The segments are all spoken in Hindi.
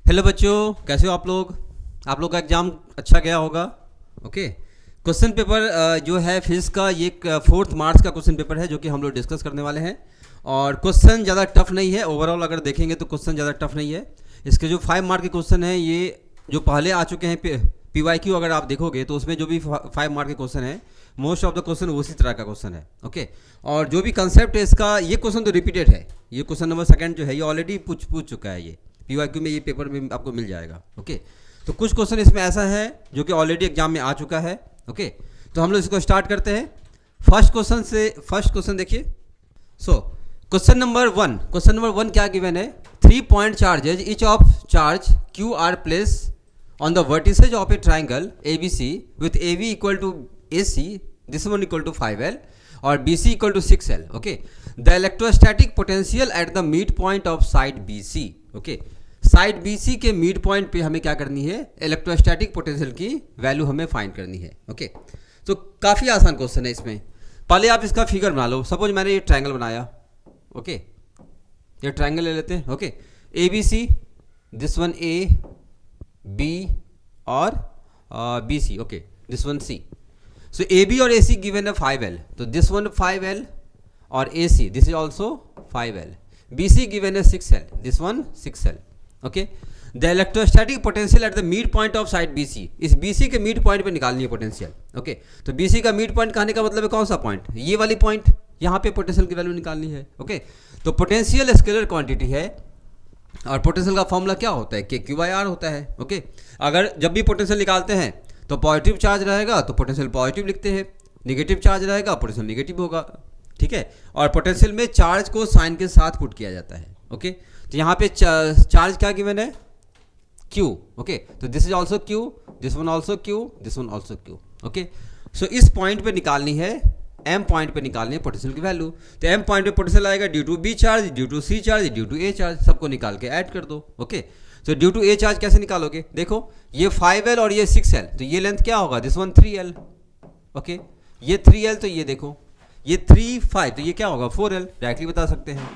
हेलो बच्चों, कैसे हो आप लोग? आप लोग का एग्ज़ाम अच्छा गया होगा। ओके। क्वेश्चन पेपर जो है फिजिक्स का, ये 4 मार्च का क्वेश्चन पेपर है जो कि हम लोग डिस्कस करने वाले हैं। और क्वेश्चन ज़्यादा टफ नहीं है, ओवरऑल अगर देखेंगे तो क्वेश्चन ज़्यादा टफ नहीं है। इसके जो 5 मार्क के क्वेश्चन हैं, ये जो पहले आ चुके हैं PYQ, अगर आप देखोगे तो उसमें जो भी 5 मार्क के क्वेश्चन है, मोस्ट ऑफ द क्वेश्चन उसी तरह का क्वेश्चन है। ओके। और जो भी कंसेप्ट है इसका, ये क्वेश्चन तो रिपीटेड है। ये क्वेश्चन नंबर 2 जो है ये ऑलरेडी पूछ चुका है। ये PYQ में, ये पेपर में आपको मिल जाएगा। ओके। तो कुछ क्वेश्चन इसमें ऐसा है जो कि ऑलरेडी एग्जाम में आ चुका है। ओके। तो हम लोग इसको स्टार्ट करते हैं फर्स्ट क्वेश्चन देखिए। सो क्वेश्चन नंबर 1 क्या गिवन है? 3 point charges, each of charge Q are place on the vertices of a triangle ABC with AB equal to AC, this one equal to 5L or BC equal to 6L. Okay, the electrostatic potential at the midpoint of side BC. Okay, side BC के मिड पॉइंट पे हमें क्या करनी है? इलेक्ट्रोस्टैटिक पोटेंशियल की वैल्यू हमें फाइंड करनी है। ओके, तो काफ़ी आसान क्वेश्चन है। इसमें पहले आप इसका फिगर बना लो। सपोज मैंने ये ट्रायंगल बनाया। ओके, ये ट्रायंगल ले लेते हैं। Okay, ABC, this one A, B और BC। Okay, this one C। So AB और AC गिवन है 5L, तो दिस वन 5L और AC this is also 5L। BC given है 6L, this one 6L। Okay, the electrostatic potential at the mid point of side BC, इस BC के मिड पॉइंट पे निकालनी है पोटेंशियल। ओके, तो BC का मिड पॉइंट कहने का मतलब है कौन सा पॉइंट? ये वाली पॉइंट, यहाँ पे पोटेंशियल की वैल्यू निकालनी है। ओके, तो पोटेंशियल स्केलर क्वांटिटी है और पोटेंशियल का फॉर्मूला क्या होता है? KQ/R होता है। ओके, अगर जब भी पोटेंशियल निकालते हैं तो पॉजिटिव चार्ज रहेगा तो पोटेंशियल पॉजिटिव लिखते हैं, नेगेटिव चार्ज रहेगा पोटेंशियल नेगेटिव होगा। ठीक है, और पोटेंशियल में चार्ज को साइन के साथ पुट किया जाता है। ओके, तो यहाँ पे चार्ज क्या गिवन है? Q। ओके, तो this is also Q, this one also Q, this one also Q। Okay, so इस पॉइंट पे निकालनी है, M पॉइंट पे निकालनी है पोटेंशियल की वैल्यू। तो M पॉइंट पे पोटेंशियल आएगा due to B charge, due to C charge, due to A charge, सबको निकाल के ऐड कर दो। ओके, तो ड्यू टू A चार्ज कैसे निकालोगे? देखो, ये 5L और ये 6L, तो ये लेंथ क्या होगा? This one 3L। ओके, ये 3L, तो ये देखो ये 3 5, तो ये क्या होगा? 4L। डायरेक्टली बता सकते हैं।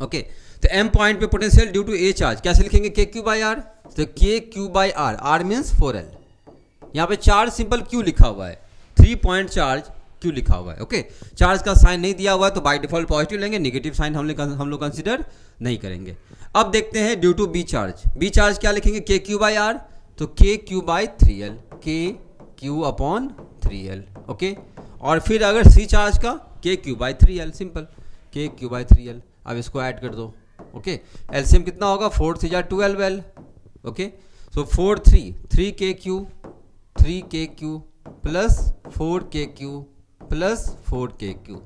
ओके, तो M पॉइंट पे potential due to A charge कैसे लिखेंगे? KQ/R। तो KQ/R, R मीन्स 4L। यहाँ पे चार्ज सिंपल Q लिखा हुआ है, 3 पॉइंट चार्ज Q लिखा हुआ है। ओके, चार्ज का साइन नहीं दिया हुआ है तो बाय डिफॉल्ट पॉजिटिव लेंगे, नेगेटिव साइन हम लोग कंसिडर नहीं करेंगे। अब देखते हैं due to B charge. B charge क्या लिखेंगे? KQ/R, तो KQ/3L, KQ/3L। ओके, और फिर अगर C चार्ज का KQ/3L, सिंपल KQ/3L। अब इसको ऐड कर दो। ओके, एलसीएम कितना होगा? 4 3 12L। ओके, सो 4 3 3KQ plus 4KQ plus 4KQ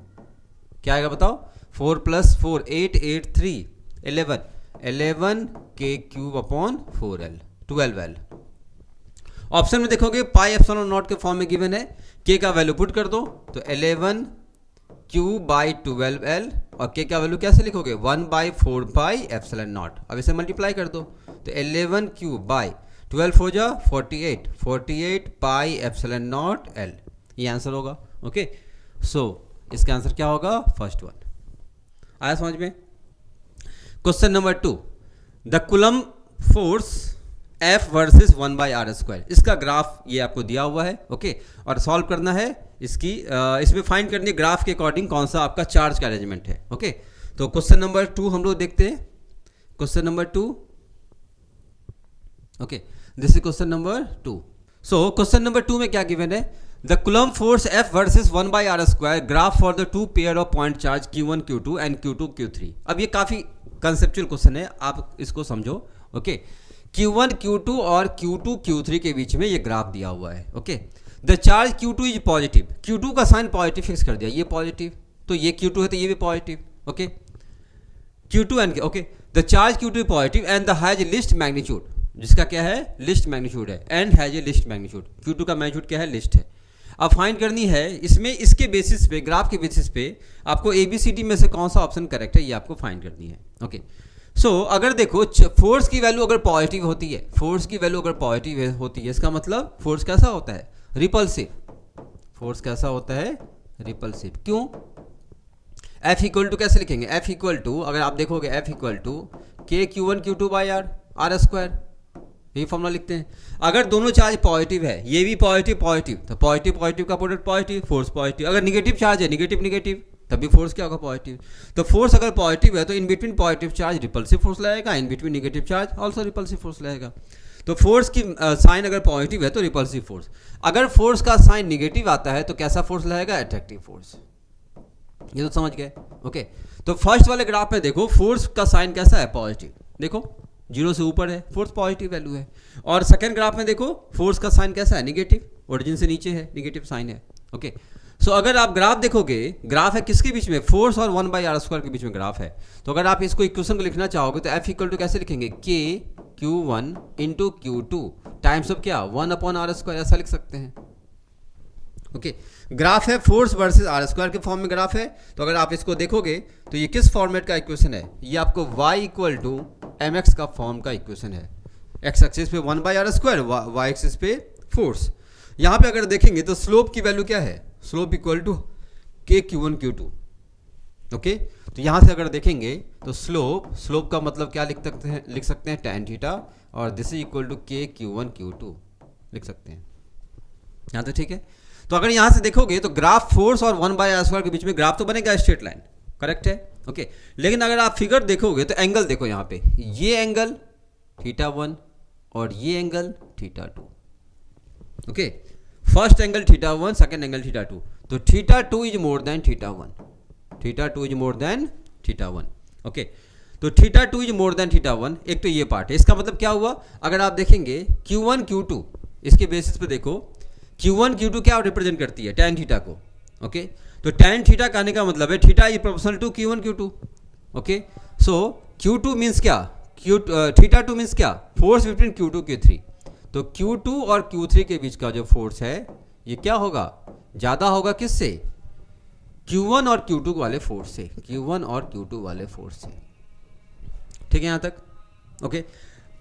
क्या आएगा बताओ? 4 + 4 8 8 3 11 KQ/4L 12L। ऑप्शन में देखोगे πε0 के फॉर्म में गिवन है, K का वैल्यू पुट कर दो तो 11 Q/12L और K का वैल्यू कैसे लिखोगे? 1/4πε0। अब इसे मल्टीप्लाई कर दो तो 11 Q/12 हो जा 48 48πε0L, ये आंसर होगा। ओके, सो इसका आंसर क्या होगा? First one. आया समझ में? Question number 2, the coulomb force F versus 1/r², इसका ग्राफ ये आपको दिया हुआ है। ओके, और सॉल्व करना है इसकी, इसमें फाइंड करनी है ग्राफ के अकॉर्डिंग कौन सा आपका चार्ज का अरेंजमेंट है। ओके, तो क्वेश्चन नंबर 2 हम लोग देखते हैं। Question number 2, okay, this is question number 2। So question number 2 में क्या गिवन है? The coulomb force F versus 1/r², graph for the 2 pair of point charge Q1 Q2 and Q2 Q3। अब ये काफ़ी कंसेप्चुअल क्वेश्चन है, आप इसको समझो। ओके, Q1 Q2 और Q2 Q3 के बीच में ये ग्राफ दिया हुआ है। Okay, the charge Q2 is positive, Q2 का साइन पॉजिटिव फिक्स कर दिया, ये पॉजिटिव, तो ये Q2 है तो ये भी positive. Okay, Q2 and okay, the charge Q2 positive and the has list magnitude, जिसका क्या है? लिस्ट मैग्नीट्यूड है, and has a list magnitude. Q2 का मैग्नीट्यूड क्या है? लिस्ट है। अब फाइंड करनी है इसमें, इसके बेसिस पे, ग्राफ के बेसिस पे आपको ABCD में से कौन सा ऑप्शन करेक्ट है ये आपको फाइंड करनी है। ओके, सो अगर देखो फोर्स की वैल्यू अगर पॉजिटिव होती है, फोर्स की वैल्यू अगर पॉजिटिव होती है, इसका मतलब फोर्स कैसा होता है? रिपल्सिव। फोर्स कैसा होता है? रिपल्सिव। क्यों? F इक्वल टू कैसे लिखेंगे? F इक्वल टू, अगर आप देखोगे F equal to KQ1 Q2/R। R square, यही फॉर्मूला लिखते हैं। अगर दोनों चार्ज पॉजिटिव है, ये भी पॉजिटिव पॉजिटिव, तो पॉजिटिव पॉजिटिव का प्रोडक्ट पॉजिटिव, फोर्स पॉजिटिव। अगर निगेटिव चार्ज है, निगेटिव निगेटिव, तभी फोर्स क्या होगा, पॉजिटिव। तो फोर्स अगर पॉजिटिव है तो in between positive charge repulsive force लाएगा, in between negative charge also repulsive force लाएगा। तो फोर्स की साइन अगर पॉजिटिव है तो रिपल्सिव फोर्स, अगर फोर्स का साइन निगेटिव आता है तो कैसा फोर्स लाएगा, अट्रैक्टिव फोर्स। ये तो समझ गए, ओके। तो फर्स्ट वाले ग्राफ में देखो फोर्स का साइन कैसा है, पॉजिटिव, देखो 0 से ऊपर है, फोर्स पॉजिटिव वैल्यू है। और सेकंड ग्राफ में देखो फोर्स का साइन कैसा है, निगेटिव, ओरिजिन से नीचे है, निगेटिव साइन है, ओके। सो अगर आप ग्राफ देखोगे, ग्राफ है किसके बीच में, फोर्स और 1/r² के बीच में ग्राफ है। तो अगर आप इसको इक्वेशन को लिखना चाहोगे तो F इक्वल टू कैसे लिखेंगे, Q1 into Q2 times of क्या, 1/r², ऐसा लिख सकते हैं, ओके। ग्राफ है फोर्स वर्सेस r² के फॉर्म में ग्राफ है। तो अगर आप इसको देखोगे तो ये किस फॉर्मेट का इक्वेशन है, ये आपको y इक्वल टू mx का फॉर्म का इक्वेशन है। x एक्सिस पे 1/r², y एक्सिस पे फोर्स। यहाँ पे अगर देखेंगे तो स्लोप की वैल्यू क्या है, slope equal to k Q1 Q2, okay. तो यहाँ से अगर देखेंगे तो स्लोप का मतलब क्या लिख सकते हैं tan थीटा, और this is equal to k Q1 Q2 लिख सकते हैं। यहाँ तो ठीक है। तो अगर यहाँ से देखोगे तो ग्राफ फोर्स और 1/r² के बीच में ग्राफ तो बनेगा स्ट्रेट लाइन, करेक्ट है, ओके। लेकिन अगर आप फिगर देखोगे तो एंगल देखो, यहाँ पे ये एंगल θ1 और ये angle θ2, okay. First angle θ1, second angle θ2, तो θ2 is more than θ1, θ2 is more than θ1, okay. तो θ2 इज मोर देन θ1, एक तो ये पार्ट है। इसका मतलब क्या हुआ, अगर आप देखेंगे Q1 Q2 इसके बेसिस पे देखो, Q1 Q2 क्या रिप्रेजेंट करती है, tan थीटा को, ओके। तो tan थीटा कहने का मतलब है theta is proportional to Q1 Q2, okay. So Q2 means क्या, θ2 मीन्स क्या, फोर्स बिटवीन Q2 Q3। तो Q2 और Q3 के बीच का जो फोर्स है ये क्या होगा, ज़्यादा होगा किससे, Q1 और Q2 वाले फोर्स से, Q1 और Q2 वाले फोर्स से, ठीक है यहाँ तक, ओके।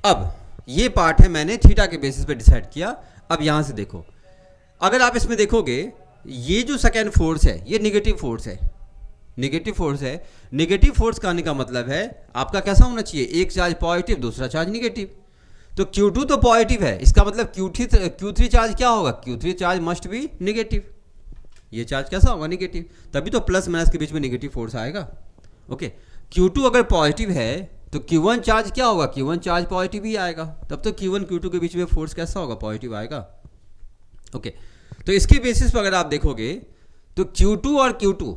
अब ये पार्ट है मैंने थीटा के बेसिस पे डिसाइड किया। अब यहाँ से देखो, अगर आप इसमें देखोगे ये जो सेकेंड फोर्स है ये निगेटिव फोर्स है, निगेटिव फोर्स है। निगेटिव फोर्स का आने का मतलब है आपका कैसा होना चाहिए, एक चार्ज पॉजिटिव दूसरा चार्ज निगेटिव। तो Q2 तो पॉजिटिव है, इसका मतलब Q3 चार्ज क्या होगा, Q3 charge must be negative, ये चार्ज कैसा होगा, निगेटिव, तभी तो प्लस माइनस के बीच में निगेटिव फोर्स आएगा, ओके। Q2 अगर पॉजिटिव है तो Q1 चार्ज क्या होगा, Q1 चार्ज पॉजिटिव ही आएगा, तब तो Q1 Q2 के बीच में फोर्स कैसा होगा, पॉजिटिव आएगा, ओके। तो इसके बेसिस पर अगर आप देखोगे तो Q2 और Q2,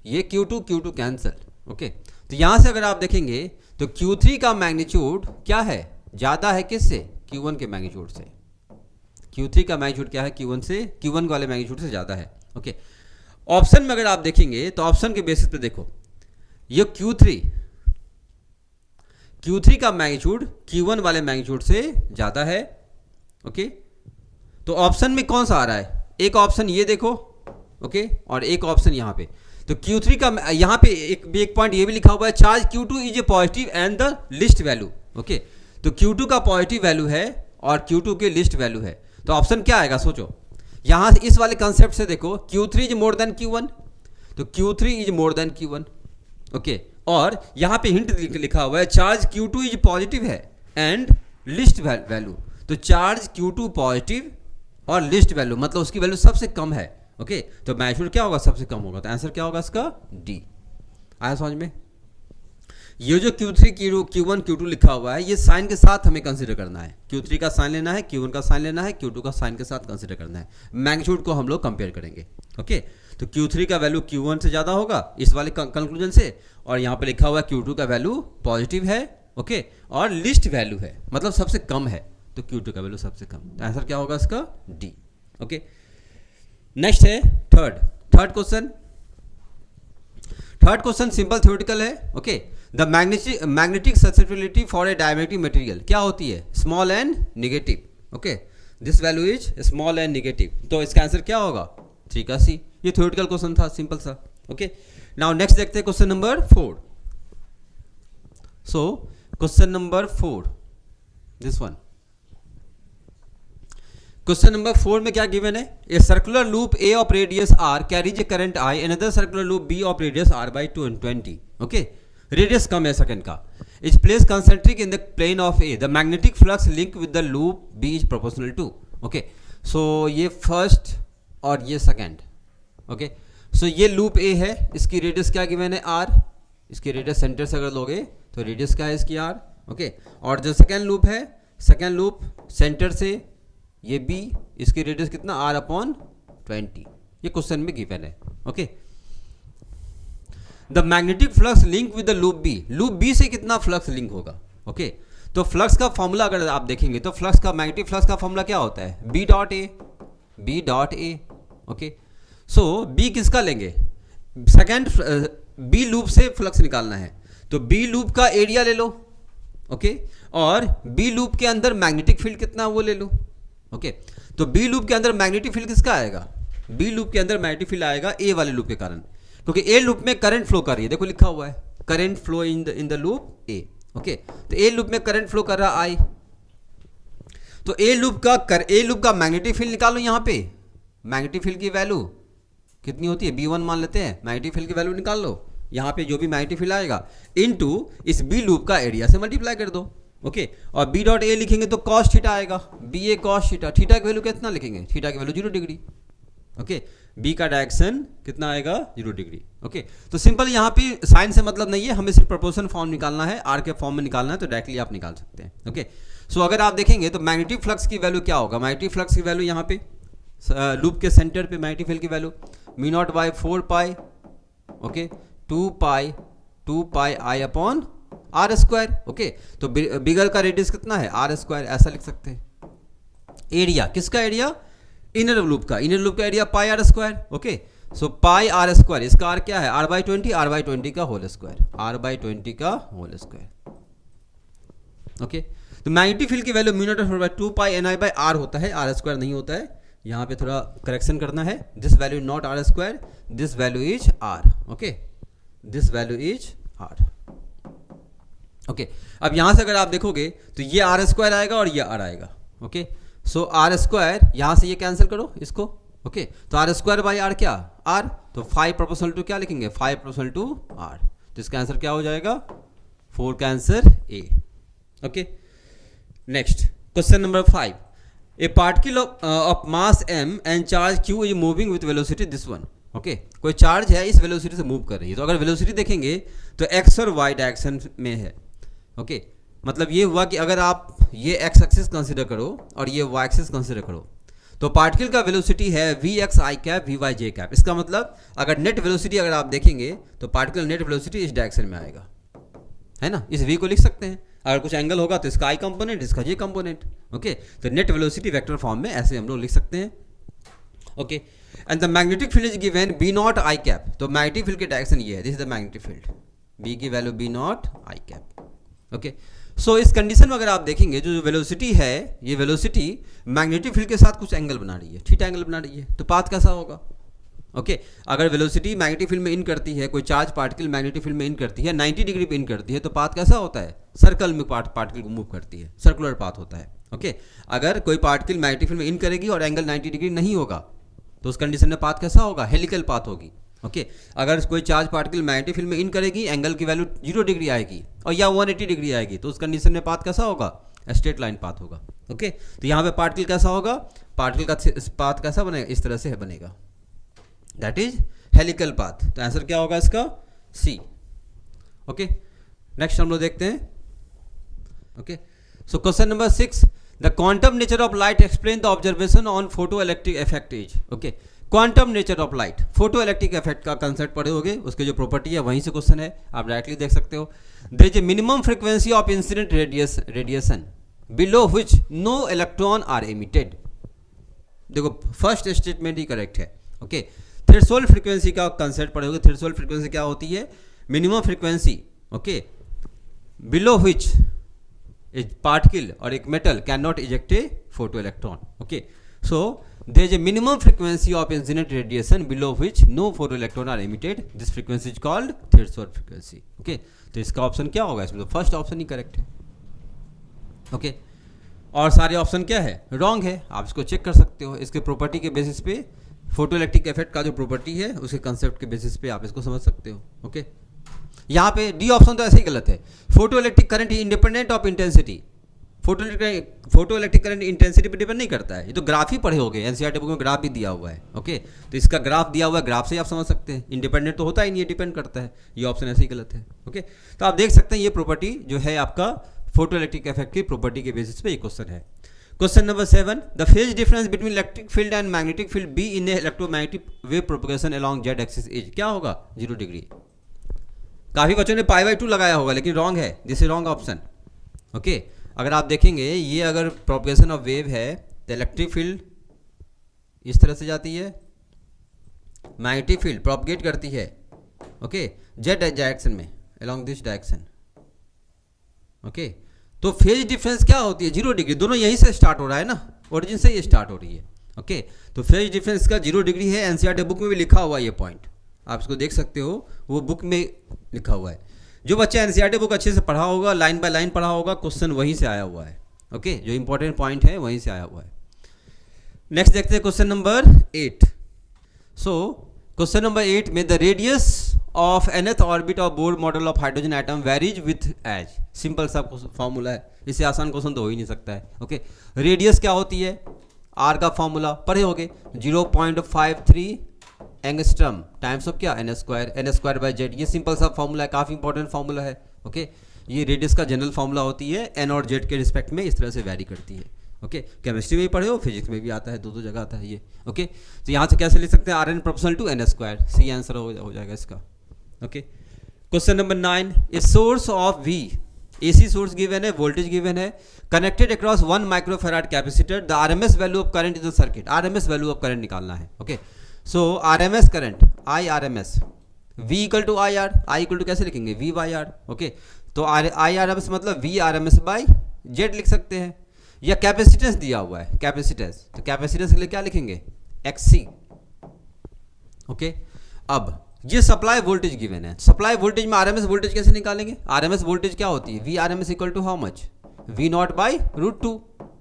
ये Q2 कैंसिल, ओके। तो यहाँ से अगर आप देखेंगे तो Q3 का मैग्नीट्यूड क्या है, ज़्यादा है किससे, Q1 के मैग्नीट्यूड से। Q3 का मैग्नीट्यूड क्या है, Q1 वाले मैग्नीट्यूड से ज़्यादा है, ओके। ऑप्शन में अगर आप देखेंगे तो ऑप्शन के बेसिस पे देखो, ये Q3 का मैग्नीट्यूड Q1 वाले मैग्नीट्यूड से ज़्यादा है, ओके। तो ऑप्शन में कौन सा आ रहा है, एक ऑप्शन ये देखो, ओके, और एक ऑप्शन यहाँ पे। तो Q3 का यहाँ पे एक पॉइंट ये भी लिखा हुआ है, charge Q2 is a positive and the least value, okay. तो Q2 का पॉजिटिव वैल्यू है और Q2 के लिस्ट वैल्यू है, तो ऑप्शन क्या आएगा, सोचो। यहाँ से इस वाले कंसेप्ट से देखो, Q3 is more then Q1, तो Q3 is more then Q1, okay. और यहाँ पे हिंट लिखा हुआ है, चार्ज Q2 इज पॉजिटिव है एंड लिस्ट वैल्यू, तो चार्ज Q2 पॉजिटिव और लिस्ट वैल्यू मतलब उसकी वैल्यू सबसे कम है, ओके। तो मैग्नीट्यूड क्या होगा, सबसे कम होगा, तो आंसर क्या होगा इसका, डी। आया समझ में। ये जो Q3 Q1 Q2 लिखा हुआ है ये साइन के साथ हमें कंसीडर करना है, Q3 का साइन लेना है, Q1 का साइन लेना है, Q2 का साइन के साथ कंसीडर करना है, मैग्नीट्यूड को हम लोग कंपेयर करेंगे, ओके। तो Q3 का वैल्यू Q1 से ज़्यादा होगा इस वाले कंक्लूजन से, और यहाँ पे लिखा हुआ है Q2 का वैल्यू पॉजिटिव है, ओके, और लिस्ट वैल्यू है मतलब सबसे कम है, तो Q2 का वैल्यू सबसे कम, तो आंसर क्या होगा इसका, डी, ओके। नेक्स्ट है थर्ड क्वेश्चन सिंपल थ्योरेटिकल है, okay. The magnetic susceptibility for a diamagnetic material क्या होती है, small and negative, okay. This value is small and negative, तो इसका आंसर क्या होगा, 3 का सी। ये थ्योरेटिकल क्वेश्चन था, सिंपल सा, ओके। नाउ नेक्स्ट देखते हैं question number 4। So question number 4, this one. Question number 4 में क्या गिवन है, a circular loop A of radius r carries a current I, another circular loop b of radius r by 20, okay. Radius कम है सेकंड का, is place concentric in the plane of A, the magnetic flux link with the loop B is proportional to. Okay, so ये फर्स्ट और ये सेकेंड। ओके, सो ये लूप ए है, इसकी रेडियस क्या गिवन है आर, इसकी रेडियस सेंटर से अगर लोगे तो रेडियस क्या है इसकी आर। ओके, और जो सेकेंड लूप है, सेकेंड लूप सेंटर से ये बी, इसकी रेडियस कितना आर अपॉन 20, ये क्वेश्चन में गिवन है। Okay, the magnetic flux link with the loop B, loop B से कितना फ्लक्स लिंक होगा। ओके, तो फ्लक्स का फॉर्मूला अगर आप देखेंगे तो फ्लक्स का, मैग्नेटिक फ्लक्स का फॉर्मूला क्या होता है, B dot A, B dot A. Okay, so B किसका लेंगे, सेकेंड बी लूप से फ्लक्स निकालना है, तो बी लूप का एरिया ले लो। ओके, और बी लूप के अंदर मैग्नेटिक फील्ड कितना वो ले लो। ओके, तो बी लूप के अंदर मैग्नेटिक फील्ड किसका आएगा, बी लूप के अंदर मैग्नेटिक फील्ड आएगा ए वाले लूप के कारण, क्योंकि ए लूप में करंट फ्लो कर रही है, देखो लिखा हुआ है current flow in the loop A. Okay, तो ए लूप में करंट फ्लो कर रहा आई, तो ए लूप का मैग्नेटिक फील्ड निकालो। यहाँ पे मैग्नेटिक फील्ड की वैल्यू कितनी होती है, B1 मान लेते हैं, मैग्नेटिक फील्ड की वैल्यू निकाल लो। यहाँ पे जो भी मैग्नेटिक फील्ड आएगा इनटू इस बी लूप का एरिया से मल्टीप्लाई कर दो। ओके, और बी डॉट ए लिखेंगे तो कॉस थीटा आएगा, B A cos theta, theta की वैल्यू कितना लिखेंगे, थीटा की वैल्यू 0 डिग्री। ओके, बी का डायरेक्शन कितना आएगा 0 डिग्री। ओके, तो सिंपल यहाँ पे साइन से मतलब नहीं है, हमें सिर्फ प्रोपोर्शन फॉर्म निकालना है, आर के फॉर्म में निकालना है, तो डायरेक्टली आप निकाल सकते हैं। ओके, सो अगर आप देखेंगे तो मैग्नेटिक फ्लक्स की वैल्यू क्या होगा, मैग्नेटिक फ्लक्स की वैल्यू यहाँ पे लूप के सेंटर पे मैग्नेटिक फील्ड की value mu naught by 4 pi, okay, 2 pi I upon R square. Okay, तो बिगर का रेडियस कितना है आर स्क्वायर, ऐसा लिख सकते हैं। एरिया किसका, एरिया इनर लूप का area pi R square. Okay, so pi R square, इसका आर क्या है, आर बाई 20 का होल स्क्वायर, आर बाई 20 का होल स्क्वायर। ओके, तो मैग्नेटिक फील्ड की value mu naught 2 pi N I by R होता है, आर स्क्वायर नहीं होता है, यहाँ पे थोड़ा करेक्शन करना है। This value not R square, this value is R. Okay, this value is R. Okay, अब यहाँ से अगर आप देखोगे तो ये आर स्क्वायर आएगा और ये आर आएगा। ओके, सो आर स्क्वायर, यहाँ से ये कैंसिल करो इसको। ओके, तो आर स्क्वायर बाई आर क्या, आर, तो 5 प्रोपोर्शनल टू क्या लिखेंगे, 5 प्रोपोर्शनल टू आर, तो इसका आंसर क्या हो जाएगा, 4 का answer A. Okay, next question number 5, A particle of mass m and charge q is moving with velocity this one. Okay, कोई चार्ज है इस वेलोसिटी से मूव कर रही है, तो अगर वेलोसिटी देखेंगे तो x और y डायरेक्शन में है। ओके, मतलब ये हुआ कि अगर आप ये x एक्सिस कंसिडर करो और ये y एक्सिस कंसिडर करो, तो पार्टिकल का वेलोसिटी है vx i cap vy j cap. इसका मतलब अगर नेट वेलोसिटी अगर आप देखेंगे तो पार्टिकल नेट वेलोसिटी इस डायरेक्शन में आएगा, है ना, इस v को लिख सकते हैं। अगर कुछ एंगल होगा तो इसका आई कंपोनेंट, इसका जे कंपोनेंट। ओके, तो नेट वेलोसिटी वेक्टर फॉर्म में ऐसे हम लोग लिख सकते हैं। Okay, and the magnetic field is given B naught I cap, तो मैग्नेटिक फील्ड की डायरेक्शन ये है, this is the magnetic field, B की value B naught I cap. Okay, so इस कंडीशन में अगर आप देखेंगे जो वेलोसिटी है, ये वेलोसिटी मैग्नेटिक फील्ड के साथ कुछ एंगल बना रही है, थीटा एंगल बना रही है, तो पाथ कैसा होगा। ओके, अगर वेलोसिटी मैग्नेटिक फील्ड में इन करती है, कोई चार्ज पार्टिकल मैग्नेटिक फील्ड में इन करती है, 90 डिग्री पे इन करती है, तो पाथ कैसा होता है, सर्कल में पार्टिकल को मूव करती है, सर्कुलर पाथ होता है। ओके, अगर कोई पार्टिकल मैग्नेटिक फील्ड में इन करेगी और एंगल 90 डिग्री नहीं होगा, तो उस कंडीशन में पाथ कैसा होगा, हेलिकल पाथ होगी। ओके, अगर कोई चार्ज पार्टिकल मैग्नेटिक फील्ड में इन करेगी, एंगल की वैल्यू 0 डिग्री आएगी और या 180 डिग्री आएगी, तो उस कंडीशन में पाथ कैसा होगा, स्ट्रेट लाइन पाथ होगा। ओके, तो यहाँ पे पार्टिकल कैसा होगा, पार्टिकल का पाथ कैसा बनेगा, इस तरह से बनेगा, दैट इज हेलिकल पाथ। तो आंसर क्या होगा इसका, सी। ओके, नेक्स्ट हम लोग देखते हैं। Okay, so question number 6, the quantum nature of light explain the observation on photo electric effect is. Okay, quantum nature of light, photo electric effect का कंसेप्ट पढ़े होगे, उसके जो प्रॉपर्टी है वहीं से क्वेश्चन है, आप डायरेक्टली देख सकते हो। There is a minimum frequency of incident radiation below which no electron are emitted. देखो फर्स्ट स्टेटमेंट ही करेक्ट है। ओके, थ्रेशोल्ड फ्रीक्वेंसी का कंसेप्ट पढ़े होगे। थ्रेशोल्ड फ्रीक्वेंसी क्या होती है, minimum frequency, okay, below which a particle or a metal cannot eject a photoelectron. Okay, so there is a minimum frequency of incident radiation below which no photoelectron are emitted. This frequency is called threshold frequency. Okay, तो इसका ऑप्शन क्या होगा, इसमें तो फर्स्ट ऑप्शन ही करेक्ट है। ओके, और सारे ऑप्शन क्या है, रॉन्ग है, आप इसको चेक कर सकते हो। इसके प्रॉपर्टी के बेसिस पे, फोटो इलेक्ट्रिक इफेक्ट का जो प्रॉपर्टी है उसके कंसेप्ट के बेसिस पे आप इसको समझ सकते हो। ओके, यहाँ पे डी ऑप्शन तो ऐसे ही गलत है। Photo electric current independent of intensity, photo electric current intensity पे डिपेंड नहीं करता है। ये तो ग्राफ ही पढ़े होगे, एनसीईआरटी बुक में ग्राफ भी दिया हुआ है। ओके, तो इसका ग्राफ दिया हुआ है, ग्राफ से ही आप समझ सकते हैं। इंडिपेंडेंट तो होता ही नहीं है, डिपेंड करता है। ये ऑप्शन ऐसे ही गलत है। ओके, तो आप देख सकते हैं ये प्रॉपर्टी जो है आपका फोटो इलेक्ट्रिक इफेक्ट की प्रॉपर्टी के बेसिस पे ये क्वेश्चन है। Question number 7, the phase difference between electric field and magnetic field be in electromagnetic wave propagation along Z axis is, क्या होगा? 0 डिग्री। काफ़ी बच्चों ने π/2 लगाया होगा, लेकिन रॉन्ग है, this is wrong option. Okay, अगर आप देखेंगे ये अगर प्रोपगेशन ऑफ वेव है तो इलेक्ट्रिक फील्ड इस तरह से जाती है, मैग्नेटिक फील्ड प्रोपगेट करती है ओके जेड डायरेक्शन में, अलोंग दिस डायरेक्शन। ओके, तो फेज डिफरेंस क्या होती है? 0 डिग्री। दोनों यहीं से स्टार्ट हो रहा है ना, ओरिजिन से ये स्टार्ट हो रही है। ओके, तो फेज डिफरेंस का 0 डिग्री है। एनसीईआरटी बुक में भी लिखा हुआ है ये पॉइंट, आप इसको देख सकते हो, वो बुक में लिखा हुआ है। जो बच्चा एनसीईआरटी बुक अच्छे से पढ़ा होगा, लाइन बाय लाइन पढ़ा होगा, क्वेश्चन वहीं से आया हुआ है। ओके, जो इंपॉर्टेंट पॉइंट है वहीं से आया हुआ है। नेक्स्ट देखते हैं क्वेश्चन नंबर 8। सो क्वेश्चन नंबर 8 में the radius of nth orbit of Bohr model of hydrogen atom varies with as. Simple सा फॉर्मूला है, इससे आसान क्वेश्चन तो हो ही नहीं सकता है। ओके, रेडियस क्या होती है? आर का फॉर्मूला पढ़े होगे, 0.53 एंगस्ट्रम टाइम्स ऑफ क्या? n square by Z. ये सिंपल सा फॉर्मूला है, काफ़ी इंपॉर्टेंट फॉर्मूला है। ओके, ये रेडियस का जनरल फॉर्मूला होती है, n और z के रिस्पेक्ट में इस तरह से वैरी करती है। ओके, केमिस्ट्री में भी पढ़े हो, फिजिक्स में भी आता है, दो जगह आता है ये। ओके, तो यहाँ से कैसे लिख सकते हैं? Rn proportional to n square, C answer हो जाएगा इसका। Okay, question number 9, a source of V, AC source given है, वोल्टेज गिवन है, connected across 1 microfarad capacitor, the RMS value of current in the circuit. RMS value of current निकालना है। Okay, so RMS current IRMS, V equal to IR, I equal to कैसे लिखेंगे? V/R। ओके, तो IRMS मतलब VRMS बाय Z लिख सकते हैं, या कैपेसिटेंस दिया हुआ है, कैपेसिटेंस, तो कैपेसिटेंस के लिए क्या लिखेंगे? XC। ओके, अब ये सप्लाई वोल्टेज गिवन है, सप्लाई वोल्टेज में आरएमएस वोल्टेज कैसे निकालेंगे? आरएमएस वोल्टेज क्या होती है? V R M S equal to how much? V naught by √2।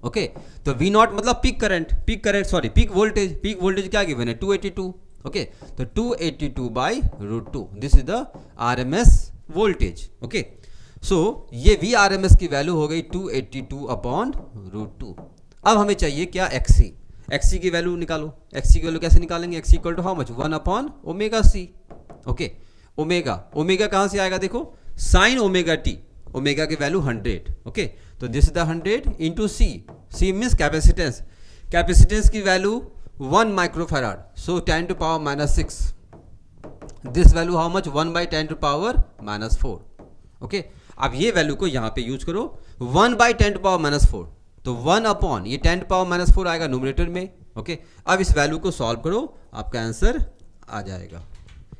Okay, तो वी नॉट मतलब पीक करंट, पीक वोल्टेज क्या गिवन है? 282। ओके, तो 282 by √2, this is the RMS voltage. Okay, so ये वी आर एम एस की वैल्यू हो गई 282 अपॉन √2। अब हमें चाहिए क्या? एक्सी। एक्सी की वैल्यू निकालो। एक्सी की वैल्यू कैसे निकालेंगे? XC equal to how much? 1 upon omega C. Okay, omega कहाँ से आएगा? देखो, साइन ओमेगा टी, ओमेगा की वैल्यू 100। ओके, तो this is the 100 into C. C means capacitance, capacitance की value 1 microfarad, so 10⁻⁻⁶। This value how much? 1/10⁻⁻⁴। Okay, अब ये वैल्यू को यहाँ पे यूज करो, 1/10⁻⁻⁴, तो 1 अपॉन ये 10⁻⁻⁴ आएगा न्यूमरेटर में। ओके, अब इस वैल्यू को सॉल्व करो, आपका आंसर आ जाएगा।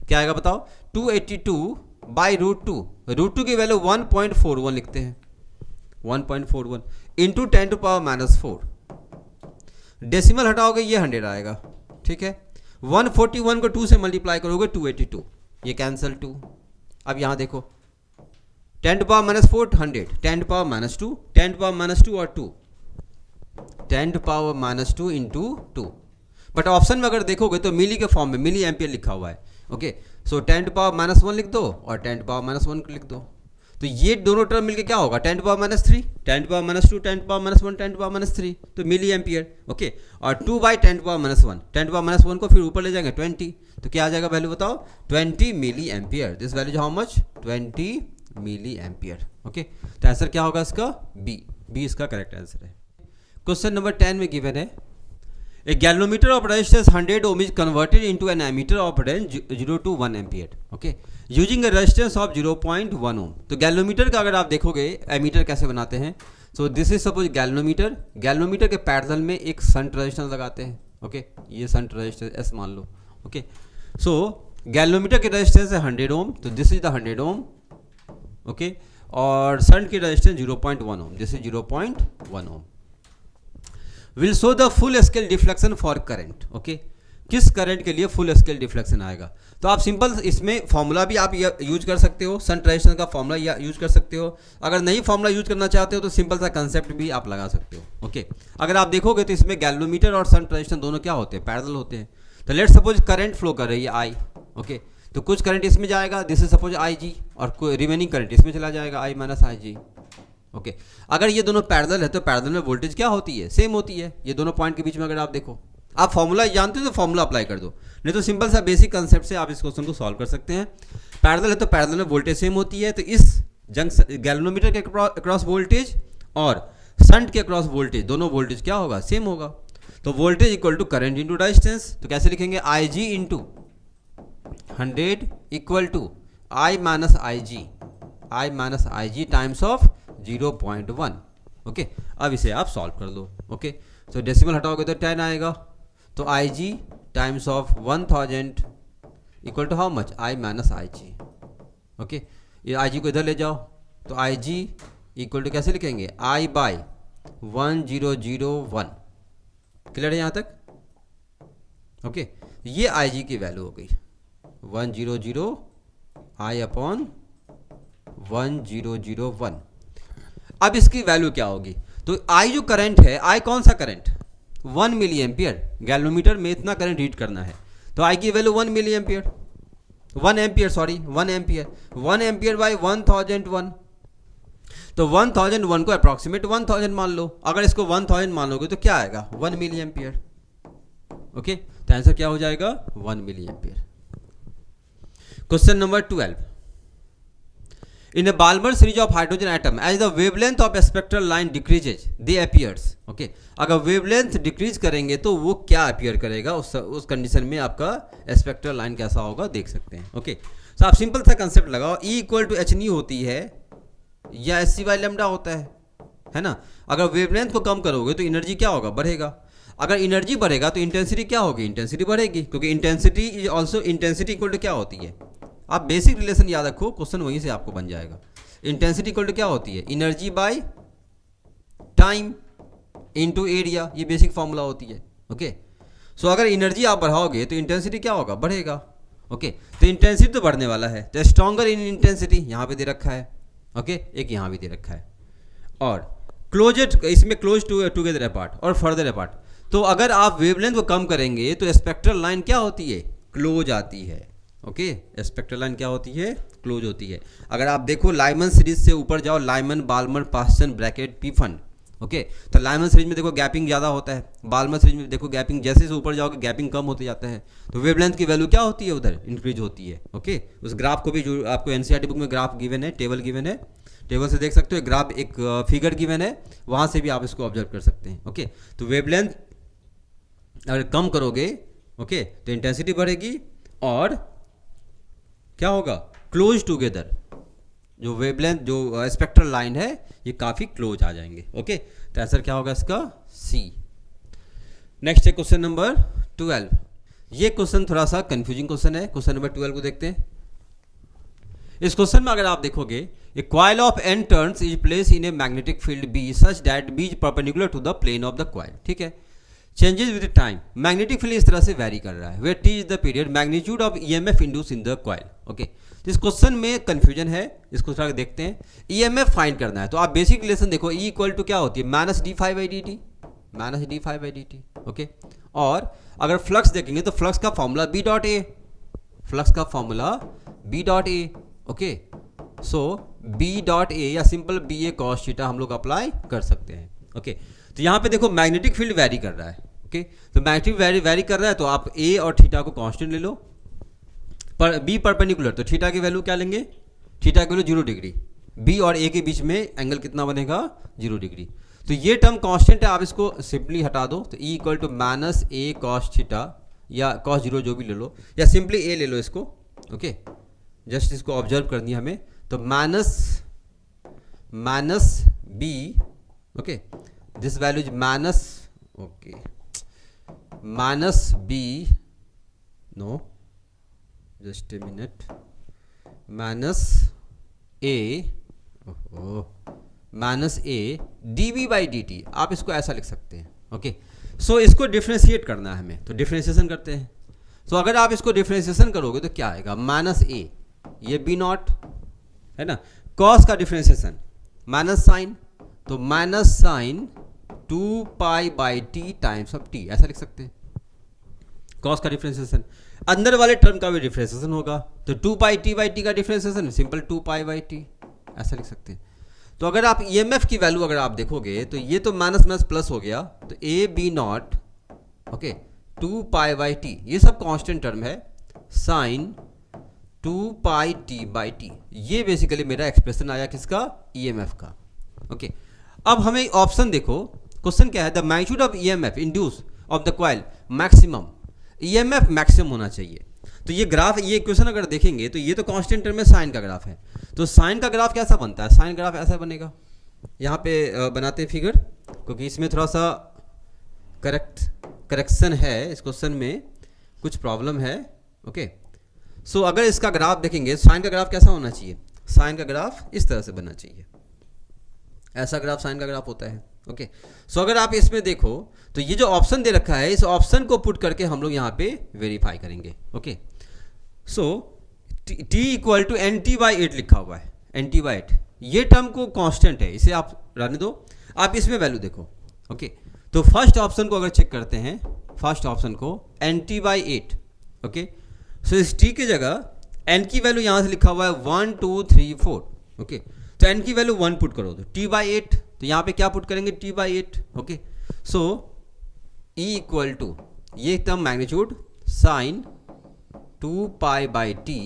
क्या आएगा बताओ? 282 बाई √2, √2 की वैल्यू 1.41 लिखते हैं, 1.41 इंटू 10⁻⁻⁴। डेसिमल हटाओगे ये 100 आएगा। ठीक है, 141 को 2 से मल्टीप्लाई करोगे 282, ये कैंसल 2। अब यहाँ देखो, 10⁻⁻⁴ 100, 10⁻⁻2, 10⁻⁻2 और 2, 10⁻⁻2 इंटू 2। बट ऑप्शन में अगर देखोगे तो मिली के फॉर्म में, मिली एम्पियर लिखा हुआ है। ओके, सो 10⁻⁻1 लिख दो और 10⁻⁻1 लिख दो, तो ये दोनों टर्म मिलके क्या होगा? 10⁻⁻3, 10⁻⁻2, 10⁻⁻1, 10⁻⁻3, तो मिली एम्पियर। ओके, और 2/10⁻⁻1, 10⁻⁻1 को फिर ऊपर ले जाएंगे 20, तो क्या आ जाएगा वैल्यू बताओ? 20 milli ampere. This value how much? 20 milli ampere. Okay, तो आंसर क्या होगा इसका? बी इसका करेक्ट आंसर है। क्वेश्चन नंबर 10 में गिवन है, a galvanometer of resistance 100 ohm is converted into an ammeter of range 0 to 1 ampere. Okay, using a resistance of 0.1 ohm. तो गैल्वेनोमीटर का अगर आप देखोगे एमीटर कैसे बनाते हैं, सो दिस इज सपोज गैल्वेनोमीटर के पैरेलल में एक शंट रेजिस्टेंस लगाते हैं। ओके, ये शंट रेजिस्टेंस एस मान लो। ओके, सो गैल्वेनोमीटर के रेजिस्टेंस है 100 ओम, तो this is the 100 ohm. Okay, और शंट की resistance 0.1 ohm, this is 0.1 ohm. Will show the full scale deflection for current. Okay, किस करंट के लिए फुल स्केल डिफ्लेक्शन आएगा? तो आप सिंपल इसमें फॉर्मूला भी आप यूज कर सकते हो, शंट रेजिस्टेंस का फॉर्मूला यूज कर सकते हो। अगर नहीं फॉर्मूला यूज करना चाहते हो तो सिंपल सा कंसेप्ट भी आप लगा सकते हो। ओके, अगर आप देखोगे तो इसमें गैल्वेनोमीटर और शंट रेजिस्टेंस दोनों क्या होते हैं? पैरेलल होते हैं। तो लेट्स सपोज करंट फ्लो कर रही है आई। ओके, तो कुछ करंट इसमें जाएगा, दिस इज सपोज आई जी, और रिमेनिंग करंट इसमें चला जाएगा आई माइनस आई जी। ओके, अगर ये दोनों पैरेलल है तो पैरेलल में वोल्टेज क्या होती है, सेम होती है। ये दोनों पॉइंट के बीच में अगर आप देखो, आप फॉर्मूला जानते हो तो फॉर्मूला अप्लाई कर दो, नहीं तो सिंपल सा बेसिक कंसेप्ट से आप इस क्वेश्चन को सॉल्व कर सकते हैं। पैरेलल है तो पैरेलल में वोल्टेज सेम होती है, तो इस गैल्वेनोमीटर के अक्रॉस वोल्टेज और शंट के अक्रॉस वोल्टेज, दोनों वोल्टेज क्या होगा, सेम होगा। तो voltage equal to current into resistance, तो कैसे लिखेंगे, I G into 100 equal to I minus I G times of 0.1। Okay, अब इसे आप सॉल्व कर लो। ओके, तो डेसिमल हटाओगे तो 10 आएगा, तो I G times of 1000 equal to how much, I minus I G. Okay, ये आई जी को इधर ले जाओ, तो आई जी इक्वल टू कैसे लिखेंगे, आई बाई 1001। क्लियर है यहाँ तक? ओके, ये आई जी की वैल्यू हो गई 100 आई अपॉन 1001। अब इसकी वैल्यू क्या होगी, तो आई जो करंट है, आई कौन सा करंट, 1 मिली एम्पियर, गैल्वेनोमीटर में इतना करंट रीड करना है, तो आई की value 1 milli ampere, 1 ampere by 1001। तो 1001 को अप्रॉक्सीमेट 1000 मान लो, अगर इसको 1000 मान लोगे तो क्या आएगा, 1 मिली एम्पियर। ओके, तो आंसर क्या हो जाएगा, 1 milli ampere. Question number 12, in a Balmer series of hydrogen atom as the wavelength of a spectral line decreases they appears। okay, अगर वेवलेंथ डिक्रीज करेंगे तो वो क्या अपीयर करेगा, उस कंडीशन में आपका स्पेक्ट्रल लाइन कैसा होगा देख सकते हैं। ओके, तो आप सिंपल सा कंसेप्ट लगाओ, E इक्वल टू एच नी होती है या एस सी बाई लेमडा होता है ना। अगर वेवलेंथ को कम करोगे तो एनर्जी क्या होगा, बढ़ेगा। अगर एनर्जी बढ़ेगा तो इंटेंसिटी क्या होगी, इंटेंसिटी बढ़ेगी, क्योंकि intensity is also, intensity equal to क्या होती है, आप बेसिक रिलेशन याद रखो, क्वेश्चन वहीं से आपको बन जाएगा। इंटेंसिटी इक्वल टू क्या होती है, energy by time into area, ये बेसिक फॉर्मूला होती है। ओके, सो अगर एनर्जी आप बढ़ाओगे तो इंटेंसिटी क्या होगा, बढ़ेगा। ओके, तो इंटेंसिटी तो बढ़ने वाला है, तो स्ट्रॉन्गर इन इंटेंसिटी यहाँ पे दे रखा है। ओके, एक यहाँ भी दे रखा है, और क्लोजेड, इसमें क्लोज टूगेदर अपार्ट और फर्दर अपार्ट। तो अगर आप वेवलेंथ को कम करेंगे तो स्पेक्ट्रल लाइन क्या होती है, क्लोज आती है। ओके, स्पेक्ट्रल लाइन क्या होती है, क्लोज होती है। अगर आप देखो लाइमन सीरीज से ऊपर जाओ, Lyman, Balmer, Paschen, Brackett, Pfund. Okay, तो लाइमन सीरीज में देखो गैपिंग ज़्यादा होता है, बाल्मर सीरीज में देखो गैपिंग, जैसे से ऊपर जाओगे गैपिंग कम होते जाता है, तो वेवलेंथ की वैल्यू क्या होती है, उधर इंक्रीज होती है। ओके, उस ग्राफ को भी जो आपको एनसीईआरटी बुक में ग्राफ गिवन है, टेबल गिवन है, टेबल से देख सकते हो, ग्राफ एक फिगर गिवन है, वहाँ से भी आप इसको ऑब्जर्व कर सकते हैं। ओके, तो वेवलेंथ अगर कम करोगे, ओके, तो इंटेंसिटी बढ़ेगी और क्या होगा, क्लोज टुगेदर, जो वेवलेंथ, जो स्पेक्ट्रल लाइन है, ये काफ़ी क्लोज आ जाएंगे। ओके, तो आंसर क्या होगा इसका, सी। नेक्स्ट है क्वेश्चन नंबर 12। ये क्वेश्चन थोड़ा सा कंफ्यूजिंग क्वेश्चन है। क्वेश्चन नंबर 12 को देखते हैं। इस क्वेश्चन में अगर आप देखोगे, a coil of N turns is place in a magnetic field B such that B is perpendicular to the plane of the coil. ठीक है, changes with time, magnetic field इस तरह से वैरी कर रहा है, where T is the period magnitude of EMF induce in the coil. Okay, तो इस क्वेश्चन में कंफ्यूजन है, इसको थोड़ा देखते हैं। ईएमएफ फाइंड करना है, तो आप बेसिक रिलेशन देखो, ई इक्वल टू क्या होती है, minus D phi by D T, minus D phi by D T. Okay, और अगर फ्लक्स देखेंगे तो फ्लक्स का formula B dot A, flux का formula B dot A. Okay, so B dot A या simple B A cos theta हम लोग अप्लाई कर सकते हैं। ओके, तो यहाँ पे देखो मैग्नेटिक फील्ड वैरी कर रहा है। ओके, तो मैग्नेटिक वैरी कर रहा है, तो आप ए और थीटा को कांस्टेंट ले लो, पर बी परपेंडिकुलर, तो थीटा की वैल्यू क्या लेंगे, थीटा की वैल्यू 0 डिग्री, बी और ए के बीच में एंगल कितना बनेगा, 0 डिग्री। तो ये टर्म कांस्टेंट है, आप इसको सिंपली हटा दो, तो E equal to minus A cos theta या कॉस 0 जो भी ले लो, या सिंपली ए ले लो इसको। ओके, जस्ट इसको ऑब्जर्व करनी है हमें, तो minus B, okay, this value is minus, okay, minus B, no just a minute, minus A, minus A d B by D t, आप इसको ऐसा लिख सकते हैं। ओके, सो इसको डिफ्रेंशिएट करना है हमें, तो डिफ्रेंशिएशन करते हैं। सो अगर आप इसको डिफ्रेंशिएशन करोगे तो क्या आएगा, माइनस ए, ये बी नॉट है ना, कॉस का डिफ्रेंशिएशन माइनस साइन, तो minus sine 2 pi by T times of T, ऐसा लिख सकते हैं। कॉस का डिफरेंशिएशन, अंदर वाले टर्म का भी डिफरेंशिएशन होगा, तो 2 पाई टी बाई टी का differentiation simple 2 pi by T, ऐसा लिख सकते हैं। तो अगर आप ईएमएफ की वैल्यू अगर आप देखोगे तो ये तो माइनस माइनस प्लस हो गया, तो A B naught okay 2 pi by T, ये सब कांस्टेंट टर्म है, sine 2 pi T by T, ये बेसिकली मेरा एक्सप्रेशन आया किसका, ईएमएफ का। ओके अब हमें ऑप्शन देखो, क्वेश्चन क्या है, the magnitude of EMF induce of the coil maximum, EMF maximum होना चाहिए। तो ये ग्राफ, ये इक्वेशन अगर देखेंगे तो ये तो कांस्टेंट टर्म में साइन का ग्राफ है, तो साइन का ग्राफ कैसा बनता है, साइन ग्राफ ऐसा बनेगा, यहाँ पे बनाते हैं फिगर, क्योंकि इसमें थोड़ा सा करेक्शन है, इस क्वेश्चन में कुछ प्रॉब्लम है। ओके सो अगर इसका ग्राफ देखेंगे, साइन का ग्राफ कैसा होना चाहिए, साइन का ग्राफ इस तरह से बनना चाहिए, ऐसा ग्राफ साइन का ग्राफ होता है। ओके सो अगर आप इसमें देखो तो ये जो ऑप्शन दे रखा है, इस ऑप्शन को पुट करके हम लोग यहाँ पे वेरीफाई करेंगे। Okay so T equal to N T by 8 लिखा हुआ है, एन टी बाई 8, ये टर्म को कांस्टेंट है, इसे आप रहने दो, आप इसमें वैल्यू देखो। ओके तो फर्स्ट ऑप्शन को अगर चेक करते हैं, फर्स्ट ऑप्शन को N T by 8, okay so इस टी की जगह एन की वैल्यू यहाँ से लिखा हुआ है 1 2 3 4, ओके तो एन की वैल्यू 1 पुट करो, तो टी बाई 8, तो यहाँ पे क्या पुट करेंगे, T by 8। Okay so E equal to ये term magnitude sine 2 pi by T,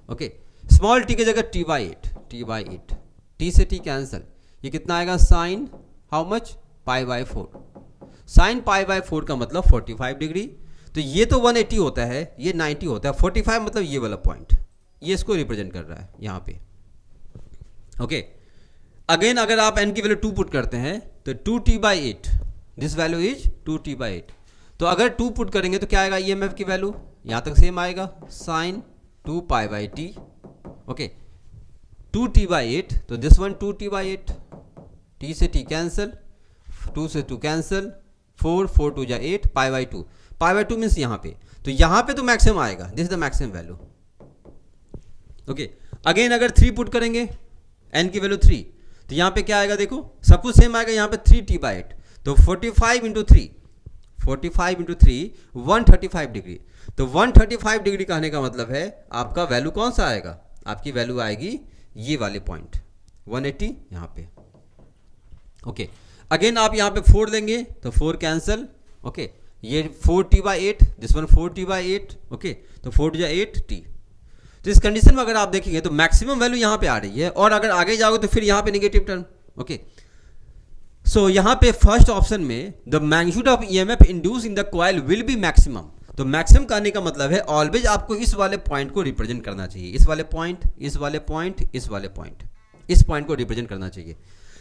okay small T की जगह T by 8, T by 8, T से टी कैंसल, ये कितना आएगा, sine how much, pi by 4, sine pi by 4 का मतलब 45 डिग्री, तो ये तो 180 होता है, ये 90 होता है, 45 मतलब ये वाला पॉइंट, ये इसको रिप्रेजेंट कर रहा है यहाँ पे। ओके अगेन अगर आप n की वैल्यू 2 पुट करते हैं तो 2t by 8, this value is 2t by 8, तो अगर 2 पुट करेंगे तो क्या आएगा, ईएमएफ की वैल्यू यहाँ तक सेम आएगा, sine 2 pi by T, okay 2t by 8, तो this one 2t by 8, t से t कैंसल, 2 से 2 कैंसल, 4 4 2 जा 8, pi by 2, pi by 2 means यहाँ पे, तो यहाँ पे तो मैक्सिमम आएगा, this is the maximum value. Okay again अगर 3 पुट करेंगे, n की वैल्यू 3, तो यहाँ पे क्या आएगा, देखो सब कुछ सेम आएगा, यहाँ पे 3t बाई 8, तो 45 इंटू 3, 45 इंटू 3 135 डिग्री, तो 135 डिग्री कहने का मतलब है आपका वैल्यू कौन सा आएगा, आपकी वैल्यू आएगी ये वाले पॉइंट 180 यहाँ पे। ओके अगेन आप यहाँ पे 4 लेंगे तो 4 कैंसल, ओके ये 4t by 8, this one 4t by 8, okay तो 4 जा 8t, तो इस कंडीशन में अगर आप देखेंगे तो मैक्सिमम वैल्यू यहाँ पे आ रही है, और अगर आगे जाओगे तो फिर यहाँ पे नेगेटिव टर्म। ओके सो यहाँ पे फर्स्ट ऑप्शन में the magnitude of EMF induce in the coil will be maximum, तो मैक्सिमम कहने का मतलब है ऑलवेज आपको इस वाले पॉइंट को रिप्रेजेंट करना चाहिए, इस वाले पॉइंट, इस वाले पॉइंट, इस वाले पॉइंट, इस पॉइंट को रिप्रेजेंट करना चाहिए।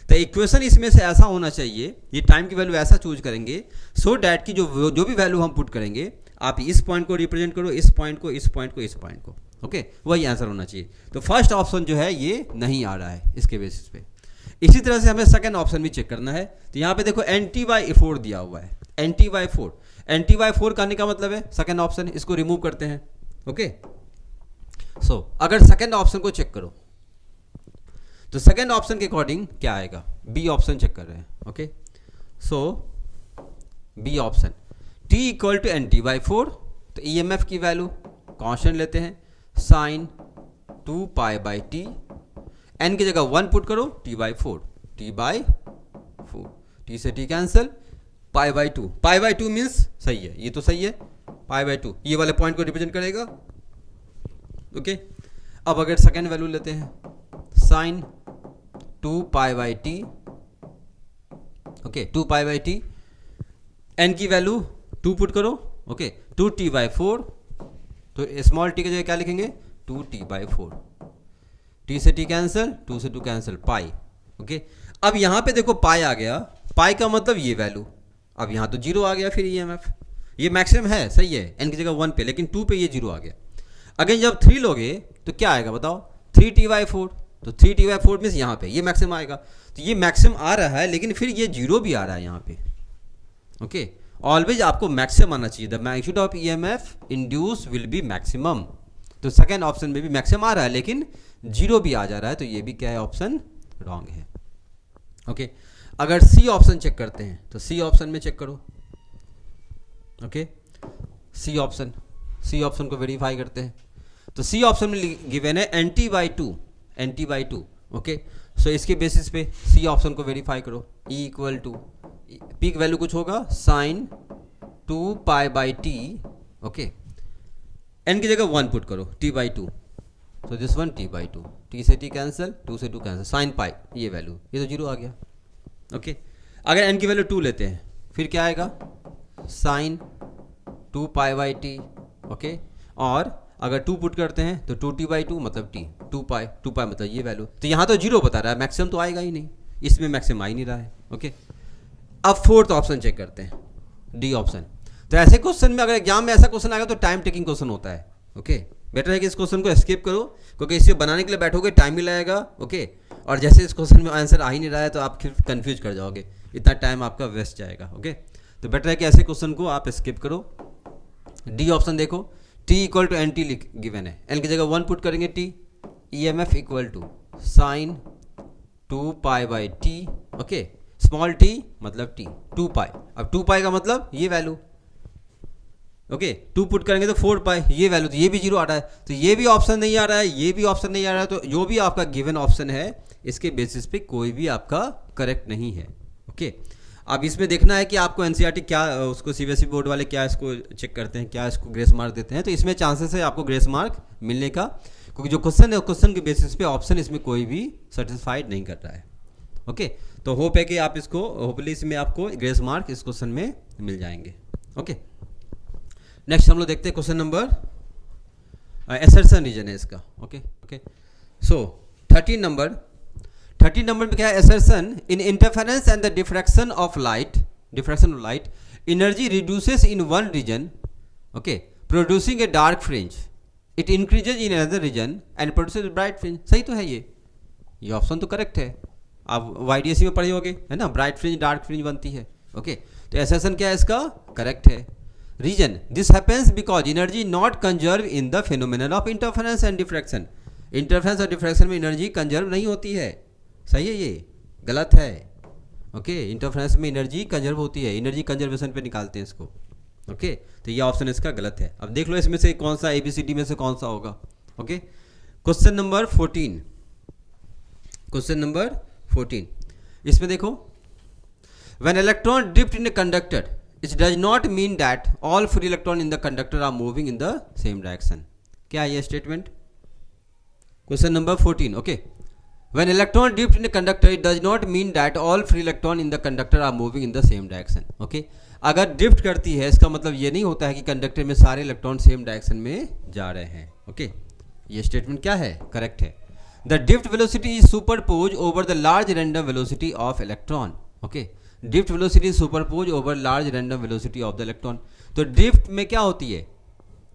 तो इक्वेशन इसमें से ऐसा होना चाहिए, ये टाइम की वैल्यू ऐसा चूज करेंगे सो डैट की जो भी वैल्यू हम पुट करेंगे आप इस पॉइंट को रिप्रेजेंट करो, इस पॉइंट को, इस पॉइंट को, इस पॉइंट को, ओके वही आंसर होना चाहिए। तो फर्स्ट ऑप्शन जो है ये नहीं आ रहा है इसके बेसिस पे। इसी तरह से हमें सेकंड ऑप्शन भी चेक करना है, तो यहाँ पे देखो nt बाई 4 दिया हुआ है, nt बाई 4, nt बाई 4 करने का मतलब है सेकंड ऑप्शन, इसको रिमूव करते हैं। ओके सो अगर सेकंड ऑप्शन को चेक करो तो सेकंड ऑप्शन के अकॉर्डिंग क्या आएगा, बी ऑप्शन चेक कर रहे हैं। Okay so B option t equal to nt by 4, तो ईएमएफ की वैल्यू कांस्टेंट लेते हैं, sine 2 pi by T, n की जगह 1 पुट करो, t by 4, t by 4, t से t cancel, pi by 2, pi by 2 means सही है, ये तो सही है, पाई बाई 2 ये वाले पॉइंट को रिप्रेजेंट करेगा। ओके अब अगर सेकेंड वैल्यू लेते हैं, sine 2 pi by T, okay 2 pi by T, n की वैल्यू 2 पुट करो, ओके 2t बाई 4, तो स्मॉल t की जगह क्या लिखेंगे, 2t बाई 4, t से t कैंसल, 2 से 2 कैंसल, पाई। ओके अब यहाँ पे देखो पाई आ गया, पाई का मतलब ये वैल्यू, अब यहाँ तो 0 आ गया, फिर ईएमएफ ये मैक्सिमम है, सही है, n की जगह 1 पे, लेकिन 2 पे ये 0 आ गया। अगर जब 3 लोगे तो क्या आएगा बताओ, 3t बाई 4, तो 3t बाई 4 मीन्स यहाँ पे ये मैक्सिमम आएगा, तो ये मैक्सिमम आ रहा है, लेकिन फिर ये 0 भी आ रहा है यहाँ पे। ओके ऑलवेज आपको मैक्सिमम आना चाहिए, the magnitude of EMF induce will be maximum, तो सेकेंड ऑप्शन में भी मैक्सिमम आ रहा है लेकिन 0 भी आ जा रहा है, तो ये भी क्या है, ऑप्शन रॉन्ग है। ओके अगर सी ऑप्शन चेक करते हैं तो सी ऑप्शन में चेक करो। Okay C option, C option को वेरीफाई करते हैं। तो सी ऑप्शन में गिवन है NT/2, NT/2, ओके। सो इसके बेसिस पे सी ऑप्शन को वेरीफाई करो। E equal to peak value कुछ होगा sin 2π/t, ओके। n की जगह 1 पुट करो, T/2, so this one T/2, T से T कैंसिल, 2 से 2 कैंसिल, sin पाई ये वैल्यू, ये तो 0 आ गया, ओके। अगर n की वैल्यू 2 लेते हैं फिर क्या आएगा, sin 2π/t, ओके। और अगर 2 पुट करते हैं तो 2T/2 मतलब T, 2π मतलब ये वैल्यू। तो यहाँ तो 0 बता रहा है, मैक्सिमम तो आएगा ही नहीं, इसमें मैक्सिमम आ ही नहीं रहा है, ओके। अब फोर्थ ऑप्शन चेक करते हैं, डी ऑप्शन। तो ऐसे क्वेश्चन में अगर एग्जाम में ऐसा क्वेश्चन आएगा तो टाइम टेकिंग क्वेश्चन होता है, ओके। बेटर है कि इस क्वेश्चन को स्किप करो, क्योंकि इसे बनाने के लिए बैठोगे टाइम भी लगेगा, ओके। और जैसे इस क्वेश्चन में आंसर आ ही नहीं रहा है तो आप फिर कंफ्यूज कर जाओगे, इतना टाइम आपका वेस्ट जाएगा, ओके। तो बेटर है कि ऐसे क्वेश्चन को आप स्किप करो। डी ऑप्शन देखो, T equal to NT given है, N की जगह 1 पुट करेंगे T, EMF equal to sine 2π/t, okay. Small t मतलब t, 2π। अब 2π का मतलब ये वैल्यू, ओके। 2 पुट करेंगे तो 4π ये वैल्यू, तो ये भी 0 आ रहा है, तो ये भी ऑप्शन नहीं आ रहा है, ये भी ऑप्शन नहीं आ रहा है। तो जो भी आपका गिवन ऑप्शन है इसके बेसिस पे कोई भी आपका करेक्ट नहीं है, ओके। अब इसमें देखना है कि आपको NCERT क्या, उसको CBSE बोर्ड वाले क्या इसको चेक करते हैं, क्या इसको ग्रेस मार्क देते हैं। तो इसमें चांसेस है आपको ग्रेस मार्क मिलने का, क्योंकि जो क्वेश्चन है क्वेश्चन के बेसिस पे ऑप्शन इसमें कोई भी सेटिस्फाइड नहीं कर रहा है, ओके। तो होप है कि आप इसको, होपफुली इसमें आपको ग्रेस मार्क इस क्वेश्चन में मिल जाएंगे, ओके। नेक्स्ट हम लोग देखते हैं क्वेश्चन नंबर, एसर्शन रीजन है इसका, ओके ओके। सो 13 नंबर में क्या है, assertion in interference and the diffraction of light, energy reduces in one region, okay, producing a dark fringe, it increases in another region and produces bright fringe. सही तो है ये ऑप्शन तो करेक्ट है, आप YDSE में पढ़े होगे, है ना, ब्राइट फ्रिंज डार्क फ्रिंज बनती है, ओके। तो एसर्शन क्या है इसका, करेक्ट है। Reason, this happens because energy not conserve in the phenomenon of interference and diffraction. Interference और डिफ्रैक्शन में एनर्जी कंजर्व नहीं होती है, सही है, ये गलत है, ओके। इंटरफेरेंस में एनर्जी कंजर्व होती है, एनर्जी कंजर्वेशन पे निकालते हैं इसको, ओके। तो ये ऑप्शन इसका गलत है। अब देख लो इसमें से कौन सा ABCD में से कौन सा होगा, ओके। क्वेश्चन नंबर 14, इसमें देखो, when electron drift in a conductor it does not mean that all free electron in the conductor are moving in the same direction. क्या है ये statement, question number 14, okay. When electron drift in a conductor it does not mean that all free electron in the conductor are moving in the same direction, okay. अगर ड्रिफ्ट करती है इसका मतलब ये नहीं होता है कि कंडक्टर में सारे इलेक्ट्रॉन सेम डायरेक्शन में जा रहे हैं, ओके। ये स्टेटमेंट क्या है, करेक्ट है। The drift velocity is superposed over the large random velocity of electron, okay. Drift velocity is superposed over large random velocity of the electron. तो drift में क्या होती है,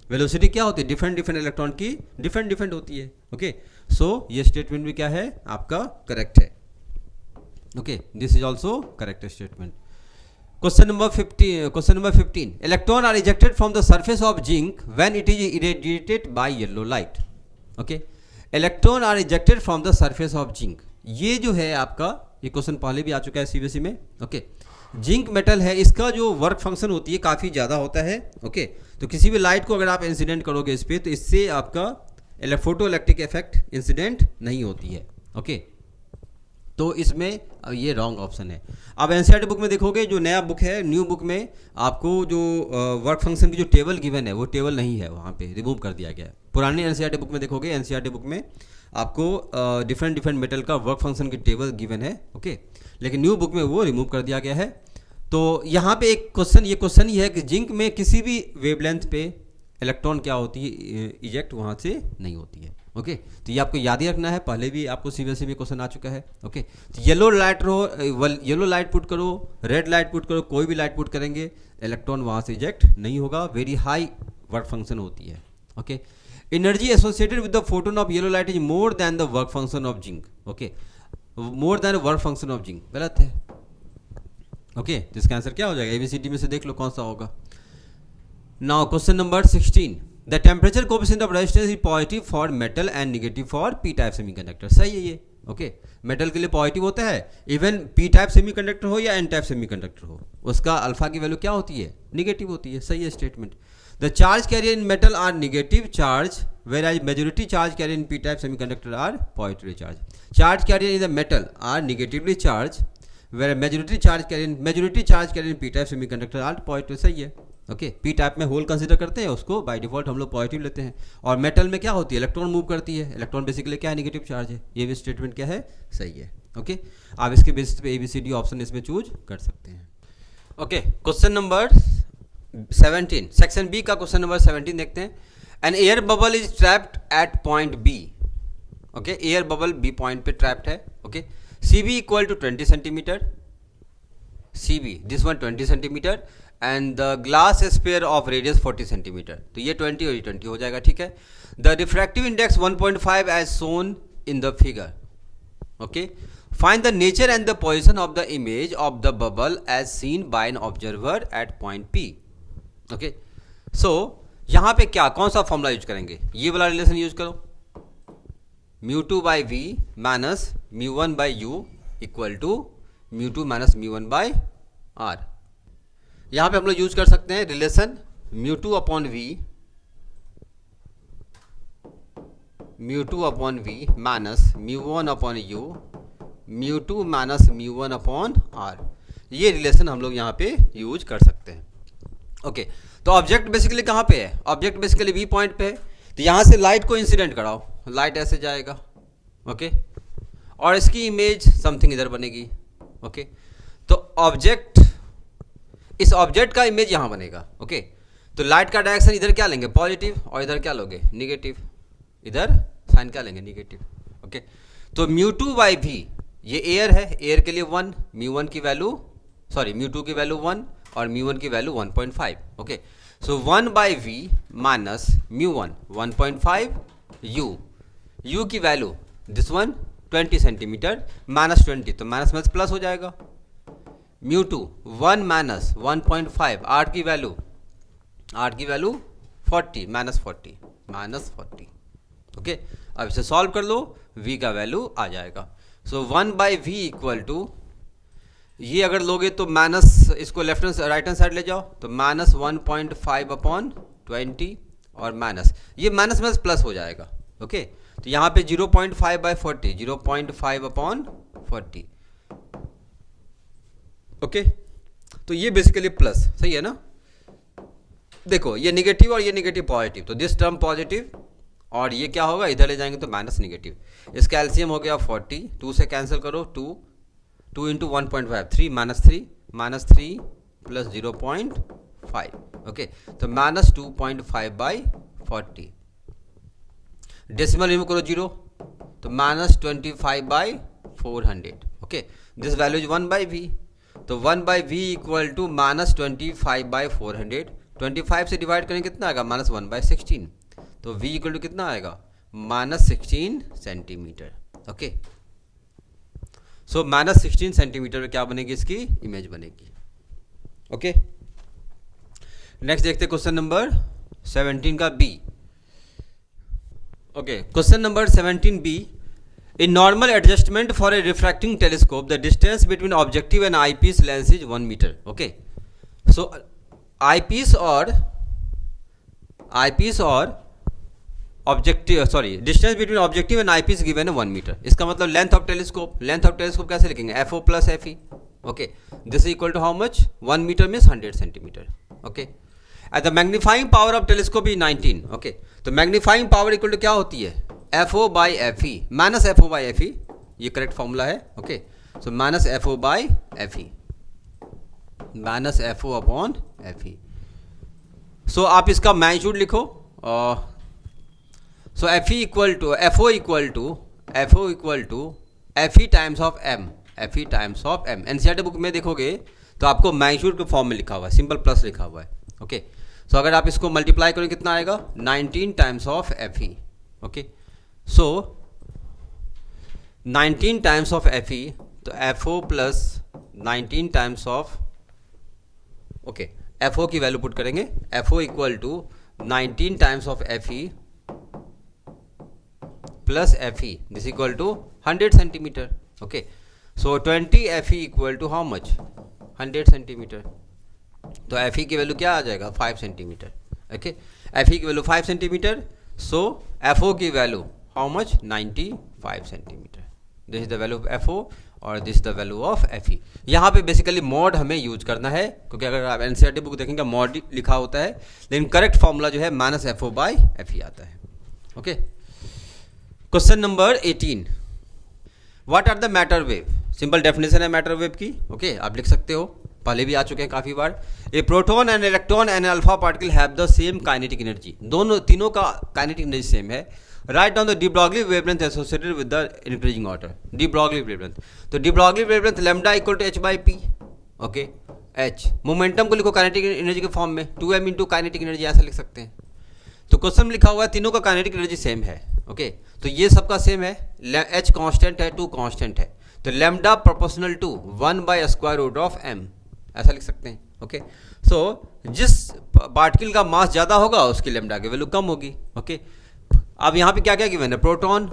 वेलोसिटी क्या होती है, डिफरेंट इलेक्ट्रॉन की डिफरेंट होती है, ओके। सो ये स्टेटमेंट भी क्या है आपका, करेक्ट है, okay. This is also correct statement. Question number 15, electron are ejected from the surface of zinc when it is irradiated by yellow light, okay. Electron are ejected from the surface of zinc, ये जो है आपका, ये क्वेश्चन पहले भी आ चुका है CBSE में, ओके। जिंक मेटल है, इसका जो वर्क फंक्शन होती है काफ़ी ज़्यादा होता है, ओके। तो किसी भी लाइट को अगर आप इंसिडेंट करोगे इस पर तो इससे आपका फोटो इलेक्ट्रिक इफेक्ट इंसिडेंट नहीं होती है, ओके। तो इसमें ये रॉन्ग ऑप्शन है। अब NCERT बुक में देखोगे, जो नया बुक है, न्यू बुक में आपको जो वर्क फंक्शन की जो टेबल गिवन है वो टेबल नहीं है, वहाँ पे रिमूव कर दिया गया है। पुरानी NCERT बुक में देखोगे, NCERT बुक में आपको डिफरेंट मेटल का वर्क फंक्शन की टेबल गिवन है, ओके। लेकिन न्यू बुक में वो रिमूव कर दिया गया है। तो यहाँ पे एक क्वेश्चन, ये क्वेश्चन ही है कि जिंक में किसी भी वेवलेंथ पे इलेक्ट्रॉन क्या होती है, इजेक्ट वहाँ से नहीं होती है, ओके। तो ये आपको याद ही रखना है, पहले भी आपको CBSE में क्वेश्चन आ चुका है, ओके। तो येलो लाइट पुट करो, रेड लाइट पुट करो, कोई भी लाइट पुट करेंगे इलेक्ट्रॉन वहाँ से इजेक्ट नहीं होगा, वेरी हाई वर्क फंक्शन होती है, okay. Energy associated with the photon of yellow light is more then the work function of zinc, okay. More than work function of zinc गलत है, ओके। तो इसका आंसर क्या हो जाएगा, ABCD में से देख लो कौन सा होगा। Now question number 16, the temperature coefficient of resistance is positive for metal and negative for P type semiconductor. सही है ये, ओके। मेटल के लिए पॉजिटिव होता है, इवन P टाइप सेमीकंडक्टर हो या N टाइप सेमीकंडक्टर हो, उसका अल्फा की वैल्यू क्या होती है, निगेटिव होती है, सही है statement. The charge carrier in metal are negative charge whereas majority charge carrier in P type semiconductor are positively charge. Charge carrier in the metal are negatively charge where majority charge carrier in P type semiconductor are positive. सही है. ओके, पी टाइप में होल कंसीडर करते हैं, उसको बाय डिफॉल्ट हम लोग पॉजिटिव लेते हैं. और मेटल में क्या होती है, इलेक्ट्रॉन मूव करती है. इलेक्ट्रॉन बेसिकली क्या है, नेगेटिव चार्ज है. ये भी स्टेटमेंट क्या है, सही है. ओके, आप इसके बेसिस पे ABCD ऑप्शन इसमें चूज कर सकते हैं. Okay, question number 17, section B का क्वेश्चन नंबर 17 देखते हैं. An air bubble is trapped at point B. Okay, air bubble B point पे ट्रैप्ड है. Okay, CB equal to 20 centimetre. CB this one 20 centimetre and the glass sphere of radius 40 centimetre. तो ये 20 और ये 20 हो जाएगा. ठीक है. The refractive index 1.5 as shown in the figure. Okay, find the nature and the position of the image of the bubble as seen by an observer at point P. Okay, so यहां पे क्या, कौन सा फॉर्मूला यूज करेंगे, ये वाला रिलेशन यूज करो. μ2 by V minus μ1 by U equal to μ2 minus μ1 by R. यहां पे हम लोग यूज कर सकते हैं relation μ2 upon V minus μ1 upon U μ2 minus μ1 upon R. ये रिलेशन हम लोग यहाँ पे यूज कर सकते हैं. ओके, तो ऑब्जेक्ट बेसिकली कहाँ पे है, ऑब्जेक्ट बेसिकली V पॉइंट पे है. तो यहाँ से लाइट को इंसिडेंट कराओ, लाइट ऐसे जाएगा. ओके, और इसकी इमेज समथिंग इधर बनेगी. ओके, तो ऑब्जेक्ट, इस ऑब्जेक्ट का इमेज यहाँ बनेगा. ओके, तो लाइट का डायरेक्शन इधर क्या लेंगे, पॉजिटिव, और इधर क्या लोगे, निगेटिव. इधर साइन क्या लेंगे, निगेटिव. ओके, तो μ2 बाई V, ये एयर है, एयर के लिए 1, μ1 की वैल्यू, सॉरी μ2 की वैल्यू 1 और μ1 की value 1.5. Okay, so 1 by V minus μ1 1.5 U की value this one 20 centimetre minus 20, तो माइनस माइनस प्लस हो जाएगा. μ2 1 माइनस 1.5, R की वैल्यू 40 माइनस 40. ओके, अब इसे सॉल्व कर लो, V का वैल्यू आ जाएगा. सो 1 बाई V इक्वल टू, ये अगर लोगे तो माइनस, इसको left hand right hand side ले जाओ, तो माइनस 1.5 अपॉन 20 और माइनस, ये माइनस माइनस प्लस हो जाएगा. ओके, तो यहाँ पे 0.5 बाई 40, 0.5 अपॉन 40. ओके, तो ये बेसिकली प्लस, सही है ना. देखो ये निगेटिव और ये निगेटिव पॉजिटिव, तो दिस टर्म पॉजिटिव, और ये क्या होगा, इधर ले जाएंगे तो माइनस निगेटिव. इसका एलसीएम हो गया 40, 2 से कैंसिल करो, 2 इंटू 1.5, 3 माइनस 3 प्लस 0.5. ओके, तो माइनस 2.5 बाई 40. डेसिमल रिमूव करो 0, तो minus 25 by 400. Okay, this value is 1 by V, तो 1 by V equal to minus 25 by 400. 25 से डिवाइड करेंगे कितना आएगा, माइनस 1 बाई 16, तो V इक्वल टू कितना आएगा, minus 16 centimetre. Okay, so minus 16 centimetre में क्या बनेगी, इसकी इमेज बनेगी. ओके, नेक्स्ट देखते हैं क्वेश्चन नंबर 17 का B. Okay, question number 17B. In normal adjustment for a refracting telescope, the distance between objective and eyepiece lens is 1 meter. Okay, so eyepiece और objective, sorry, distance between objective and eyepiece given है 1 मीटर. इसका मतलब लेंथ ऑफ टेलीस्कोप कैसे लिखेंगे, FO plus FE. Okay, this is equal to how much, 1 metre means 100 centimetre. Okay, at the magnifying power of telescope is 19. Okay, तो मैग्नीफाइंग पावर इक्वल टू क्या होती है, FO by FE minus FO by FE, ये करेक्ट फॉर्मूला है. Okay, so minus FO by FE, minus FO upon FE. So आप इसका मैग्नीट्यूड लिखो. So FO equal to FE times of M. NCERT book में देखोगे तो आपको मैग्नीट्यूड के फॉर्म में लिखा हुआ है, सिंपल प्लस लिखा हुआ है. ओके, सो अगर आप इसको मल्टीप्लाई करोगे कितना आएगा, 19 times of FE. Okay, so 19 times of FE, तो FO plus 19 times of, okay, FO की वैल्यू पुट करेंगे, FO equal to 19 times of FE plus FE, this equal to 100 centimetre. Okay, so 20 FE equal to how much, 100 centimetre. तो FE की वैल्यू क्या आ जाएगा, 5 सेंटीमीटर. ओके, एफ ई की value 5 centimetre, so F O की value how much, 95 centimetre. This is the value of F O और this the value of F E. यहाँ पे बेसिकली मॉड हमें यूज करना है, क्योंकि अगर आप एनसीईआरटी बुक देखेंगे मॉड लिखा होता है, लेकिन करेक्ट फॉर्मूला जो है minus F O by F E आता है। Okay, question number 18, what are the matter wave. Simple definition है मैटर वेव की। ओके, आप लिख सकते हो, पहले भी आ चुके हैं काफ़ी बार। A proton and electron and alpha particle have the same kinetic energy, तीनों का काइनेटिक एनर्जी सेम है। Write down the de Broglie wavelength associated with the increasing order. De Broglie wavelength, तो de Broglie wavelength lambda equal to H by P. Okay, H momentum को लिखो काइनेटिक एनर्जी के फॉर्म में, 2m इंटू काइनेटिक एनर्जी, ऐसा लिख सकते हैं। तो क्वेश्चन में लिखा हुआ है तीनों का काइनेटिक एनर्जी सेम है। ओके, तो ये सबका सेम है, एच कांस्टेंट है, 2 कांस्टेंट है, तो lambda proportional to 1 by square root of m, ऐसा लिख सकते हैं। ओके, सो जिस पार्टिकल का मास ज़्यादा होगा उसकी लैम्डा की वैल्यू कम होगी। ओके, अब यहाँ पे क्या क्या गिवन है, प्रोटॉन,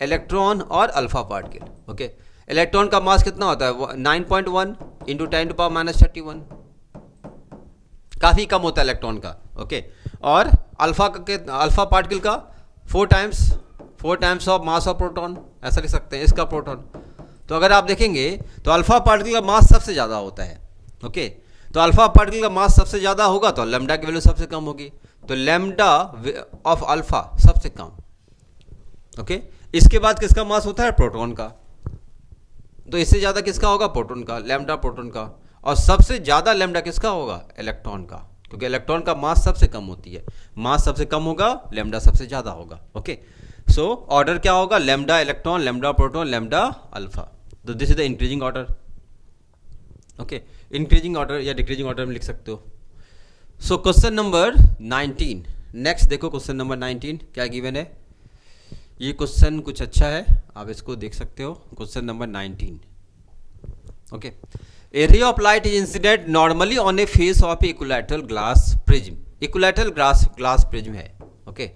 इलेक्ट्रॉन और अल्फा पार्टिकल। ओके, इलेक्ट्रॉन का मास कितना होता है, 9.1 इंटू 10⁻31, काफ़ी कम होता है इलेक्ट्रॉन का। ओके, और अल्फा पार्टिकल का 4 times of mass of proton, ऐसा लिख सकते हैं इसका प्रोटॉन। तो अगर आप देखेंगे तो अल्फा पार्टिकल का मास सबसे ज़्यादा होता है। ओके, तो अल्फा पार्टिकल का मास सबसे ज़्यादा होगा तो लैम्डा की वैल्यू सबसे कम होगी, तो लैम्डा ऑफ अल्फा सबसे कम। ओके, इसके बाद किसका मास होता है, प्रोटॉन का, तो इससे ज़्यादा किसका होगा, प्रोटॉन का, लैम्डा प्रोटॉन का, और सबसे ज़्यादा लैम्डा किसका होगा, इलेक्ट्रॉन का, क्योंकि इलेक्ट्रॉन का मास सबसे कम होती है, मास सबसे कम होगा, लैम्डा सबसे ज़्यादा होगा। ओके, सो ऑर्डर क्या होगा, lambda electron, lambda proton, lambda alpha, तो this is the increasing order. Okay, increasing order या डिक्रीजिंग ऑर्डर में लिख सकते हो। सो क्वेश्चन नंबर 19, नेक्स्ट देखो क्वेश्चन नंबर 19 क्या गिवन है। ये क्वेश्चन कुछ अच्छा है, आप इसको देख सकते हो। Question number 19, okay, A ray of light is incident normally on A face of equilateral glass prism. Equilateral glass prism है। ओके,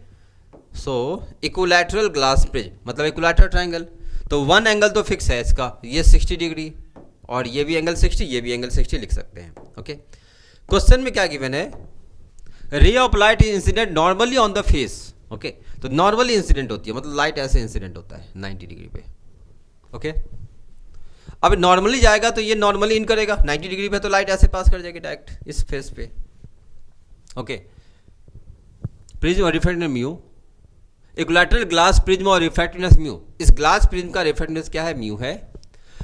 सो इक्विलैटरल ग्लास प्रिज्म मतलब इक्विलैटरल ट्रायंगल, तो वन एंगल तो फिक्स है इसका, ये 60 डिग्री और ये भी एंगल 60, ये भी एंगल 60 लिख सकते हैं। ओके, क्वेश्चन में क्या गिवन है, ray of light is incident normally on the face. Okay, तो नॉर्मली इंसिडेंट होती है, मतलब लाइट ऐसे इंसिडेंट होता है 90 डिग्री पे। ओके, अब नॉर्मली जाएगा तो ये नॉर्मली इन करेगा 90 डिग्री पे, तो लाइट ऐसे पास कर जाएगी डायरेक्ट इस फेस पे। ओके, प्रिज्म और refractive mu, equilateral glass prism और रिफ्रैक्टिवनेस म्यू, इस ग्लास प्रिज्म का रिफ्रैक्टिवनेस क्या है, म्यू है।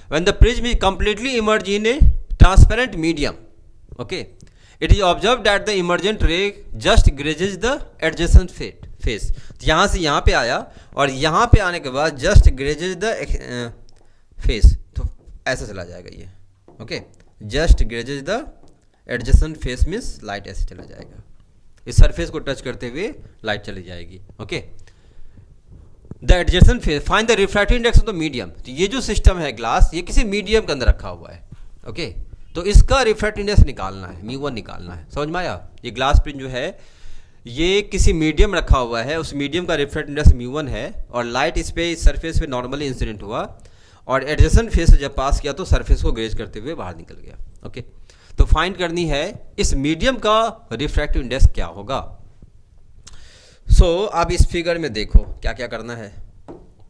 When the prism is completely immerse in a transparent medium, okay, it is observe that the emergent ray just grazes the adjacent face. यहाँ से यहाँ पे आया और यहाँ पे आने के बाद जस्ट ग्रेजेज द फेस, तो ऐसा चला जाएगा ये। Okay, just grazes the adjacent face means light ऐसे चला जाएगा, इस सरफेस को टच करते हुए लाइट चली जाएगी। Okay, the adjacent face find the refractive index of the medium. तो ये जो सिस्टम है ग्लास, ये किसी मीडियम के अंदर रखा हुआ है। ओके, तो इसका रिफ्रैक्टिव इंडेक्स निकालना है, μ1 निकालना है। समझ में आया? ये ग्लास प्रिज्म जो है ये किसी मीडियम रखा हुआ है, उस मीडियम का रिफ्रैक्टिव इंडेक्स μ1 है, और लाइट इस पे इस सरफेस पे नॉर्मली इंसिडेंट हुआ और एडजेसेंट फेस से जब पास किया तो सरफेस को ग्रेज करते हुए बाहर निकल गया। ओके, तो फाइंड करनी है इस मीडियम का रिफ्रैक्टिव इंडेक्स क्या होगा। सो आप इस फिगर में देखो क्या क्या करना है।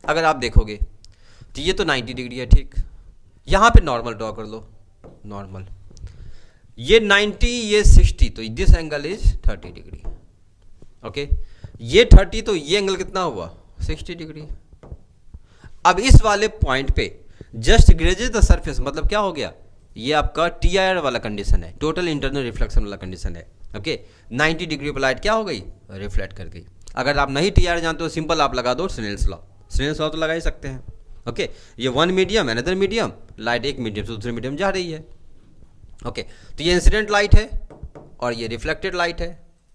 अगर आप देखोगे तो ये तो 90 डिग्री है, ठीक, यहाँ पे नॉर्मल ड्रॉ कर लो, नॉर्मल, ये 90, ये 60, तो this angle is 30 degree. Okay, ये 30, तो ये एंगल कितना हुआ, 60 डिग्री। अब इस वाले पॉइंट पे जस्ट ग्रेजेज द सरफेस, मतलब क्या हो गया, ये आपका TIR वाला कंडीशन है, टोटल इंटरनल रिफ्लेक्शन वाला कंडीशन है। ओके, 90 डिग्री पर लाइट क्या हो गई, रिफ्लेक्ट कर गई। अगर आप नहीं TIR जानते हो, सिंपल आप लगा दो स्नेल्स लॉ, स्नेल्स लॉ तो लगा ही सकते हैं। ओके, ये one medium another medium, light एक मीडियम से दूसरे मीडियम जा रही है। ओके, तो ये इंसिडेंट लाइट है और ये रिफ्लेक्टेड लाइट है।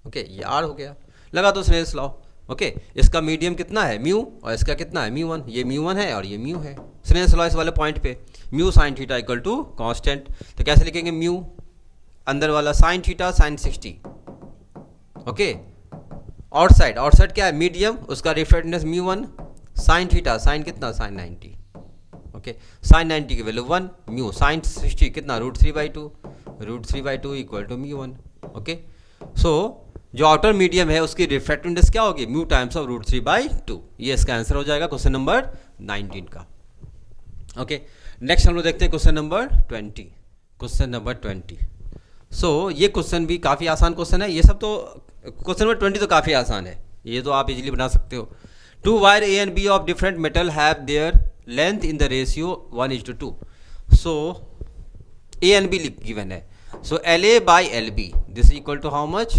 ओके, ये R हो गया, लगा दो स्नेल्स लॉ। ओके, इसका मीडियम कितना है, म्यू, और इसका कितना है, μ1, ये μ1 है और ये म्यू है। स्नेल्स लॉ इस वाले पॉइंट पे mu sine theta equal to constant, तो कैसे लिखेंगे, म्यू अंदर वाला sine theta sine 60। Okay, outside क्या है, मीडियम, उसका रिफ्रैक्टिवनेस μ1, साइन थीटा साइन कितना, साइन 90। ओके, साइन 90 की वैल्यू 1, म्यू साइन 60 कितना, √3/2 इक्वल टू μ1। ओके, सो जो आउटर मीडियम है उसकी रिफ्रैक्टिव इंडेक्स क्या होगी, म्यू टाइम्स ऑफ √3/2। ये इसका आंसर हो जाएगा क्वेश्चन नंबर 19 का। ओके, नेक्स्ट हम लोग देखते हैं क्वेश्चन नंबर 20। क्वेश्चन नंबर 20, सो ये क्वेश्चन भी काफ़ी आसान क्वेश्चन है। ये सब तो क्वेश्चन नंबर 20 तो काफ़ी आसान है, ये तो आप इजीली बना सकते हो। 2 wire A and B of different metal have their length in the ratio 1:2. So A and B given है, so LA by LB this is equal to how much,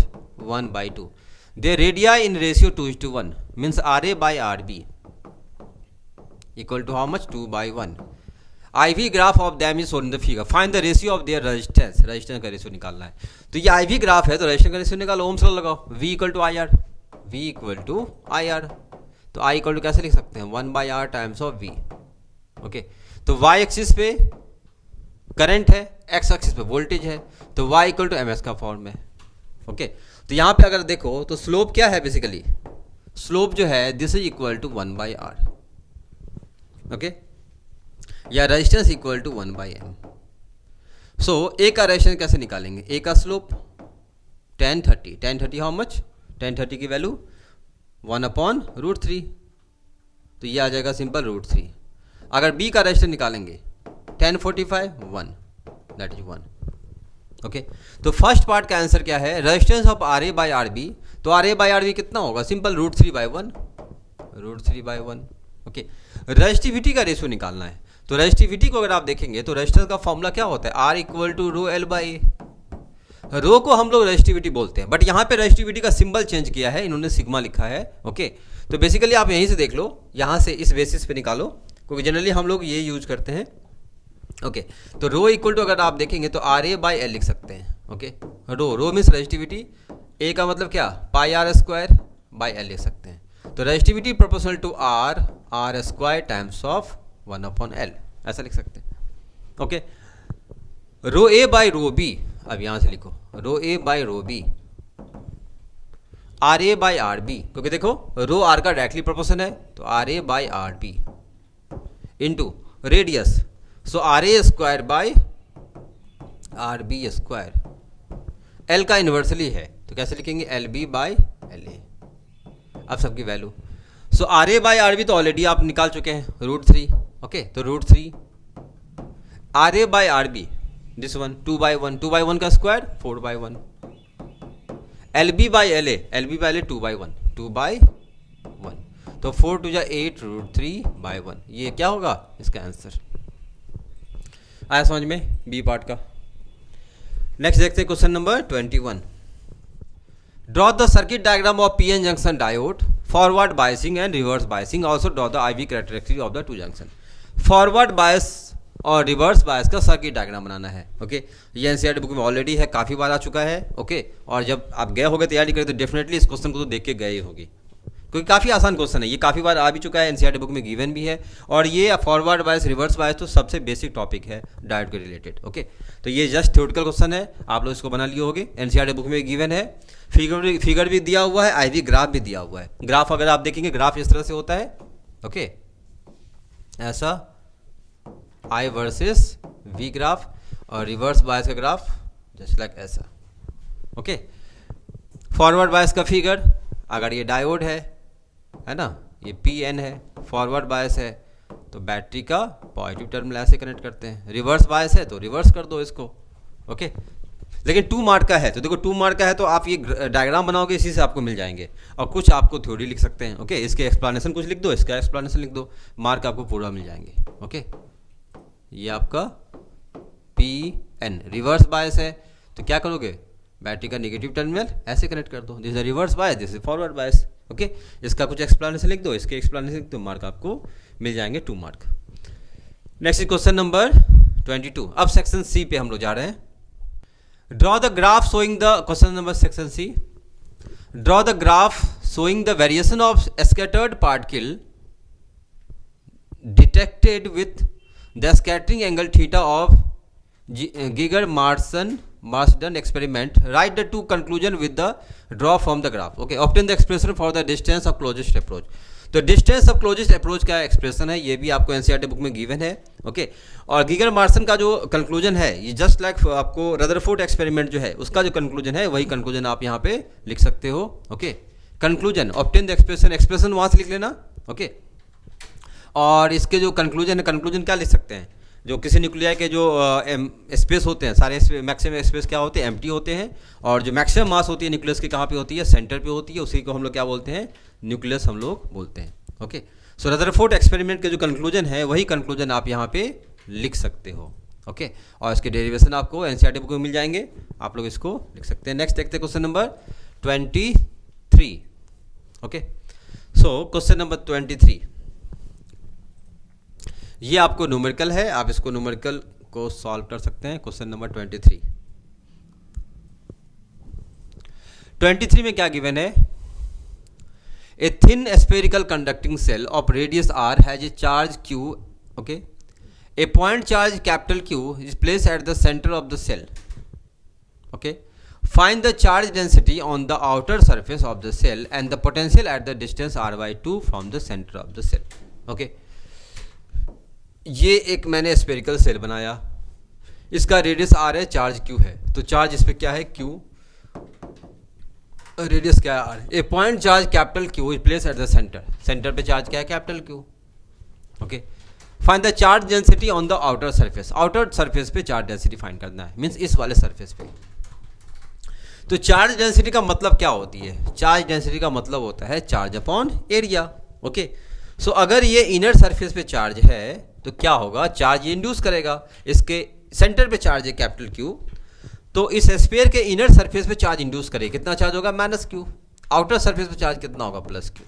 1/2. Their radii in ratio 2:1 means RA by RB equal to how much, 2/1. IV graph of them is shown in the figure. Find the ratio of their resistance. Resistance का रेशियो निकालना है। तो ये IV ग्राफ है तो रेजिस्टेंस का रेशियो निकालो, ओम्स लॉ लगाओ, V equal to IR, V equal to IR। तो I इक्वल टू कैसे लिख सकते हैं, 1/R times of V। Okay, तो Y एक्सिस पे करंट है, X एक्सिस पे वोल्टेज है, तो Y इक्वल टू MS का फॉर्म है। ओके, तो यहाँ पे अगर देखो तो स्लोप क्या है, बेसिकली स्लोप जो है this is equal to 1/R। Okay, या resistance equal to 1/M। So A का रेजिस्टेंस कैसे निकालेंगे, ए का स्लोप 1030 हाउ मच, 1030 की वैल्यू 1/√3, तो ये आ जाएगा सिंपल √3। अगर बी का रेजिस्टेंस निकालेंगे 1045 1, दैट इज 1। ओके, तो फर्स्ट पार्ट का आंसर क्या है, resistance of RA by RB। तो RA बाई RB कितना होगा, सिंपल √3/1, √3/1। ओके, रेजिस्टिविटी का रेशियो निकालना है। तो रेजिस्टिविटी को अगर आप देखेंगे तो रेजिस्टेंस का फॉर्मूला क्या होता है, R इक्वल टू ρL/A। रो को हम लोग रेजिस्टिविटी बोलते हैं, बट यहाँ पे रेजिस्टिविटी का सिंबल चेंज किया है, इन्होंने सिग्मा लिखा है। ओके, तो बेसिकली आप यहीं से देख लो, यहाँ से इस बेसिस पे निकालो, क्योंकि जनरली हम लोग ये यूज करते हैं। ओके, तो रो इक्वल टू अगर आप देखेंगे तो RA/L लिख सकते हैं। Okay, rho means resistivity, A का मतलब क्या, πr²/L लिख सकते हैं। तो resistivity proportional to R² times of 1/L ऐसा लिख सकते हैं। ओके, ρA/ρB, अब यहां से लिखो ρA/ρB, RA/RB, क्योंकि देखो रो R का डायरेक्टली प्रोपोर्शन है, तो RA/RB इंटू रेडियस, सो RA²/RB²। L का इन्वर्सली है तो कैसे लिखेंगे, LB/LA। अब सबकी वैल्यू, सो RA/RB तो ऑलरेडी आप निकाल चुके हैं, √3। ओके, तो √3 RA/RB दिस वन 2/1, 2/1 का स्क्वायर 4/1, LB/LA, LB/LA 2/1, 2/1, तो 4 2 जा 8, √3/1। ये क्या होगा इसका आंसर, आया समझ में बी पार्ट का। नेक्स्ट देखते हैं question number 21। Draw the circuit diagram of PN junction diode, forward biasing and reverse biasing, also draw the IV characteristic of the two junction. Forward bias और रिवर्स बायस का सर्किट डायग्राम बनाना है। ओके, ये एनसीईआरटी बुक में ऑलरेडी है, काफ़ी बार आ चुका है। ओके, और जब आप गए होगे तैयारी करें तो डेफिनेटली इस क्वेश्चन को तो देख के गए ही होगी, क्योंकि काफ़ी आसान क्वेश्चन है, ये काफ़ी बार आ भी चुका है, एनसीईआरटी बुक में गिवन भी है। और ये फॉरवर्ड बायस रिवर्स बायस तो सबसे बेसिक टॉपिक है डायोड के रिलेटेड। ओके, तो ये जस्ट थ्योरेटिकल क्वेश्चन है, आप लोग इसको बना लिए होगे, एनसीईआरटी बुक में गिवन है। फिगर भी दिया हुआ है, IV ग्राफ भी दिया हुआ है। ग्राफ अगर आप देखेंगे ग्राफ इस तरह से होता है। ओके, ऐसा I वर्सेस V ग्राफ, और रिवर्स बायस का ग्राफ जस्ट लाइक ऐसा। ओके, फॉरवर्ड बायस का फिगर, अगर ये डायोड है ना, ये PN है, फॉरवर्ड बायस है तो बैटरी का पॉजिटिव टर्मिनल ऐसे कनेक्ट करते हैं, रिवर्स बायस है तो रिवर्स कर दो इसको। ओके, लेकिन 2 मार्क का है तो देखो 2 मार्क का है तो आप ये डायग्राम बनाओगे, इसी से आपको मिल जाएंगे, और कुछ आपको थ्योरी लिख सकते हैं। ओके, इसके एक्सप्लेनेशन कुछ लिख दो, इसका एक्सप्लेनेशन लिख दो, मार्क आपको पूरा मिल जाएंगे। ओके, ये आपका PN रिवर्स बायस है तो क्या करोगे, बैटरी का नेगेटिव टर्मिनल ऐसे कनेक्ट कर दो, this is reverse bias, this is forward bias. Okay, इसका कुछ एक्सप्लेनेशन लिख दो, इसके एक्सप्लेनेशन लिख दो, मार्क आपको मिल जाएंगे 2 मार्क। Next question number 22। अब सेक्शन सी पे हम लोग जा रहे हैं। Draw the graph showing the, question number section C, draw the graph showing the variation of scattered particle detected with the scattering angle theta of Giger Marsden experiment. Write the 2 conclusion with the draw from the graph. Okay, obtain the expression for the distance of closest approach. तो डिस्टेंस ऑफ क्लोजेस्ट अप्रोच का एक्सप्रेशन है, ये भी आपको एनसीईआरटी बुक में गिवन है। ओके, और गीगर मार्सन का जो कंक्लूजन है ये जस्ट लाइक आपको रदरफोर्ड एक्सपेरिमेंट जो है उसका जो कंक्लूजन है वही कंक्लूजन आप यहाँ पे लिख सकते हो। Okay, conclusion obtain the expression, expression वहाँ से लिख लेना। ओके, और इसके जो कंक्लूजन है, कंक्लूजन क्या लिख सकते हैं, जो किसी न्यूक्लियाई के जो स्पेस होते हैं सारे मैक्सिमम स्पेस क्या होते हैं, एम्प्टी होते हैं, और जो मैक्सिमम मास होती है न्यूक्लियस की कहाँ पे होती है, सेंटर पे होती है, उसी को हम लोग क्या बोलते हैं, न्यूक्लियस हम लोग बोलते हैं। ओके, सो रदरफोर्ड एक्सपेरिमेंट के जो कंक्लूजन है वही कंक्लूजन आप यहाँ पे लिख सकते हो। ओके, और इसके डेरिवेशन आपको एनसीईआरटी बुक में मिल जाएंगे, आप लोग इसको लिख सकते हैं। नेक्स्ट देखते हैं क्वेश्चन नंबर 23। ओके, सो क्वेश्चन नंबर 23 ये आपको न्यूमेरिकल है, आप इसको न्यूमेरिकल को सॉल्व कर सकते हैं। क्वेश्चन नंबर 23 में क्या गिवन है, a thin spherical conducting shell of radius r has a charge q। Okay, a point charge capital Q is place at the centre of the shell. Okay, find the charge density on the outer surface of the shell and the potential at the distance r/2 from the centre of the shell. Okay, ये एक मैंने स्फेरिकल सेल बनाया, इसका रेडियस r है, चार्ज q है, तो चार्ज इस पर क्या है q, रेडियस क्या है r। A point charge capital Q is place at the centre, centre पे चार्ज क्या है, capital Q। Okay, find the charge density on the outer surface, outer surface पे चार्ज डेंसिटी फाइंड करना है, मीन्स इस वाले सरफेस पे। तो चार्ज डेंसिटी का मतलब क्या होती है, चार्ज डेंसिटी का मतलब होता है चार्ज अपॉन एरिया। ओके, सो अगर ये इनर सरफेस पे चार्ज है तो क्या होगा, चार्ज इंड्यूस करेगा, इसके सेंटर पे चार्ज है कैपिटल Q, तो इस स्फीयर के इनर सरफेस पे चार्ज इंड्यूस करे, कितना चार्ज होगा, -Q। आउटर सरफेस पे चार्ज कितना होगा, +Q।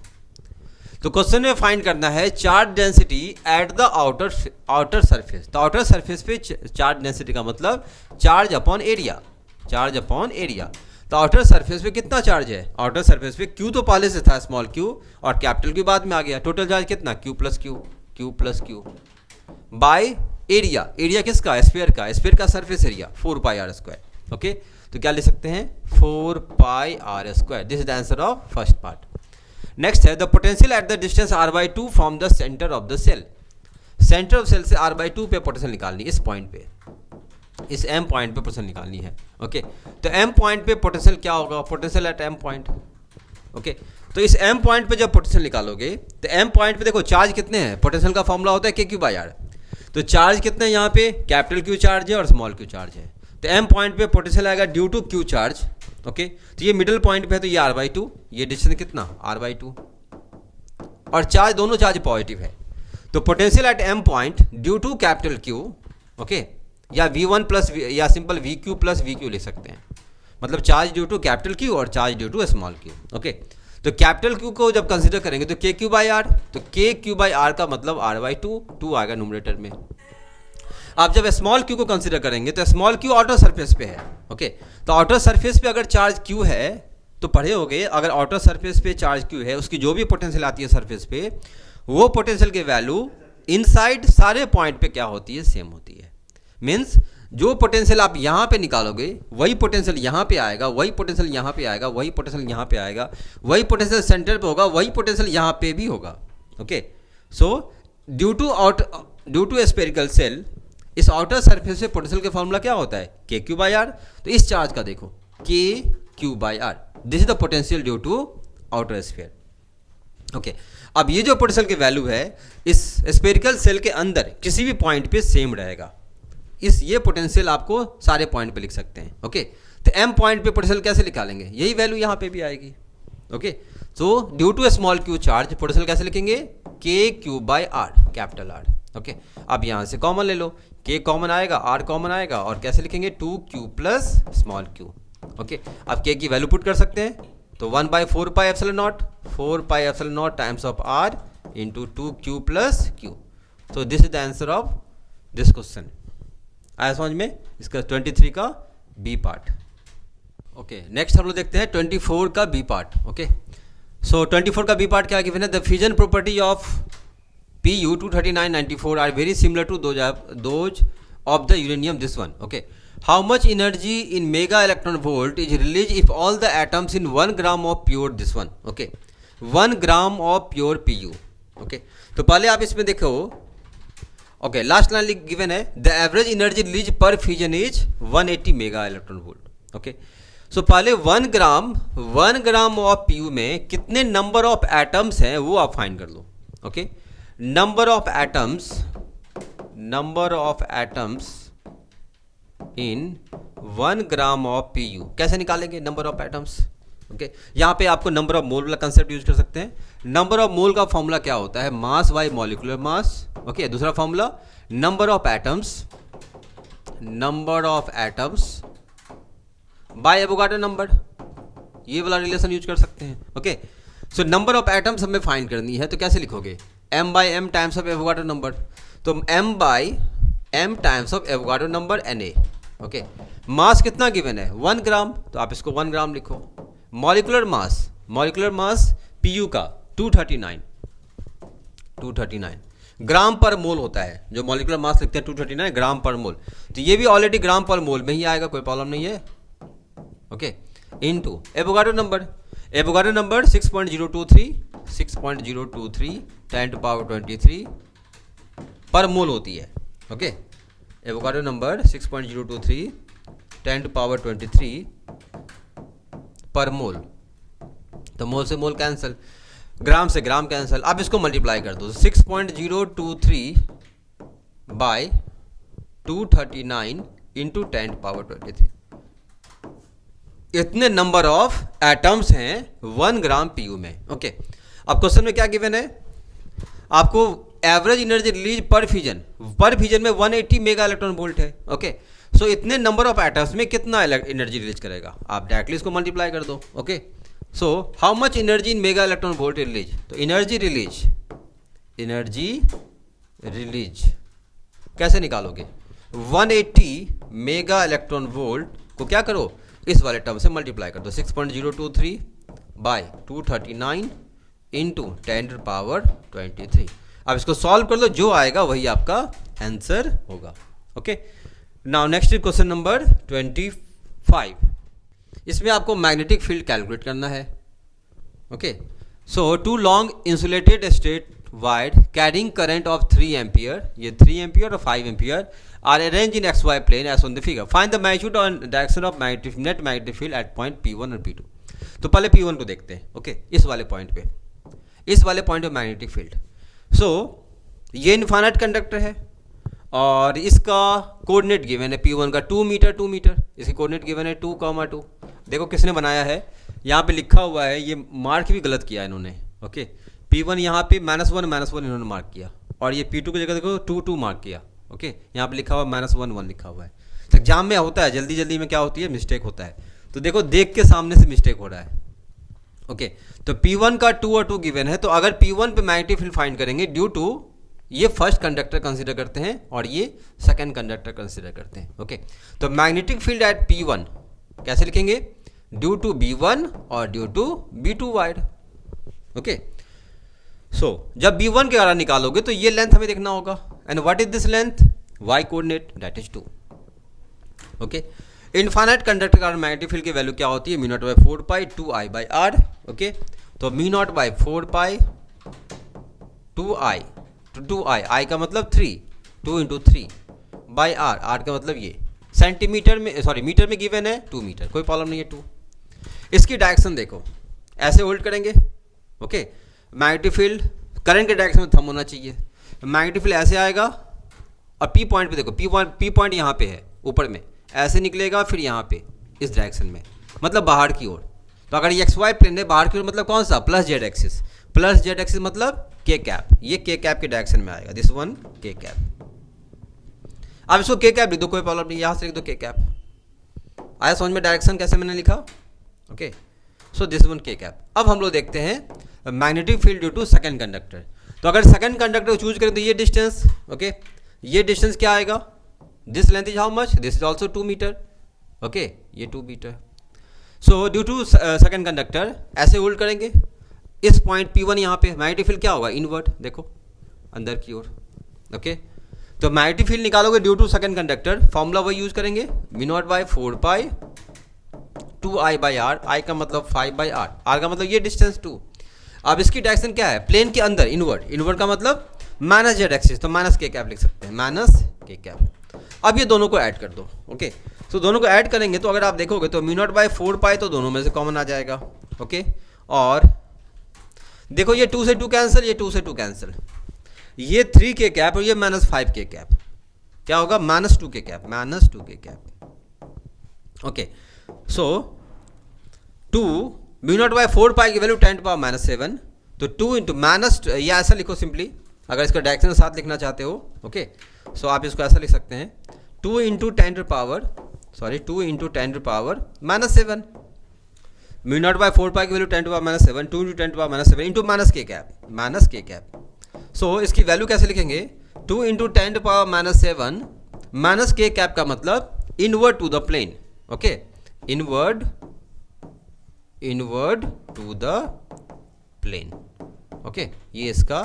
तो क्वेश्चन में फाइंड करना है charge density at the outer surface. तो आउटर सरफेस पे चार्ज डेंसिटी का मतलब charge upon area, charge upon area. तो आउटर सरफेस पे कितना चार्ज है, आउटर सरफेस पे Q तो पहले से था स्मॉल q, और कैपिटल Q बाद में आ गया, टोटल चार्ज कितना, Q + Q by area. Area किसका, स्फीयर का, स्फीयर का सरफेस एरिया 4πr²। ओके, तो क्या लिख सकते हैं, 4πr²। This is the answer of first part. Next है the potential at the distance r/2 from the centre of the shell. Centre of shell से r/2 पे पोटेंशियल निकालनी, इस पॉइंट पे, इस m पॉइंट पे पोटेंशियल निकालनी है। ओके, तो m पॉइंट पे पोटेंशियल क्या होगा, potential at m point. Okay, तो इस m पॉइंट पे जब पोटेंशियल निकालोगे तो m पॉइंट पे देखो चार्ज कितने हैं, पोटेंशियल का फॉर्मूला होता है kq/r। तो चार्ज कितने हैं यहाँ पे, कैपिटल Q चार्ज है और स्मॉल q चार्ज है, तो m पॉइंट पे पोटेंशियल आएगा due to Q charge. Okay, तो ये मिडिल पॉइंट पे है तो ये r/2, ये डिस्टेंस कितना, r/2, और चार्ज, दोनों चार्ज पॉजिटिव है, तो potential at m point due to capital Q। Okay, या V1 प्लस या सिंपल VQ प्लस VQ लिख सकते हैं, मतलब charge due to capital Q और charge due to small q। Okay, तो कैपिटल Q को जब कंसीडर करेंगे तो kq/r, तो kq/r का मतलब r/2, 2 आएगा न्यूमरेटर में। आप जब स्मॉल q को कंसीडर करेंगे तो स्मॉल q आउटर सरफेस पे है। ओके, तो आउटर सरफेस पे अगर चार्ज q है तो पढ़े होगे, अगर आउटर सरफेस पे चार्ज q है उसकी जो भी पोटेंशियल आती है सरफेस पे, वो पोटेंशियल की वैल्यू इनसाइड सारे पॉइंट पे क्या होती है, सेम होती है। मीन्स जो पोटेंशियल आप यहाँ पे निकालोगे वही पोटेंशियल यहाँ पे आएगा, वही पोटेंशियल यहाँ पे आएगा, वही पोटेंशियल यहाँ पे आएगा, वही पोटेंशियल सेंटर पे होगा, वही पोटेंशियल यहाँ पे भी होगा। Okay, so due to spherical shell, इस आउटर सरफेस पे पोटेंशियल का फॉर्मूला क्या होता है, kq/r। तो इस चार्ज का देखो kq/r, this is the potential due to outer sphere. Okay, अब ये जो पोटेंशियल की वैल्यू है इस स्फेरिकल सेल के अंदर किसी भी पॉइंट पे सेम रहेगा, ये पोटेंशियल आपको सारे पॉइंट पे लिख सकते हैं। ओके, तो m पॉइंट पे पोटेंशियल कैसे निकालेंगे, यही वैल्यू यहाँ पे भी आएगी। Okay, so due to small q charge potential कैसे लिखेंगे, kq/r, कैपिटल R। ओके, अब यहाँ से कॉमन ले लो, k कॉमन आएगा, r कॉमन आएगा, और कैसे लिखेंगे 2q plus small q। Okay, अब k की वैल्यू पुट कर सकते हैं, तो 1/4πε0, 4πε0 times of r into 2q plus q। So this is the answer of this question. आया समझ में, इसका 23 का बी पार्ट। ओके, नेक्स्ट हम लोग देखते हैं 24 का बी पार्ट। ओके, सो 24 का बी पार्ट क्या गिवन है, the fusion property of Pu 23994 are very similar to those of the uranium this one. Okay, how much energy in mega electron volt is release if all the atoms in 1 gram of pure this one. Okay, 1 gram of pure PU. Okay, तो पहले आप इसमें देखो, ओके, लास्ट लाइन गिवन है the average energy release per fusion is 180 mega electron volt. Okay, सो पहले 1 ग्राम ऑफ पीयू में कितने नंबर ऑफ एटम्स हैं वो आप फाइंड कर लो। Okay, number of atoms in 1 gram of PU कैसे निकालेंगे नंबर ऑफ एटम्स। ओके, यहाँ पे आपको नंबर ऑफ मोल वाला कंसेप्ट यूज कर सकते हैं। नंबर ऑफ मोल का फॉर्मूला क्या होता है, mass by molecular mass. Okay, दूसरा formula number of atoms by Avogadro number, ये वाला रिलेशन यूज कर सकते हैं। Okay, so number of atoms हमें फाइंड करनी है, तो कैसे लिखोगे, m by M times of Avogadro number, तो m by M times of Avogadro number Na। Okay, mass कितना गिवन है 1 ग्राम, तो आप इसको 1 ग्राम लिखो। मॉलिक्यूलर मास Pu का 239 ग्राम पर मोल होता है, जो मॉलिक्यूलर मास लिखते हैं 239 ग्राम पर मोल, तो ये भी ऑलरेडी ग्राम पर मोल में ही आएगा, कोई प्रॉब्लम नहीं है। ओके, इनटू एवोगाड्रो नंबर 6.023 10⁻23 पर मोल होती है। ओके, एवोगाड्रो नंबर 6.023 10⁻23 पर मोल, तो मोल से मोल कैंसिल, ग्राम से ग्राम कैंसिल, अब इसको मल्टीप्लाई कर दो, 6.023 बाय 239 इंटू 10⁻23, इतने नंबर ऑफ एटम्स हैं 1 ग्राम पीयू में। ओके, अब क्वेश्चन में क्या गिवन है, आपको average energy release per fusion में 180 मेगा इलेक्ट्रॉन वोल्ट है। ओके, सो इतने नंबर ऑफ एटम्स में कितना एनर्जी रिलीज करेगा, आप डायरेक्टली इसको मल्टीप्लाई कर दो। Okay, so how much energy in mega electron volt release, तो एनर्जी रिलीज कैसे निकालोगे, 180 मेगा इलेक्ट्रॉन वोल्ट को क्या करो, इस वाले टर्म से मल्टीप्लाई कर दो, 6.023 बाय 239 इंटू 10⁻23। अब इसको सॉल्व कर लो, जो आएगा वही आपका आंसर होगा। Okay, now next question number 25, इसमें आपको मैग्नेटिक फील्ड कैलकुलेट करना है। Okay, so 2 long insulated straight wire carrying current of 3 ampere, ये 3 एम्पियर और 5 ampere are arrange in XY plane as on the figure, find the magnitude on direction of net magnetic field at point P1 और P2। तो पहले P1 को देखते हैं। ओके, इस वाले पॉइंट पे मैग्नेटिक फील्ड, सो ये इनफाइनाइट कंडक्टर है और इसका कोऑर्डिनेट गिवन है P1 का 2 मीटर, इसकी कोऑर्डिनेट गिवन है 2,2। देखो किसने बनाया है, यहाँ पे लिखा हुआ है, ये मार्क भी गलत किया इन्होंने। ओके, P1 यहाँ पे -1 इन्होंने मार्क किया, और ये P2 की जगह देखो 2 मार्क किया। ओके, यहाँ पे लिखा हुआ -1 लिखा हुआ है। तो एग्जाम में होता है, जल्दी में क्या होती है, मिस्टेक होता है, तो देखो देख के सामने से मिस्टेक हो रहा है। ओके, तो P1 का 2 और 2 गिवन है, तो अगर P1 पे मैग्नेटिक फील्ड फाइंड करेंगे ड्यू टू ये फर्स्ट कंडक्टर कंसीडर करते हैं और ये सेकंड कंडक्टर कंसीडर करते हैं। ओके, तो मैग्नेटिक फील्ड एट P1 कैसे लिखेंगे, ड्यू टू B1 और due to B2 wire. Okay, so जब B1 के द्वारा निकालोगे तो ये लेंथ हमें देखना होगा, and what is this length, y coordinate that is 2। Okay, infinite conductor का मैग्नेटिक फील्ड की वैल्यू क्या होती है, μ0/4π 2I/r। ओके, तो μ0/4π 2I, I का मतलब 3, 2 × 3 बाई r, r का मतलब ये सेंटीमीटर में, सॉरी मीटर में गिवन है 2 मीटर, कोई प्रॉब्लम नहीं है 2। इसकी डायरेक्शन देखो, ऐसे होल्ड करेंगे। ओके, मैग्नेटिक फील्ड करंट के डायरेक्शन में थंब होना चाहिए, मैग्नेटिक फील्ड ऐसे आएगा और P पॉइंट पे देखो, P पॉइंट यहाँ पे है ऊपर में, ऐसे निकलेगा फिर यहाँ पे इस डायरेक्शन में, मतलब बाहर की ओर। तो अगर ये XY प्लेन है, बाहर की ओर मतलब कौन सा, प्लस जेड एक्सिस मतलब K कैप, ये K कैप के डायरेक्शन में आएगा, दिस वन K कैप। अब इसको K कैप लिख दो, कोई प्रॉब्लम नहीं, यहाँ से लिख दो K कैप। आया समझ में डायरेक्शन कैसे मैंने लिखा। Okay, so this one K cap. अब हम लोग देखते हैं magnetic field due to second conductor. तो अगर सेकंड कंडक्टर को चूज करें तो ये डिस्टेंस, ओके, ये डिस्टेंस क्या आएगा, this length is how much, this is also 2 metre. Okay, ये 2 metre. So due to second conductor ऐसे होल्ड करेंगे, इस पॉइंट P1 यहाँ पे मैग्नेटिक फील्ड क्या होगा, इनवर्ट, देखो अंदर की ओर। ओके, तो मैग्नेटिक फील्ड निकालोगे due to second conductor, formula वही यूज करेंगे, μ0/4π 2I/r, I का मतलब 5/r, r का मतलब ये डिस्टेंस 2। अब इसकी डायरेक्शन क्या है, प्लेन के अंदर इनवर्ड, इनवर्ड का मतलब माइनस जेड एक्सिस, तो माइनस के कैप लिख सकते हैं, माइनस के कैप। अब ये दोनों को ऐड कर दो, ओके। तो दोनों को ऐड करेंगे तो अगर आप देखोगे तो म्यू नॉट बाय 4 पाई तो दोनों में से कॉमन आ जाएगा, ओके। और देखो ये 2 से 2 कैंसिल, ये 2 से 2 कैंसिल, ये 3 के कैप और ये माइनस 5 के कैप, क्या होगा माइनस 2 के कैप, माइनस 2 के cap, okay. So 2 mu nought by 4 pi की वैल्यू 10 टू पावर माइनस 7, तो 2 इंटू माइनस, या ऐसा लिखो सिंपली, अगर इसका डायरेक्शन साथ लिखना चाहते हो, ओके। सो आप इसको ऐसा लिख सकते हैं 2 into 10 to power, sorry 2 into 10 to power minus 7, mu nought by 4 pi की value 10 to power minus 7, 2 into 10 to power minus 7 into minus K cap, minus K cap. So इसकी वैल्यू कैसे लिखेंगे, 2 into 10 to power minus 7, minus K cap का मतलब inward to the plane, okay, inward to the plane, okay. ये इसका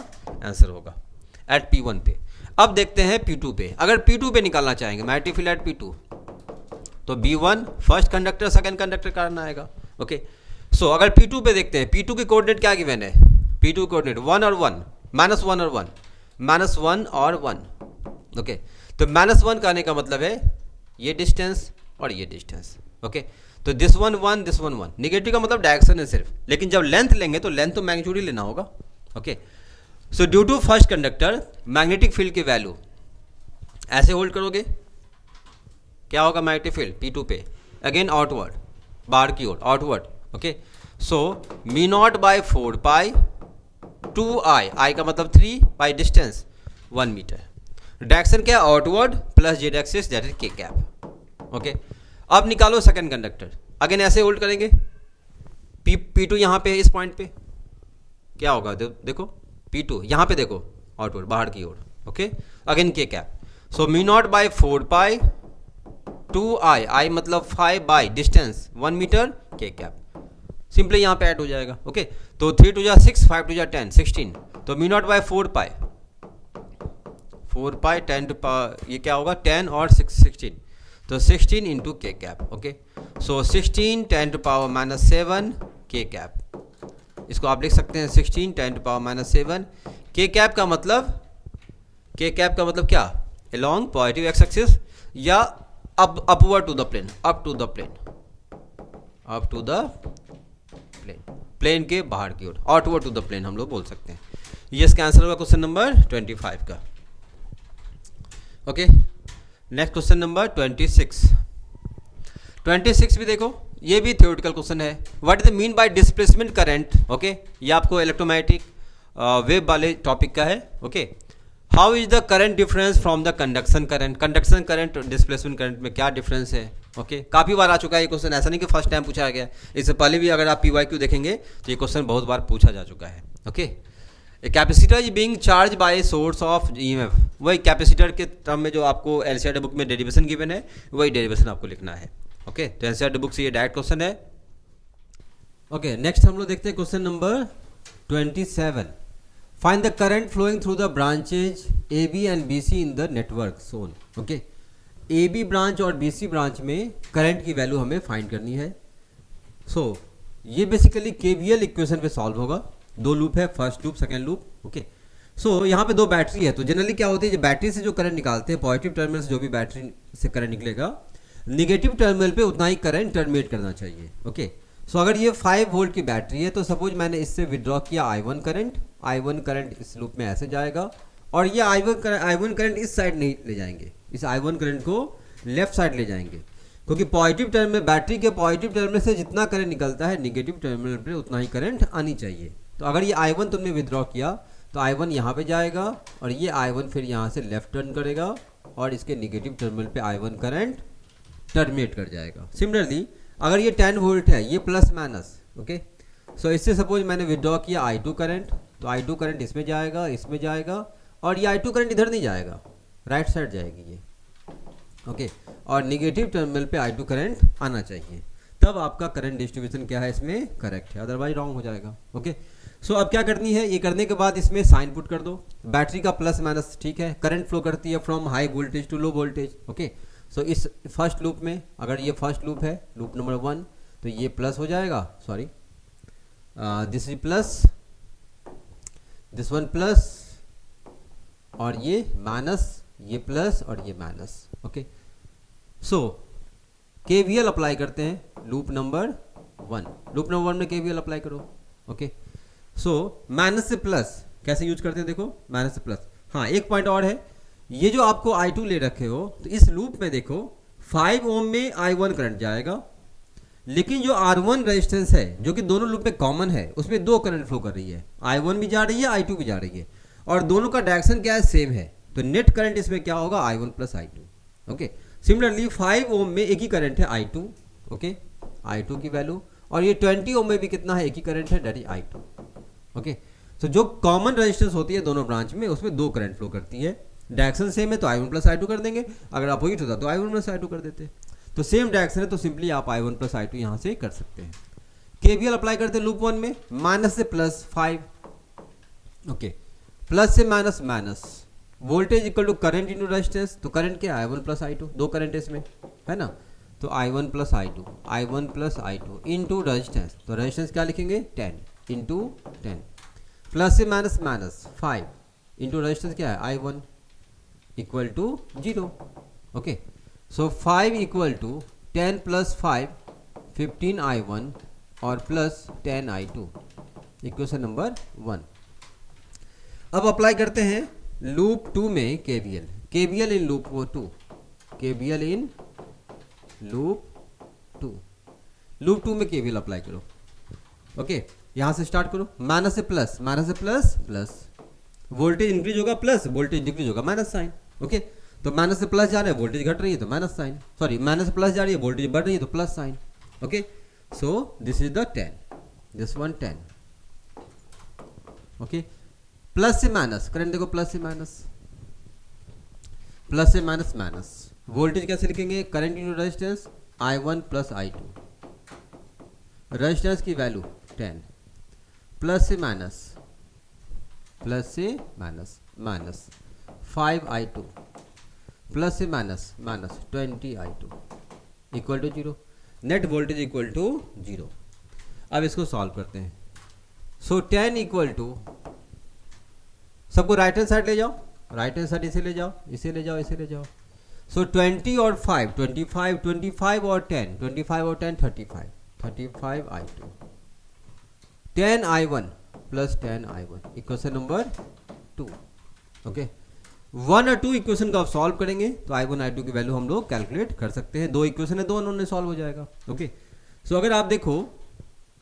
आंसर होगा एट P1 पे। अब देखते हैं P2 पे, अगर P2 पे निकालना चाहेंगे मैग्नेटिक फील्ड एट P2 तो B1 first conductor second conductor करना आएगा, ओके। सो अगर P2 पे देखते हैं, P2 की कोऑर्डिनेट क्या गिवन है, P2 कोऑर्डिनेट 1 और 1, माइनस 1 और 1, माइनस 1 और 1, ओके। तो माइनस 1 का आने का मतलब है ये डिस्टेंस और ये डिस्टेंस, ओके। तो this one 1, this one 1, negative का मतलब डायरेक्शन है सिर्फ, लेकिन जब लेंथ लेंगे तो लेंथ तो मैग्नीट्यूड ही लेना होगा, okay. So due to first conductor magnetic field की वैल्यू ऐसे होल्ड करोगे, क्या होगा मैग्नेटिक फील्ड P2 पे, अगेन आउटवर्ड, बाहर की ओर, outward, okay. So mu naught by 4 pi 2i, i का मतलब 3 बाई डिस्टेंस 1 मीटर, डायरेक्शन क्या outward plus Z axis that is K cap, okay. अब निकालो सेकंड कंडक्टर, अगेन ऐसे होल्ड करेंगे, P2 यहाँ पे इस पॉइंट पे क्या होगा, देखो P2 यहाँ पे देखो आउटवर्ड बाहर की ओर, okay, again K cap. So mu nought by 4 pi 2i, i मतलब 5 by distance 1 metre K cap, simply यहाँ पे ऐड हो जाएगा, ओके। तो 3 टू जा 6, 5 टू जा 10, 16, तो mu nought by 4 pi 10 to power, ये क्या होगा 10 और 6 16, तो 16 into K cap, okay. So 16 10 to power minus 7 K cap, इसको आप लिख सकते हैं 16 10 to power minus 7 K cap का मतलब, के कैप का मतलब क्या, अलोंग पॉजिटिव एक्स एक्सिस या upward to the plane, up to the plane, up to the plane, plane के बाहर की ओर, आउटवर्ड टू द प्लेन हम लोग बोल सकते हैं। ये इसका आंसर होगा क्वेश्चन नंबर 25 का, ओके। नेक्स्ट क्वेश्चन नंबर 26 भी देखो, ये भी थ्योरेटिकल क्वेश्चन है। What is the mean by displacement current, okay. ये आपको इलेक्ट्रोमैग्नेटिक वेव वाले टॉपिक का है, okay. How is the current difference from the conduction current, conduction current और डिस्प्लेसमेंट करंट में क्या डिफरेंस है, ओके। काफ़ी बार आ चुका है ये क्वेश्चन, ऐसा नहीं कि फर्स्ट टाइम पूछा गया, इससे पहले भी अगर आप PYQ देखेंगे तो ये क्वेश्चन बहुत बार पूछा जा चुका है, okay. A capacitor is being charge by source of EMF, वही कैपेसिटर के टर्म में जो आपको NCERT बुक में डेरिवेशन गिवन है वही डेरिवेशन आपको लिखना है, ओके। तो NCERT बुक से ये डायरेक्ट क्वेश्चन है, ओके। नेक्स्ट हम लोग देखते हैं question number 27, find the current flowing through the branches AB and BC in the network shown, okay. AB branch और BC ब्रांच में करंट की वैल्यू हमें फाइंड करनी है। सो ये बेसिकली KVL इक्वेशन पे सॉल्व होगा, दो लूप है, first loop second loop, okay. So यहाँ पे दो बैटरी है, तो जनरली क्या होती है, जो बैटरी से जो करंट निकालते हैं, पॉजिटिव टर्मिनल से जो भी बैटरी से करंट निकलेगा, निगेटिव टर्मिनल पे उतना ही करंट टर्मिनेट करना चाहिए, ओके। सो अगर ये 5 वोल्ट की बैटरी है तो सपोज मैंने इससे विड्रॉ किया I1 करंट इस लूप में ऐसे जाएगा, और ये I1 करंट इस साइड नहीं ले जाएंगे, इस I1 करंट को लेफ्ट साइड ले जाएंगे, क्योंकि पॉजिटिव टर्मिनल, बैटरी के पॉजिटिव टर्मिनल से जितना करंट निकलता है निगेटिव टर्मिनल पे उतना ही करंट आनी चाहिए। तो अगर ये I1 तुमने विड्रॉ किया तो I1 यहाँ पे जाएगा और ये I1 फिर यहाँ से लेफ्ट टर्न करेगा और इसके निगेटिव टर्मिनल पे I1 करंट टर्मिनेट कर जाएगा। सिमिलरली अगर ये 10 वोल्ट है, ये प्लस माइनस, ओके। सो इससे सपोज मैंने विड्रॉ किया I2 करंट, तो I2 करंट इसमें जाएगा और ये I2 करंट इधर नहीं जाएगा, राइट साइड जाएगी ये, ओके। और निगेटिव टर्मिनल पे I2 करंट आना चाहिए, तब आपका करंट डिस्ट्रीब्यूशन क्या है इसमें करेक्ट है, अदरवाइज रॉन्ग हो जाएगा, ओके। सो अब क्या करनी है, ये करने के बाद इसमें साइन पुट कर दो, बैटरी का प्लस माइनस, ठीक है। करंट फ्लो करती है from high voltage to low voltage, okay. So इस फर्स्ट लूप में, अगर ये फर्स्ट लूप है, लूप नंबर 1, तो ये प्लस हो जाएगा, sorry this is plus this one plus और ये माइनस, ये प्लस और ये minus. Okay, so KVL apply करते हैं लूप नंबर 1। लूप नंबर 1 में केवीएल अप्लाई करो। ओके, सो माइनस से प्लस कैसे यूज करते हैं, देखो माइनस से प्लस। हाँ, एक पॉइंट और है, ये जो आपको I2 ले रखे हो, तो इस लूप में देखो 5 ओम में I1 करंट जाएगा, लेकिन जो R1 रेजिस्टेंस है जो कि दोनों लूप में कॉमन है, उसमें दो करंट फ्लो कर रही है, I1 भी जा रही है, I2 भी जा रही है, और दोनों का डायरेक्शन क्या है, सेम है। तो नेट करंट इसमें क्या होगा, I1 plus I2। Okay, similarly 5 ओम में एक ही करंट है I2। ओके, I2 की वैल्यू, और ये 20 ओम में भी कितना है, एक ही करंट है, दैट इज I2। ओके, सो जो कॉमन रेजिस्टेंस होती है दोनों ब्रांच में, उसमें दो करंट फ्लो करती है, डायरेक्शन सेम है तो I1 प्लस I2 कर देंगे, अगर अपोजिट होता तो I1 प्लस I2 कर देते। तो सेम डायरेक्शन है तो सिंपली आप I1 प्लस I2 यहाँ से कर सकते हैं। केवीएल अप्लाई करते हैं लूप 1 में, माइनस से प्लस 5। ओके, प्लस से minus minus, voltage equal to current into resistance, तो करंट क्या है, I1 प्लस I2, दो करंट इसमें है ना, तो I1 plus I2 into resistance, तो रेजिस्टेंस क्या लिखेंगे, 10 इंटू 10, प्लस से माइनस माइनस 5 इंटू रेजिस्टेंस क्या है, I1 equal to 0। Okay, so 5 equal to 10 plus 5 15 I1 और प्लस 10 I2, इक्वेशन नंबर 1। अब अप्लाई करते हैं लूप 2 में KVL. KVL in loop 2, KVL in loop 2, loop 2 में केवीएल अप्लाई करो। ओके, यहाँ से स्टार्ट करो, माइनस से प्लस, माइनस से प्लस प्लस, वोल्टेज इंक्रीज होगा प्लस, वोल्टेज डिक्रीज होगा माइनस साइन। ओके, तो माइनस से प्लस जा रहा है, वोल्टेज घट रही है तो माइनस साइन, सॉरी माइनस से प्लस जा रही है, वोल्टेज बढ़ रही है तो plus sign. Okay, so this is the 10, this one 10। Okay, plus से माइनस, करंट देखो प्लस से माइनस, प्लस से माइनस माइनस, वोल्टेज कैसे लिखेंगे, current into resistance, I1 plus I2, resistance की वैल्यू 10, प्लस से माइनस, प्लस से माइनस माइनस 5 I2, प्लस से minus minus 20 I2 equal to 0, net voltage equal to 0। अब इसको सॉल्व करते हैं। सो 10 इक्वल टू, सबको राइट हैंड साइड ले जाओ, राइट हैंड साइड इसे ले जाओ, इसे ले जाओ, इसे ले जाओ। सो 20 और 5, 25, 25 और 10, 25 और 10 35, 35 I2, 10 I1 plus 10 I1, equation number 2। Okay, 1 और 2 इक्वेशन का आप सॉल्व करेंगे तो I1 I2 की वैल्यू हम लोग कैलकुलेट कर सकते हैं। दो इक्वेशन है, दोनों में सॉल्व हो जाएगा। ओके, सो अगर आप देखो,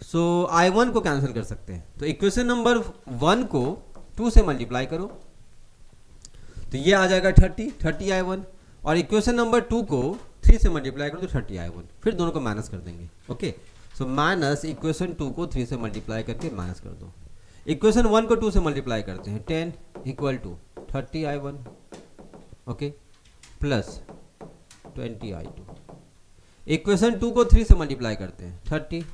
सो I1 को कैंसिल कर सकते हैं, तो इक्वेशन नंबर 1 को 2 से मल्टीप्लाई करो तो ये आ जाएगा 30 I1, और इक्वेशन नंबर 2 को 3 से मल्टीप्लाई करो तो 30 I1, फिर दोनों को माइनस कर देंगे। ओके, सो माइनस इक्वेशन 2 को 3 से मल्टीप्लाई करके माइनस कर दो, इक्वेशन 1 को 2 से मल्टीप्लाई करते हैं, 10 equal to 30 I1, okay, plus 20 I2, equation 2 को 3 से मल्टीप्लाई करते हैं, 30,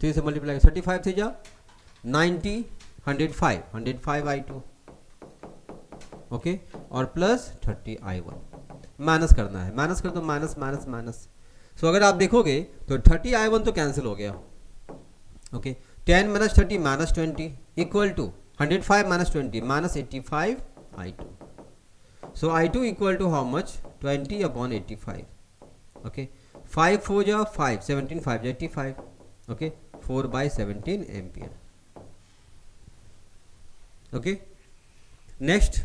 3 से मल्टीप्लाई 35 थे जा 90, 105 I2, ओके, और प्लस 30 I1, माइनस करना है, माइनस कर दो, माइनस माइनस माइनस। सो अगर आप देखोगे तो 30 I1 तो कैंसिल हो गया। Okay, 10 minus 30 minus 20 equal to 105 minus 20 minus 85 I2। So I2 equal to how much, 20 upon 85। Okay, 5 4 जा 5, 17 5 जा 85। Okay, 4/17 ampere. Okay, next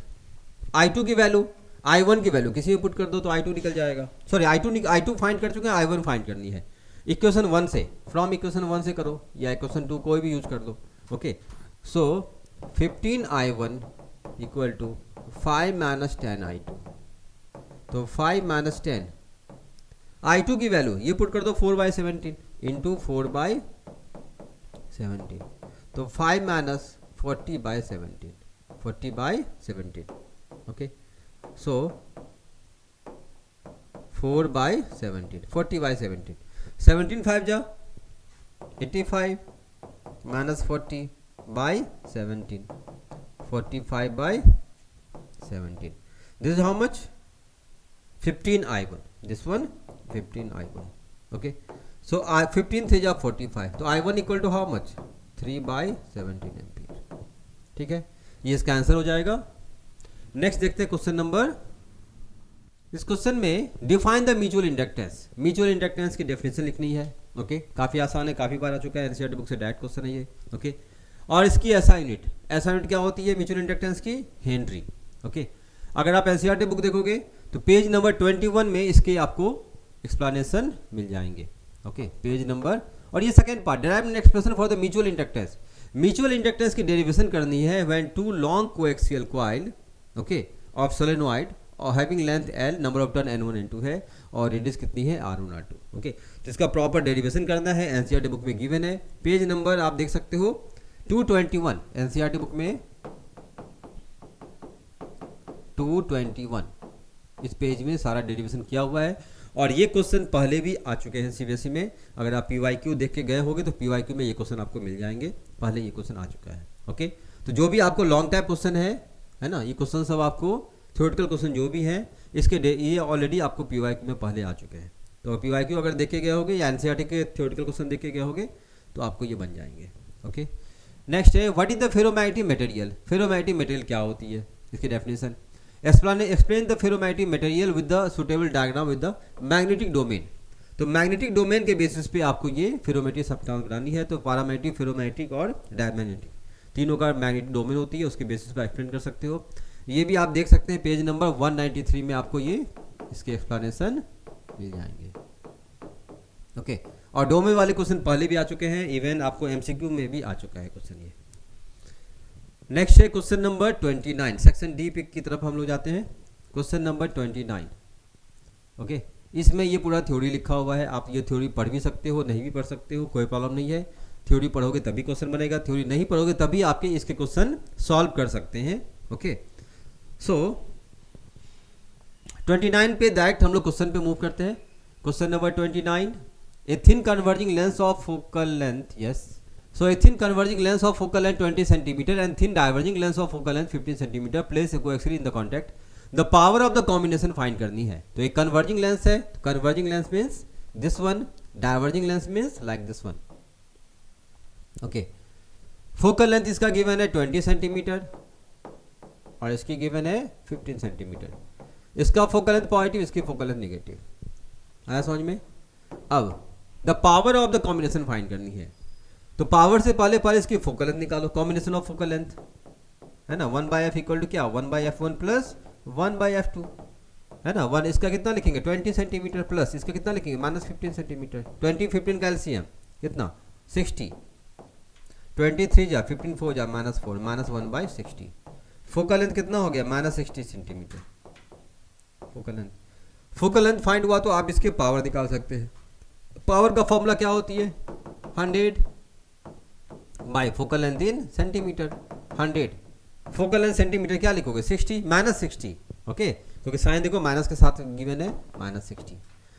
I2 की वैल्यू, I1 की वैल्यू किसी में पुट कर दो तो I2 निकल जाएगा। सॉरी, I2 फाइंड कर चुके हैं, I1 फाइंड करनी है इक्वेशन 1 से, फ्रॉम इक्वेशन 1 से करो या इक्वेशन 2 कोई भी यूज कर दो। Okay, so 15 I1 equal to 5 minus 10 I2, तो 5 माइनस 10 I2 की वैल्यू ये पुट कर दो 4/17 इंटू 4/17, तो 5 माइनस 40/17, 40/17। ओके, सो 4/17, 40/17, 17 5 जा 85 minus 40/17, 45/17। This is how much, 15 I1, this one 15 I1। Okay, so 15 थे जा 45, तो I1 equal to how much, 3/17 ampere. ठीक है, ये इसका आंसर हो जाएगा। नेक्स्ट देखते हैं क्वेश्चन नंबर, इस क्वेश्चन में define the mutual inductance. Mutual inductance की डेफिनेशन लिखनी है। ओके, काफ़ी आसान है, काफ़ी बार आ चुका है, एनसीईआरटी बुक से डायरेक्ट क्वेश्चन है ये। ओके, और इसकी एसआई यूनिट क्या होती है म्यूचुअल इंडक्टेंस की? हेनरी। ओके, अगर आप एनसीईआरटी बुक देखोगे तो पेज नंबर 21 में इसके आपको एक्सप्लेनेशन मिल जाएंगे। ओके, पेज नंबर, और ये second part, derive an expression for the mutual inductance. Mutual inductance की डेरिवेशन करनी है when two long coaxial coil, okay, of solenoid और having length L, number of turn n1 n2 है, और रेडियस कितनी है r1 r2। ओके, तो इसका प्रॉपर डेरिवेशन करना है, एनसीईआरटी बुक में गिवन है। पेज नंबर आप देख सकते हो 221, एनसीईआरटी बुक में 221, इस पेज में सारा डेरिवेशन किया हुआ है। और ये क्वेश्चन पहले भी आ चुके हैं सीबीएसई में, अगर आप पीवाईक्यू देख के गए होगे तो पीवाईक्यू में ये क्वेश्चन आपको मिल जाएंगे, पहले ये क्वेश्चन आ चुका है। ओके, तो जो भी आपको लॉन्ग टाइप क्वेश्चन है ना, ये क्वेश्चन सब आपको थ्योरेटिकल क्वेश्चन जो भी है इसके ये ऑलरेडी आपको पीवाईक्यू में पहले आ चुके हैं। तो पीवाईक्यू अगर देखे गए होगे या एनसीईआरटी के थ्योरेटिकल क्वेश्चन देखे गए होगे तो आपको ये बन जाएंगे। ओके, नेक्स्ट है what is the ferromagnetic material. Ferromagnetic material क्या होती है, इसकी definition. Explain the ferromagnetic material with the suitable diagram with the magnetic domain. तो मैग्नेटिक डोमेन के बेसिस पे आपको ये फेरोमैग्नेटिक सब्सटेंस बनानी है। तो पैरामैग्नेटिक, फेरोमैग्नेटिक और डायमैग्नेटिक तीनों का मैग्नेटिक डोमेन होती है, उसके बेसिस पे एक्सप्लेन कर सकते हो। ये भी आप देख सकते हैं पेज नंबर 193 में आपको ये इसके एक्सप्लेनेशन मिल जाएंगे। ओके, और डोमेन वाले क्वेश्चन पहले भी आ चुके हैं, इवन आपको एमसीक्यू में भी आ चुका है क्वेश्चन ये। नेक्स्ट है क्वेश्चन नंबर 29, सेक्शन डी की तरफ हम लोग जाते हैं। Question number 29। ओके, इसमें ये पूरा थ्योरी लिखा हुआ है, आप ये थ्योरी पढ़ भी सकते हो, नहीं भी पढ़ सकते हो, कोई प्रॉब्लम नहीं है। थ्योरी पढ़ोगे तभी क्वेश्चन बनेगा, थ्योरी नहीं पढ़ोगे तभी आपके इसके क्वेश्चन सॉल्व कर सकते हैं। ओके, सो 29 पे डायरेक्ट हम लोग क्वेश्चन पे मूव करते हैं। Question number 29, a thin converging lens of focal length, yes, so a thin converging lens of focal length 20 centimetre and thin diverging lens of focal length 15 centimetre place coaxially in the contact, the power of the combination find करनी है। तो एक कन्वर्जिंग लेंस है, converging lens means this one, diverging lens means like this one. Okay, focal length इसका गिवन है 20 सेंटीमीटर और इसकी गिवन है 15 सेंटीमीटर। इसका फोकल लेंथ पॉजिटिव, इसकी फोकल लेंथ नेगेटिव। आया समझ में? अब the power of the combination find करनी है। तो पावर से पहले इसकी फोकल लेंथ निकालो, कॉम्बिनेशन ऑफ फोकल लेंथ है ना, 1/f इक्वल टू क्या, 1/f1 प्लस 1/f2 है ना। 1 इसका कितना लिखेंगे 20 सेंटीमीटर प्लस इसका कितना लिखेंगे -15 सेंटीमीटर। 20 15 का एलसीएम कितना 60, 23 जा 15 4 जा -4 -1/60। फोकल लेंथ कितना हो गया -60 सेंटीमीटर। फोकल लेंथ फाइंड हुआ तो आप इसके पावर निकाल सकते हैं। पावर का फॉर्मूला क्या होती है 100 by focal length in centimetre. 100 focal length centimetre क्या लिखोगे 60 -60। ओके, क्योंकि साइन देखो माइनस के साथ गिवन है -60,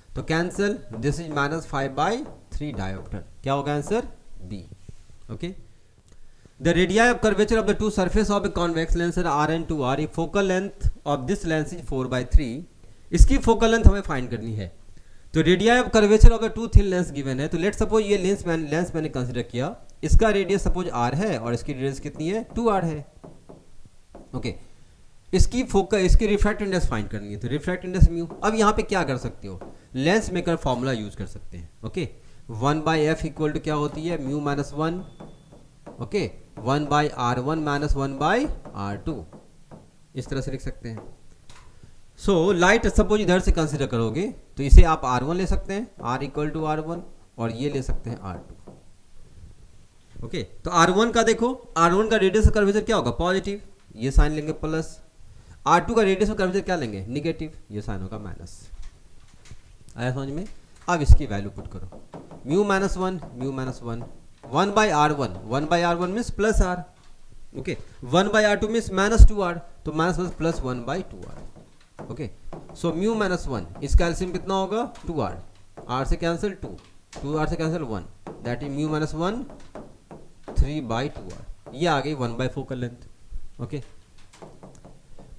तो कैंसिल, दिस इज -5/3 डायोप्टर। क्या होगा answer B. Okay, the radii of curvature of the two surface of a convex lens are r and 2r. if focal length of this lens is 4/3, इसकी फोकल लेंथ हमें फाइंड करनी है। तो radii of curvature of the two thin lens given है। तो लेट सपोज ये लेंस मैंने कंसीडर किया, इसका रेडियस सपोज r है और इसकी रेडियस कितनी है 2r है। ओके, इसकी रिफ्रैक्टिव इंडेक्स फाइंड करनी है। तो रिफ्रैक्टिव इंडेक्स म्यू। अब यहाँ पे क्या कर सकते हो, लेंस मेकर फॉर्मूला यूज कर सकते हैं। ओके, 1/f इक्वल टू क्या होती है म्यू -1। ओके, 1/r1 - 1/r2 इस तरह से लिख सकते हैं। सो लाइट सपोज इधर से कंसीडर करोगे तो इसे आप r1 ले सकते हैं, r इक्वल टू r1, और ये ले सकते हैं r2। ओके, तो r1 का देखो, r1 का रेडियस ऑफ कर्वेचर क्या होगा पॉजिटिव, ये साइन लेंगे प्लस। r2 का रेडियस ऑफ कर्वेचर क्या लेंगे नेगेटिव, ये साइन होगा माइनस। आया समझ में? अब इसकी वैल्यू पुट करो, mu -1 mu -1 1/r1 means plus r। Okay, 1/r2 means -2r, तो minus plus 1/2r। Okay, so mu -1 इसका एलसीएम कितना होगा 2r, r से कैंसिल 2, 2r से cancel 1, that is mu -1 3/2r। ये आ गई 1/4 फोकल लेंथ। ओके,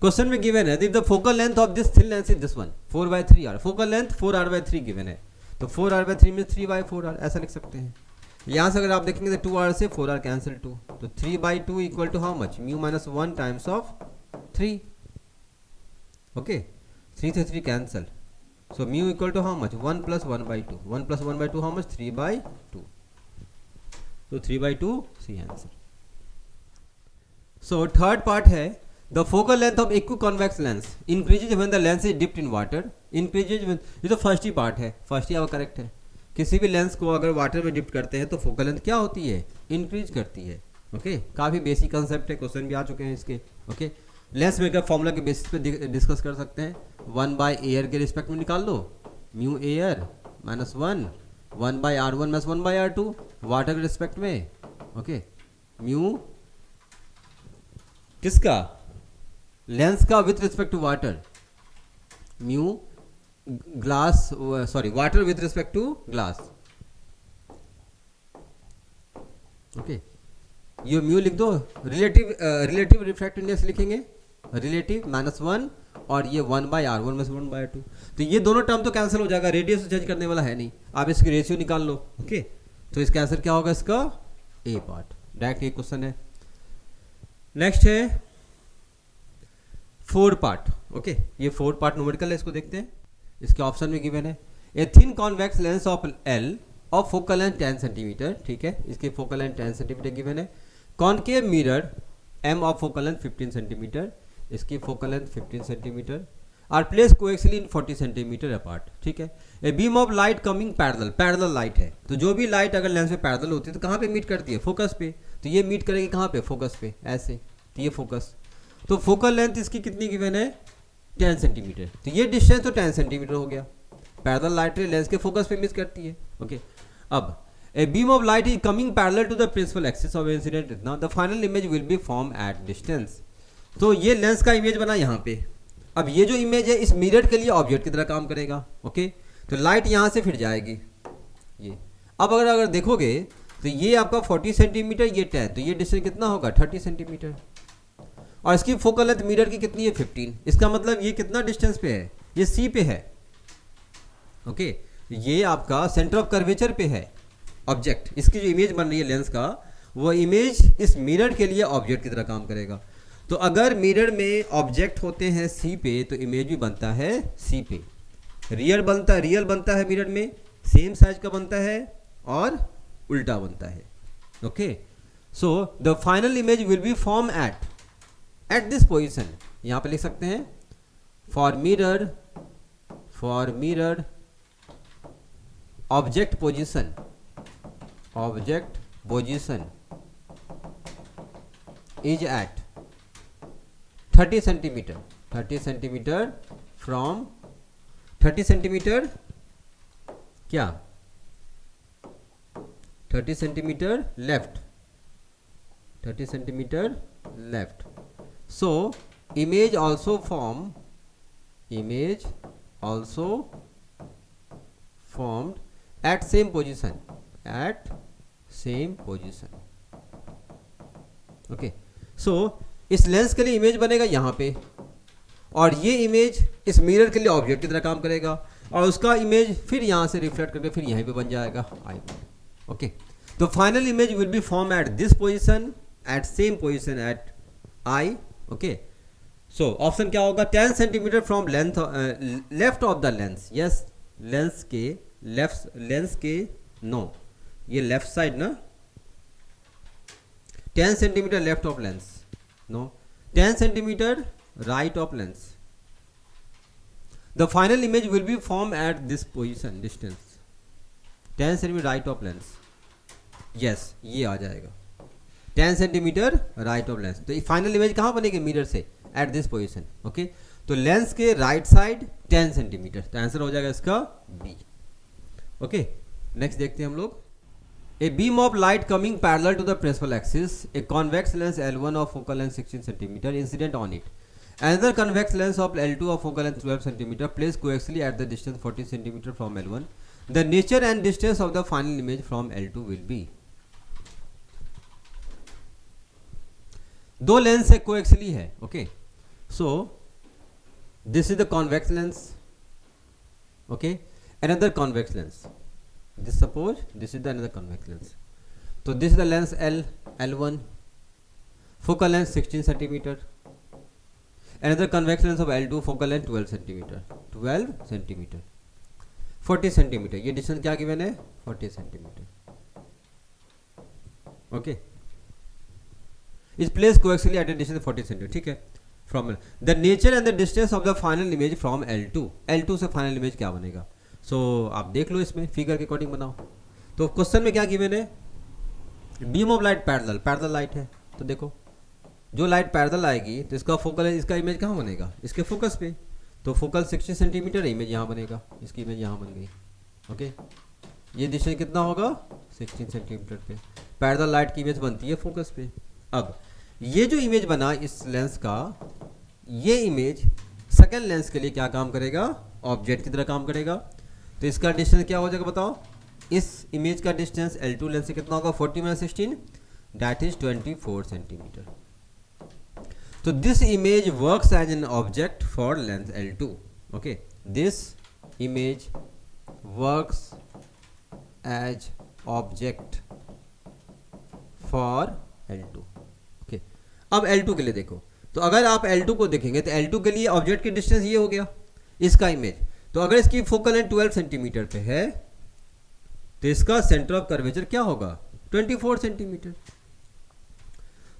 क्वेश्चन में गिवन है the focal length of this thin lens is this one 4/3r। Focal length 4r/3 given है, तो 4r/3 मीन्स 3/4r ऐसा लिख सकते हैं। यहाँ से अगर आप देखेंगे तो 2r से 4r कैंसिल 2, तो 3/2 equal to how much, mu minus 1 times of 3. Okay, 3 से 3 cancel, so mu equal to how much, 1 plus 1/2. 1 plus 1/2 how much, 3/2. तो 3/2 C answer. So third part है, the focal length of equiconvex lens increases when the lens is dipped in water. Increases, ये तो फर्स्ट ही पार्ट है, फर्स्ट ही आपका करेक्ट है. किसी भी लेंस को अगर वाटर में डिप्ट करते हैं तो फोकल लेंथ क्या होती है, इंक्रीज करती है. ओके, काफ़ी बेसिक कंसेप्ट है, क्वेश्चन भी आ चुके हैं इसके. ओके, लेंस मेकर फॉर्मूला के बेसिस पे डिस्कस कर सकते हैं. 1/एयर के रिस्पेक्ट में निकाल लो, mu air minus 1/r1 minus 1/r2 water के रिस्पेक्ट में. ओके, म्यू किसका, लेंस का with respect to water, mu glass, sorry water with respect to glass. Okay, ये म्यू लिख दो. रिलेटिव रिफ्रैक्टिव इंडेक्स लिखेंगे, रिलेटिव -1 और ये 1/r1 माइनस 1/r2. तो ये दोनों टर्म तो कैंसिल हो जाएगा, रेडियस चेंज करने वाला है नहीं, आप इसकी रेशियो निकाल लो. ओके, तो इसका आंसर क्या होगा, इसका ए पार्ट. डायरेक्ट ये क्वेश्चन है. नेक्स्ट है फोर्थ पार्ट. ओके, ये फोर्थ पार्ट न्यूमेरिकल है, इसको देखते हैं. इसके ऑप्शन में गिवन है, a thin convex lens of L of focal length 10 centimetre. ठीक है, इसके फोकल लेंथ 10 सेंटीमीटर गिवन है. Concave mirror M of focal length 15 centimetre, इसकी focal length 15 centimetre, are place coaxially in 40 centimetre apart. ठीक है, ए beam of light coming parallel light है. तो जो भी लाइट अगर लेंस में पैरेलल होती है तो कहाँ पे मीट करती है, फोकस पे. तो ये मीट करेगी कहाँ पे, फोकस पे, ऐसे. तो ये फोकस, तो फोकल लेंथ इसकी कितनी गिवन है, 10 सेंटीमीटर. तो ये डिस्टेंस तो 10 सेंटीमीटर हो गया. पैरेलल लाइट लेंस के फोकस पे मिस करती है. ओके, अब a beam of light is coming parallel to the principal axis of incident. Now the final image will be form at distance. तो ये लेंस का इमेज बना यहाँ पे. अब ये जो इमेज है इस मिरर के लिए ऑब्जेक्ट की तरह काम करेगा. ओके, तो लाइट यहाँ से फिर जाएगी ये. अब अगर देखोगे तो ये आपका 40 सेंटीमीटर, ये 10, तो ये डिस्टेंस कितना होगा, 30 सेंटीमीटर. और इसकी फोकल लेंथ मिरर की कितनी है, 15. इसका मतलब ये कितना डिस्टेंस पे है, ये सी पे है. ओके, ये आपका सेंटर ऑफ कर्वेचर पे है ऑब्जेक्ट. इसकी जो इमेज बन रही है लेंस का, वो इमेज इस मिरर के लिए ऑब्जेक्ट की तरह काम करेगा. तो अगर मिरर में ऑब्जेक्ट होते हैं सी पे तो इमेज भी बनता है सी पे. रियल बनता है मिरर में, सेम साइज का बनता है और उल्टा बनता है. Okay, so the final image will be form at this position. यहाँ पे लिख सकते हैं for mirror object position is at 30 centimetre from 30 centimetre क्या, 30 centimetre left, 30 centimetre left. So image also formed at same position. Okay, so इस लेंस के लिए इमेज बनेगा यहाँ पे, और ये इमेज इस मिरर के लिए ऑब्जेक्ट की तरह काम करेगा, और उसका इमेज फिर यहाँ से रिफ्लेक्ट करके फिर यहीं पे बन जाएगा आई. ओके, तो final image will be form at this position, at same position at I. Okay, so option क्या होगा, 10 centimetre from length left of the lens. Yes, lens के नो, ये लेफ्ट साइड ना, 10 centimetre left of lens, no 10 centimetre right of lens. The final image will be form at this position, distance 10 centimetre right of lens. Yes, ये आ जाएगा 10 सेंटीमीटर राइट ऑफ लेंस. तो फाइनल इमेज कहाँ बनेगी, मिरर से, एट दिस पोजीशन. ओके, तो लेंस के राइट साइड 10 सेंटीमीटर, तो आंसर हो जाएगा इसका बी. ओके, नेक्स्ट देखते हैं हम लोग. A beam of light coming parallel to the principal axis, a convex lens L1 of focal length 16 centimetre incident on it. Another convex lens of L2 of focal length 12 cm placed coaxially at the distance 40 cm from L1. The nature and distance of the final image from L2 will be. दो लेंस से कोएक्सियली है. Okay, so this is the convex lens. Okay, another convex lens. This suppose this is the another convex lens. तो this is the lens L1, focal length 16 centimeter. Another convex lens of L2, focal length 12 centimeter. 40 centimeter. ये डिस्टेंस क्या गिवन है? 40 centimeter. Okay, is place coaxially at a distance 40 centimeter. ठीक है. From the nature and the distance of the final image from L2 से फाइनल इमेज क्या बनेगा? सो आप देख लो, इसमें फिगर के अकॉर्डिंग बनाओ. तो क्वेश्चन में क्या गिवन है? Beam of light parallel light है. तो देखो, जो लाइट पैरेलल आएगी तो इसका फोकल है, इसका इमेज कहाँ बनेगा? इसके फोकस पे. तो फोकल 60 सेंटीमीटर है, इमेज यहाँ बनेगा, इसकी इमेज यहाँ बन गई. ओके, ये डिस्टेंस कितना होगा? 16 सेंटीमीटर पे. पैरेलल लाइट की इमेज बनती है फोकस पे. अब ये जो इमेज बना इस लेंस का, ये इमेज सेकेंड लेंस के लिए क्या काम करेगा? ऑब्जेक्ट की तरह काम करेगा. तो इसका डिस्टेंस क्या हो जाएगा बताओ? इस इमेज का डिस्टेंस L2 लेंस से कितना होगा? 40 - 16, दैट इज 24 सेंटीमीटर. तो this image works as an object for lens L2. Okay, this image works as object for L2. Okay, अब L2 के लिए देखो. तो अगर आप L2 को देखेंगे तो L2 के लिए ऑब्जेक्ट की डिस्टेंस ये हो गया, इसका इमेज. तो अगर इसकी फोकल लेंथ 12 सेंटीमीटर पे है तो इसका सेंटर ऑफ कर्वेचर क्या होगा? 24 सेंटीमीटर.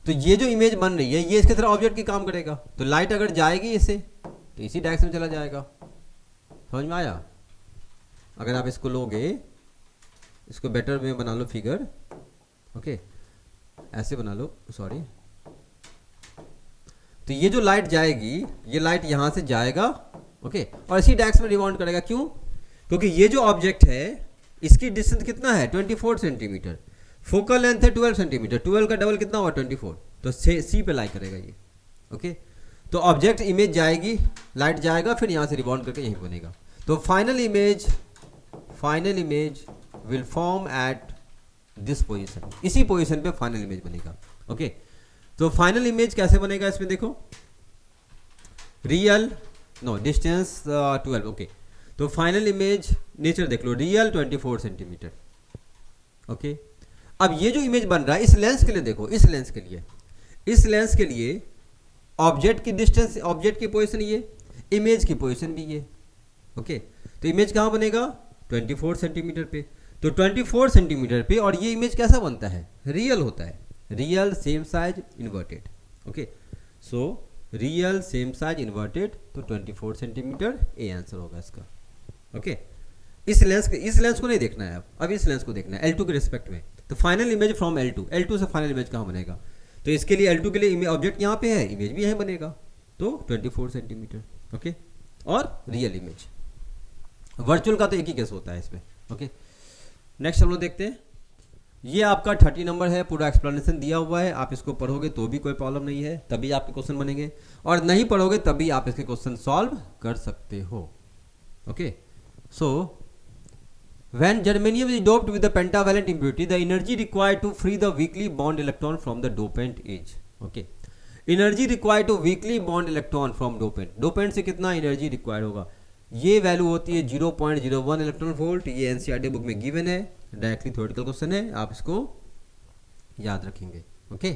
तो ये जो इमेज बन रही है ये इसके तरह ऑब्जेक्ट की काम करेगा. तो लाइट अगर जाएगी इससे तो इसी डायरेक्शन में चला जाएगा. समझ में आया? अगर आप इसको लोगे, इसको बेटर में बना लो फिगर. ओके, ऐसे बना लो, सॉरी. तो ये जो लाइट जाएगी, ये लाइट यहां से जाएगा. ओके, और इसी डायरेक्शन में रिबाउंड करेगा. क्यों? क्योंकि ये जो ऑब्जेक्ट है इसकी डिस्टेंस कितना है? 24 सेंटीमीटर. फोकल लेंथ है 12 सेंटीमीटर. 12 का डबल कितना हुआ? 24. तो सी पे लाई करेगा ये. ओके, तो ऑब्जेक्ट इमेज जाएगी, लाइट जाएगा, फिर यहाँ से रिबाउंड करके यहीं बनेगा. तो final image will form at this position. इसी पोजीशन पे फाइनल इमेज बनेगा. ओके, तो फाइनल इमेज कैसे बनेगा? इसमें देखो, रियल डिस्टेंस 12. ओके, तो फाइनल इमेज नेचर देख लो, रियल 24 सेंटीमीटर. ओके, अब ये जो इमेज बन रहा है इस लेंस के लिए देखो, इस लेंस के लिए ऑब्जेक्ट की डिस्टेंस, ऑब्जेक्ट की पोजीशन ये, इमेज की पोजीशन भी ये. ओके, तो इमेज कहाँ बनेगा? 24 सेंटीमीटर पे. तो 24 सेंटीमीटर पे, और ये इमेज कैसा बनता है? रियल होता है. Real same size inverted. Okay, so real same size inverted, तो 24 सेंटीमीटर ए आंसर होगा इसका. ओके, इस लेंस को नहीं देखना है अब इस लेंस को देखना है L2 के रिस्पेक्ट में. तो फाइनल इमेज फ्रॉम L2 से फाइनल इमेज कहाँ बनेगा? तो इसके लिए L2 के लिए ऑब्जेक्ट यहाँ पे है, इमेज भी यहीं बनेगा. तो 24 सेंटीमीटर. ओके, और रियल इमेज. वर्चुअल का तो एक ही केस होता है इसमें. ओके, नेक्स्ट हम लोग देखते हैं. ये आपका 30 नंबर है, पूरा एक्सप्लेनेशन दिया हुआ है. आप इसको पढ़ोगे तो भी कोई प्रॉब्लम नहीं है, तभी आपके क्वेश्चन बनेंगे, और नहीं पढ़ोगे तभी आप इसके क्वेश्चन सॉल्व कर सकते हो. Okay, so when germanium is doped with the pentavalent impurity, the energy required to free the weakly bond electron from the dopant is. Okay, energy required to weakly bond electron from dopant से कितना एनर्जी रिक्वायर्ड होगा? ये वैल्यू होती है 0.01 इलेक्ट्रॉन वोल्ट. ये एनसीईआरटी बुक में गिवन है, डायरेक्टली थ्योरेटिकल क्वेश्चन है, आप इसको याद रखेंगे. ओके,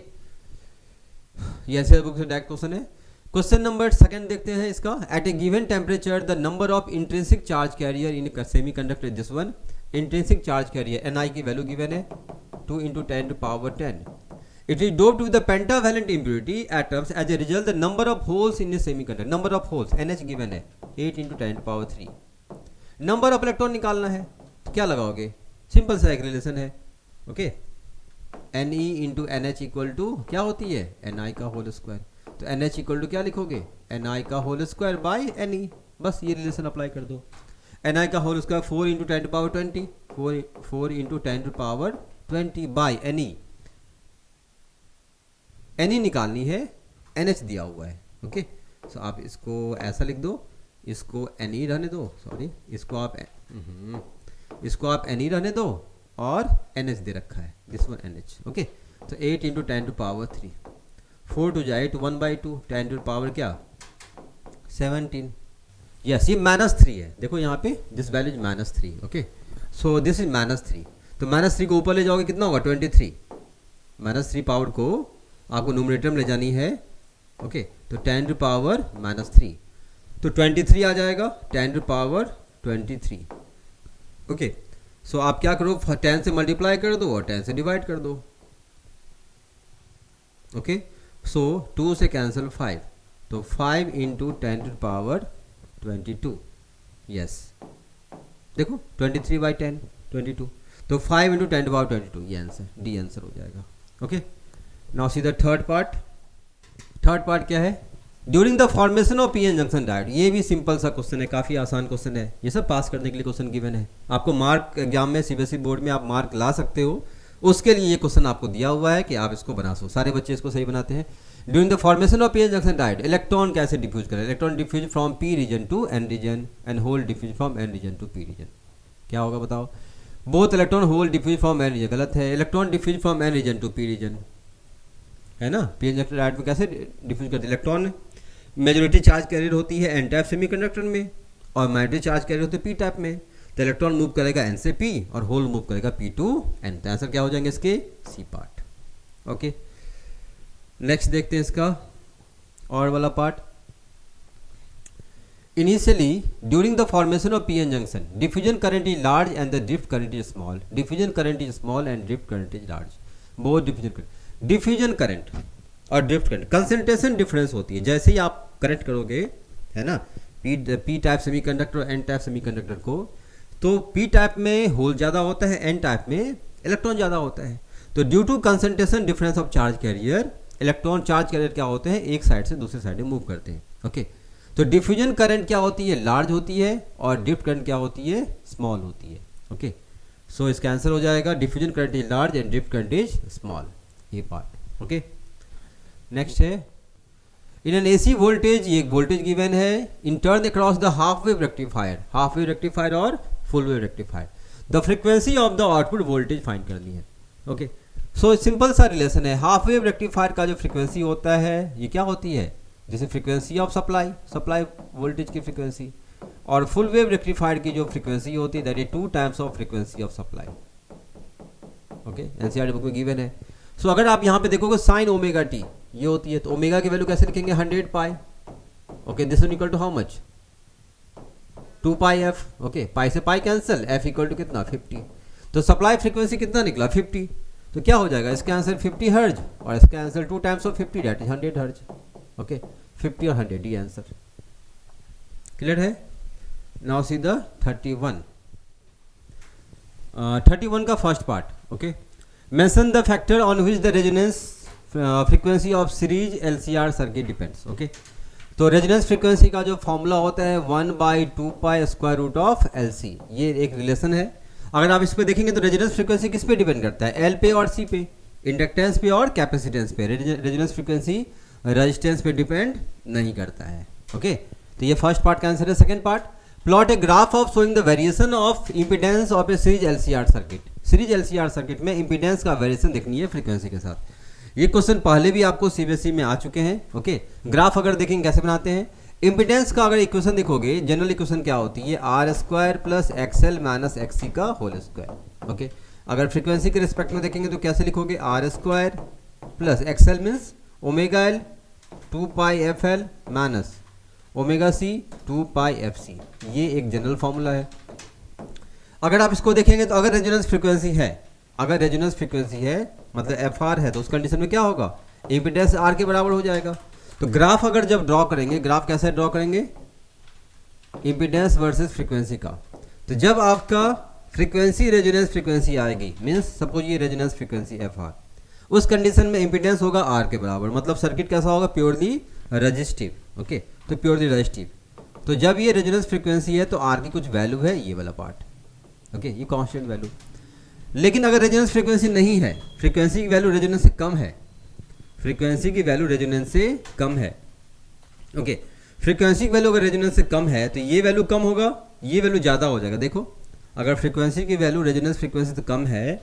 ये एनसीईआरटी बुक से डायरेक्ट क्वेश्चन है. क्वेश्चन नंबर सेकंड देखते हैं इसका. At a given temperature the number of intrinsic charge carrier in semiconductor this one. Intrinsic charge carrier Ni की वैल्यू गिवन है 2 × 10⁻10. It is doped with the pentavalent impurity atoms. As a result, the number of holes in a semiconductor, number of holes NH given है 8 × 10⁻3. नंबर ऑफ इलेक्ट्रॉन निकालना है, तो क्या लगाओगे? सिंपल सा एक रिलेशन है. Okay, Ne × NH equal to क्या होती है? Ni का होल स्क्वायर. तो NH इक्वल टू क्या लिखोगे? Ni का होल स्क्वायर बाई Ne. बस ये रिलेशन अप्लाई कर दो. Ni का whole square 4 × 10⁻20, 4 × 10⁻20 by Ne. Ne निकालनी है, NH दिया हुआ है. ओके, सो आप इसको ऐसा लिख दो, इसको Ne रहने दो, सॉरी, इसको आप Ne रहने दो, और NH दे रखा है, दिस वन NH. ओके, तो 8 × 10⁻3, 4 to 8, 1/2, 10 to the power क्या? 17. यस, ये -3 है. देखो यहाँ पे this value is -3. Okay, so this is -3. तो -3 को ऊपर ले जाओगे कितना होगा 23, -3 पावर को आपको न्यूमरेटर में ले जानी है, ओके। तो 10⁻³ तो 23 आ जाएगा, 10⁻23, ओके। सो आप क्या करो, 10 से मल्टीप्लाई कर दो और 10 से डिवाइड कर दो, ओके। सो 2 से कैंसिल 5, तो 5 × 10⁻22, यस, देखो 23/10 22, तो 5 × 10⁻22, ये आंसर, डी आंसर हो जाएगा, okay. Now see the third part क्या है, during the formation of PN junction diode. ये भी सिंपल सा क्वेश्चन है, काफ़ी आसान क्वेश्चन है, ये सब पास करने के लिए क्वेश्चन गिवन है। आपको मार्क एग्जाम में सीबीएसई बोर्ड में आप मार्क ला सकते हो, उसके लिए ये क्वेश्चन आपको दिया हुआ है कि आप इसको बना सो, सारे बच्चे इसको सही बनाते हैं। During the formation of PN junction diode electron कैसे डिफ्यूज करें, electron diffuse from P region to N region and hole diffuse from N region to P region. क्या होगा बताओ, both electron hole diffuse from N region, गलत है, electron diffuse from N region to P region, है ना। पीएन जंक्शन डायोड में कैसे डिफ्यूज करते हैं, इलेक्ट्रॉन मेजॉरिटी चार्ज कैरियर होती है एन टाइप सेमीकंडक्टर में और माइनॉरिटी चार्ज कैरियर होती है पी टाइप में। तो इलेक्ट्रॉन मूव करेगा एन से पी और होल मूव करेगा पी टू एन। तो आंसर क्या हो जाएंगे इसके, सी पार्ट, ओके। नेक्स्ट देखते हैं इसका और वाला part. Initially during the formation of PN junction diffusion current is large and the drift current is small, diffusion current is small and drift current is large, both diffusion current और ड्रिफ्ट करंट कंसंट्रेशन डिफरेंस होती है। जैसे ही आप कनेक्ट करोगे, है ना, पी टाइप सेमीकंडक्टर और एन टाइप सेमीकंडक्टर को, तो पी टाइप में होल ज़्यादा होता है, एन टाइप में इलेक्ट्रॉन ज़्यादा होता है। तो due to concentration difference of charge carrier, electron charge carrier क्या होते हैं, एक साइड से दूसरे साइड में मूव करते हैं, ओके। तो डिफ्यूजन करंट क्या होती है, लार्ज होती है, और ड्रिफ्ट करंट क्या होती है, स्मॉल होती है, ओके। सो इसका आंसर हो जाएगा diffusion current is large and drift current is small, ये पार्ट, ओके। नेक्स्ट है, इन एन एसी वोल्टेज, ये एक वोल्टेज गिवन है, in turn across the half wave rectifier और full wave rectifier, the frequency of the output voltage find करनी है, ओके। सो सिंपल सा रिलेशन है, हाफ वेव रेक्टिफायर का जो फ्रीक्वेंसी होता है ये क्या होती है, जैसे फ्रीक्वेंसी ऑफ सप्लाई वोल्टेज की फ्रीक्वेंसी, और फुल वेव रेक्टिफायर की जो फ्रीक्वेंसी होती है that is 2 times of frequency of supply, okay. NCERT book में गिवन है। सो अगर आप यहाँ पे देखोगे साइन ओमेगा टी ये होती है, तो ओमेगा की वैल्यू कैसे लिखेंगे, 100 pi, okay. This is equal to how much, 2 pi F, okay. Pi से pi cancel, F equal to कितना 50, तो सप्लाई फ्रीक्वेंसी कितना निकला 50, तो क्या हो जाएगा इसका आंसर 50 हर्ज और इसका answer 2 times of 50 that is 100 hertz, okay. 50 और 100 ये आंसर क्लियर है। नाउ सी द 31 का first part, okay. Mention the factor on which the resonance frequency of series LCR circuit depends, okay. तो रेजोनेंस फ्रीक्वेंसी का जो फॉर्मूला होता है 1/2 pi square root of LC, ये एक रिलेशन है। अगर आप इस पे देखेंगे तो रेजोनेंस फ्रीक्वेंसी किस पे डिपेंड करता है, एल पे और सी पे, इंडक्टेंस पे और कैपेसिटेंस पे। रेजोनेंस फ्रीक्वेंसी रेजिस्टेंस पे डिपेंड नहीं करता है, ओके। तो ये फर्स्ट पार्ट का आंसर है। Second part, plot a graph of showing the variation of impedance of A series LCR circuit. Series LCR circuit में इंपीडेंस का वेरिएशन देखनी है फ्रीक्वेंसी के साथ। ये क्वेश्चन पहले भी आपको सीबीएसई में आ चुके हैं, ओके। ग्राफ अगर देखेंगे कैसे बनाते हैं, इंपीडेंस का अगर इक्वेशन देखोगे, जनरल इक्वेशन क्या होती है, R² + XL - XC का होल स्क्वायर, ओके। अगर फ्रीक्वेंसी के रिस्पेक्ट में देखेंगे तो कैसे लिखोगे, R² + XL means omega L 2 पाई FL माइनस ओमेगा C 2 पाई FC, ये एक जनरल फॉर्मूला है। अगर आप इसको देखेंगे तो अगर रेजोनेंस फ्रीक्वेंसी है मतलब FR है, तो उस कंडीशन में क्या होगा, इम्पीडेंस R के बराबर हो जाएगा। तो ग्राफ अगर जब ड्रॉ करेंगे, ग्राफ कैसे ड्रॉ करेंगे, इम्पीडेंस वर्सेस फ्रीक्वेंसी का। तो जब आपका फ्रीक्वेंसी रेजोनेंस फ्रीक्वेंसी आएगी, मीन्स सपोज ये रेजोनेंस फ्रीक्वेंसी FR, उस कंडीशन में इम्पीडेंस होगा R के बराबर, मतलब सर्किट कैसा होगा, प्योरली रजिस्टिव, ओके। तो प्योरली रजिस्टिव, तो जब ये रेजोनेंस फ्रीक्वेंसी है तो R की कुछ वैल्यू है, ये वाला पार्ट, ओके, ये कांस्टेंट वैल्यू। लेकिन अगर रेजोनेंस फ्रीक्वेंसी नहीं है, फ्रीक्वेंसी की वैल्यू रेजोनेंस से कम है, फ्रीक्वेंसी की वैल्यू रेजोनेंस से कम है, ओके। फ्रीक्वेंसी की वैल्यू अगर रेजोनेंस से कम है तो ये वैल्यू कम होगा, ये वैल्यू ज़्यादा हो जाएगा। देखो अगर फ्रीक्वेंसी की वैल्यू रेजोनेंस फ्रीक्वेंसी से कम है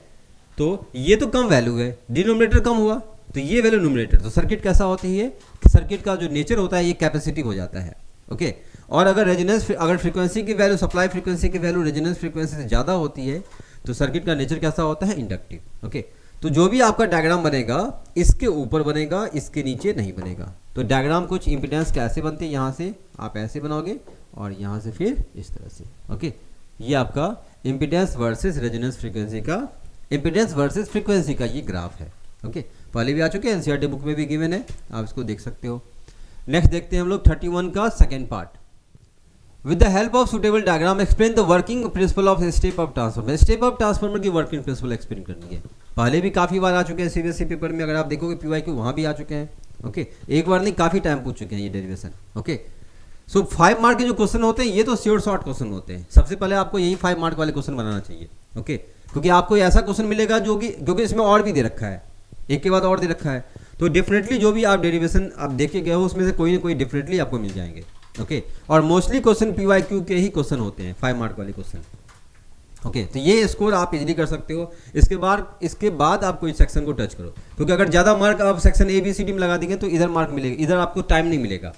तो ये तो कम वैल्यू है, डिनोमिनेटर कम हुआ तो ये वैल्यू न्यूमरेटर। तो सर्किट कैसा होती है, सर्किट का जो नेचर होता है ये कैपेसिटिव हो जाता है, ओके। और अगर फ्रीक्वेंसी की वैल्यू, सप्लाई फ्रीक्वेंसी की वैल्यू रेजोनेंस फ्रीक्वेंसी से ज़्यादा होती है तो सर्किट का नेचर कैसा होता है, इंडक्टिव। ओके, तो जो भी आपका डायग्राम बनेगा इसके ऊपर बनेगा, इसके नीचे नहीं बनेगा। तो डायग्राम कुछ इम्पिडेंस कैसे बनते हैं, यहाँ से आप ऐसे बनाओगे और यहाँ से फिर इस तरह से। ओके, ये आपका इम्पिडेंस वर्सेस रेजोनेंस फ्रीक्वेंसी का, इम्पिडेंस वर्सेस फ्रीक्वेंसी का ये ग्राफ है। ओके, पहले भी आ चुके हैं, एनसीईआरटी बुक में भी गिवन है, आप इसको देख सकते हो। नेक्स्ट देखते हैं हम लोग 31 का second part. With the help of suitable diagram explain the working principle of step up transformer. Step up transformer की वर्किंग प्रिंसिपल एक्सप्लेन करनी है। पहले भी काफ़ी बार आ चुके हैं सीबीएसई पेपर में, अगर आप देखोगे पीवाईक्यू वहाँ भी आ चुके हैं। ओके, एक बार नहीं काफ़ी टाइम पूछ चुके हैं ये डेरिवेशन। ओके, सो 5 मार्क के जो क्वेश्चन होते हैं ये तो श्योर शॉर्ट क्वेश्चन होते हैं। सबसे पहले आपको यही 5 मार्क वाले क्वेश्चन बनाना चाहिए। ओके, क्योंकि आपको ऐसा क्वेश्चन मिलेगा जो कि क्योंकि इसमें और भी दे रखा है, एक के बाद और दे रखा है, तो डेफिनेटली जो भी आप डेरिवेशन आप देख के गए हो उसमें से कोई ना कोई डेफिनेटली आपको मिल जाएंगे। ओके, और मोस्टली क्वेश्चन पीवाईक्यू के ही क्वेश्चन होते हैं, 5 मार्क वाले क्वेश्चन। ओके, तो ये स्कोर आप इजीली कर सकते हो। इसके बाद आप कोई सेक्शन को टच करो, क्योंकि अगर ज़्यादा मार्क आप सेक्शन ABCD में लगा देंगे तो इधर मार्क मिलेगा, इधर आपको टाइम नहीं मिलेगा।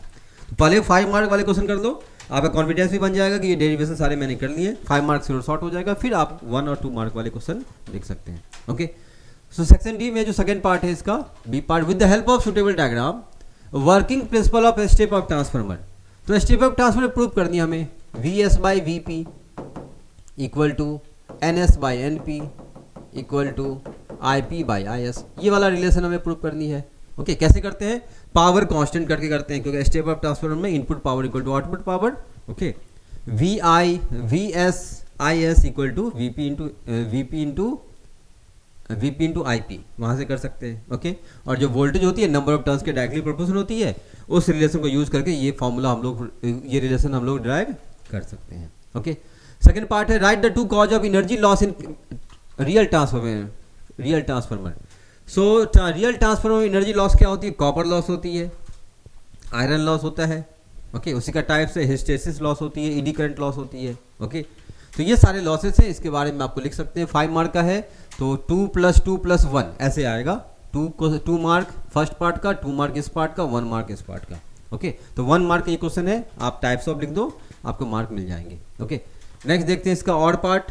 तो पहले 5 मार्क वाले क्वेश्चन कर दो, आपका कॉन्फिडेंस भी बन जाएगा कि ये डेरिवेशन सारे मैंने कर लिए, 5 मार्क से शॉर्ट हो जाएगा, फिर आप 1 और 2 मार्क वाले क्वेश्चन देख सकते हैं। ओके, सो सेक्शन डी में जो सेकंड पार्ट है इसका B part, with the help of suitable diagram working principle of step up transformer. तो स्टेप अप ट्रांसफार्मर प्रूव करनी है हमें, VS/VP equal to NS/NP equal to IP/IS, ये वाला रिलेशन हमें प्रूव करनी है। ओके, कैसे करते हैं, पावर कांस्टेंट करके करते हैं, क्योंकि स्टेप अप ट्रांसफार्मर में input power equal to output power. Okay, VS/IS equal to VP into IP, वहाँ से कर सकते हैं। ओके, और जो वोल्टेज होती है नंबर ऑफ टर्न्स के डायरेक्टली प्रोपोर्शनल होती है, उस रिलेशन को यूज करके ये फॉर्मूला ये रिलेशन हम लोग ड्राइव कर सकते हैं। ओके, सेकेंड पार्ट है right the 2 cause of energy loss in real transformer. So real transformer में एनर्जी लॉस क्या होती है, कॉपर लॉस होती है, आयरन लॉस होता है। ओके, उसी का टाइप से हिस्टेसिस लॉस होती है, ED करंट लॉस होती है। ओके, तो ये सारे लॉसेस हैं, इसके बारे में आपको लिख सकते हैं। 5 मार्क का है तो 2 + 2 + 1 ऐसे आएगा, 2 मार्क फर्स्ट पार्ट का, 2 मार्क इस पार्ट का, 1 मार्क इस पार्ट का। ओके, तो 1 मार्क ये क्वेश्चन है, आप टाइप्स ऑफ लिख दो, आपको मार्क मिल जाएंगे। ओके, नेक्स्ट देखते हैं इसका और part.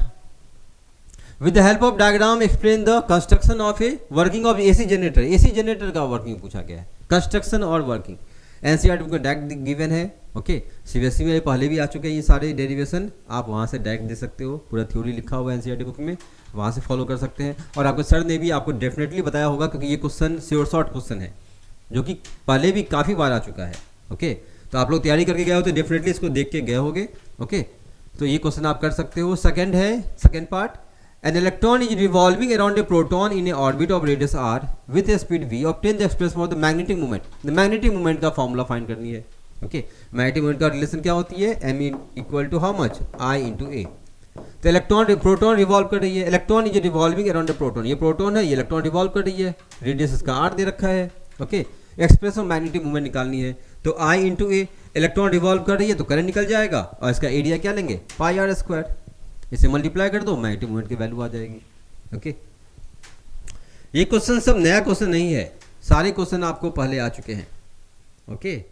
With the help of diagram explain the construction of a working of AC generator. AC generator का वर्किंग पूछा गया है, कंस्ट्रक्शन और वर्किंग। एनसीईआरटी का डायरेक्ट गिवन है। ओके, सीबीएसई में पहले भी आ चुके हैं ये सारे डेरिवेशन, आप वहाँ से डायरेक्ट दे सकते हो, पूरा थ्योरी लिखा हुआ है एनसीईआरटी बुक में, वहाँ से फॉलो कर सकते हैं। और आपको सर ने भी आपको डेफिनेटली बताया होगा, क्योंकि ये क्वेश्चन श्योर शॉर्ट क्वेश्चन है जो कि पहले भी काफ़ी बार आ चुका है। ओके, तो आप लोग तैयारी करके गए हो तो डेफिनेटली इसको देख के गए होगे। ओके, तो ये क्वेश्चन आप कर सकते हो। Second part, an electron is revolving around a proton in a orbit of radius r with a speed v, obtain the expression for the magnetic movement. The magnetic movement का फॉर्मूला फाइंड करनी है। ओके, मैग्नेटिक मूवमेंट का रिलेशन क्या होती है, m equal to how much, I into a। तो प्रोटॉन रिवॉल्व कर रही है, electron is revolving around a proton, ये प्रोटॉन है, ये इलेक्ट्रॉन रिवॉल्व कर रही है, रेडियस इसका r दे रखा है। Okay, expression of magnetic movement निकालनी है, तो I into a, electron revolve कर रही है तो करंट निकल जाएगा, और इसका एरिया क्या लेंगे, πr², इसे मल्टीप्लाई कर दो, मैग्नेटिक मूवमेंट की वैल्यू आ जाएगी। ओके, ये क्वेश्चन सब नया क्वेश्चन नहीं है, सारे क्वेश्चन आपको पहले आ चुके हैं। ओके,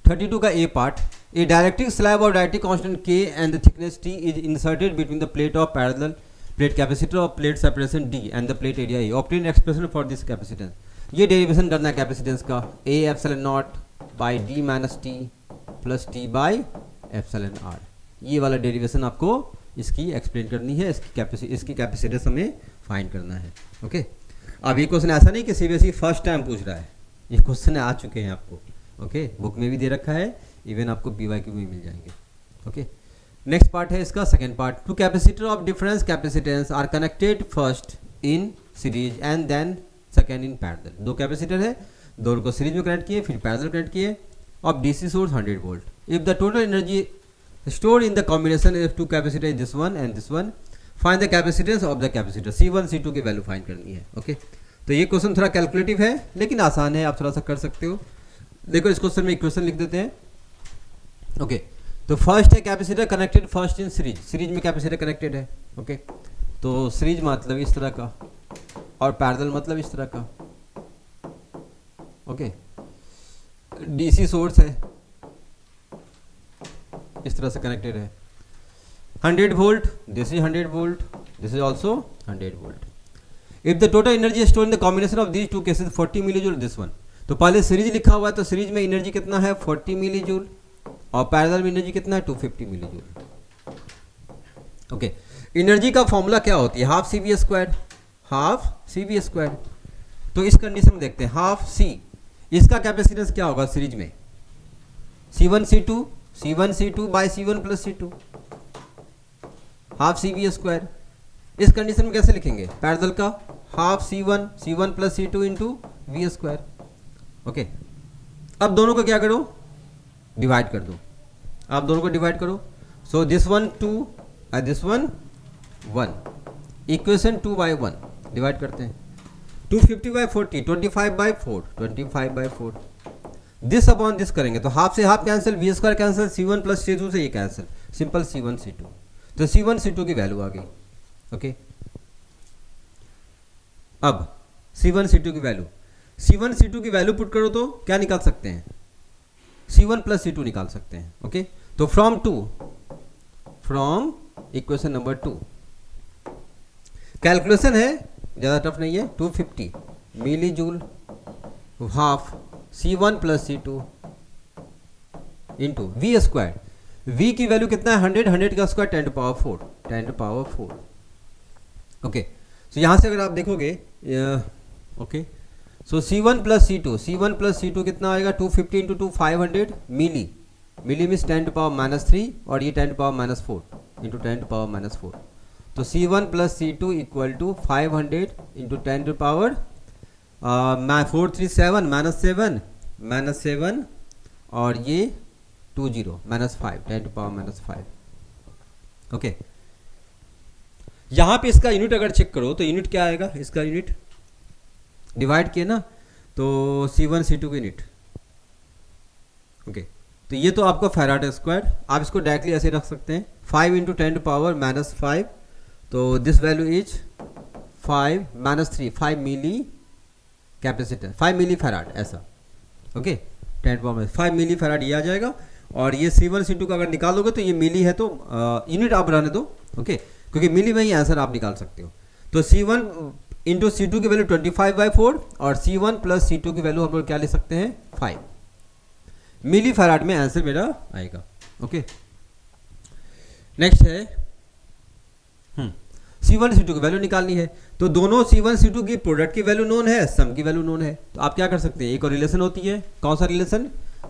32 का A part, a dielectric slab of dielectric constant K and the thickness T is inserted between the plate of parallel plate capacitor of plate separation D and the plate area A, obtain expression for this capacitance. ये डेरिवेशन करना है कैपेसिटेंस का, A ε0 by D minus T plus T by ε0। ये वाला डेरिवेशन आपको इसकी एक्सप्लेन करनी है, इसकी कैपेसिटेंस हमें फाइंड करना है। ओके, अब ये क्वेश्चन ऐसा नहीं कि सीबीएसई फर्स्ट टाइम पूछ रहा है, ये क्वेश्चन आ चुके हैं आपको। ओके, बुक में भी दे रखा है, इवन आपको पीवाईक्यू में मिल जाएंगे। ओके, नेक्स्ट पार्ट है इसका second part, two capacitor of difference capacitance are connected first in series and then second in parallel. 2 capacitor है, दोनों को सीरीज में कनेक्ट किए, फिर पैरेलल कनेक्ट किए, of DC source 100 volt. If the total energy stored in the combination of 2 capacitor is this one and this one, find the capacitance of the capacitor, C1 C2 की वैल्यू फाइंड करनी है। ओके, तो ये क्वेश्चन थोड़ा कैलकुलेटिव है लेकिन आसान है, आप थोड़ा सा कर सकते हो। देखो इस क्वेश्चन में इक्वेशन लिख देते हैं। ओके, तो फर्स्ट है capacitor connected first in series, series में कैपेसिटर कनेक्टेड है। ओके, तो सीरीज मतलब इस तरह का और पैरेलल मतलब इस तरह का। ओके, डीसी सोर्स है, इस तरह से कनेक्टेड है, 100 volt, this is 100 volt, this is also 100 volt. If the total energy store in the combination of these two cases 40 milli joule this one. तो पहले सीरीज लिखा हुआ है तो सीरीज में एनर्जी कितना है 40 मिली जूल और पैरेलल में एनर्जी कितना है 250 मिली जूल. ओके, एनर्जी का फॉर्मूला क्या होती है half C V square, half C V square. तो इस कंडीशन में देखते हैं हाफ सी, इसका कैपेसिटेंस क्या होगा सीरीज में C1 by C1 plus C2 half C V square. इस कंडीशन में कैसे लिखेंगे पैरेलल का half C1 plus C2 into V square. Okay, अब दोनों को क्या करो डिवाइड कर दो, आप दोनों को डिवाइड करो. सो दिस वन 2 और this one 1, equation 2 by 1 divide करते हैं. 250 by 40 25 by 4 this upon this करेंगे तो हाफ से half cancel, V square cancel, C1 plus C2 से ये कैंसिल, सिंपल C1 C2. तो C1 C2 की वैल्यू आ गई. ओके, अब C1 C2 की वैल्यू पुट करो तो क्या निकाल सकते हैं C1 प्लस C2 निकाल सकते हैं. ओके, तो फ्रॉम इक्वेशन नंबर 2 कैलकुलेशन है, ज़्यादा टफ नहीं है. 250 milli joule half C1 plus C2 into V square. V की वैल्यू कितना है 100 का square 10 to power 4. Okay, so यहाँ से अगर आप देखोगे ओके, सो C1 प्लस C2 कितना आएगा 250 into 2 500 milli means 10 to power -3 और ये 10 to power -4 into 10 to power -4. तो C1 plus C2 equal to 500 into 10 to power 437 -7 और ये 20 -5 10 टू पावर -5. ओके, यहाँ पे इसका यूनिट अगर चेक करो तो यूनिट क्या आएगा, इसका यूनिट डिवाइड किए ना तो C1 C2 की यूनिट. ओके, तो ये तो आपका फैराड स्क्वायर, आप इसको डायरेक्टली ऐसे रख सकते हैं 5 इंटू 10 टू पावर -5. तो this value is 5 milli capacitor 5 millifarad ऐसा. Okay, 10 to power 5 millifarad ये आ जाएगा. और ये C1 C2 का अगर निकालोगे तो ये मिली है तो यूनिट आप रहने दो. ओके, क्योंकि मिली में ही आंसर आप निकाल सकते हो. तो C1 इंटू C2 की वैल्यू 25 बाई 4 और C1 प्लस C2 की वैल्यू हम लोग क्या ले सकते हैं 5 मिली फैराड में आंसर मेरा आएगा. ओके, नेक्स्ट है C1 C2 की वैल्यू निकालनी है. तो दोनों C1 C2 की प्रोडक्ट की वैल्यू नोन है, सम की वैल्यू नोन है. तो आप क्या कर सकते हैं, एक और रिलेशन होती है, कौन सा रिलेशन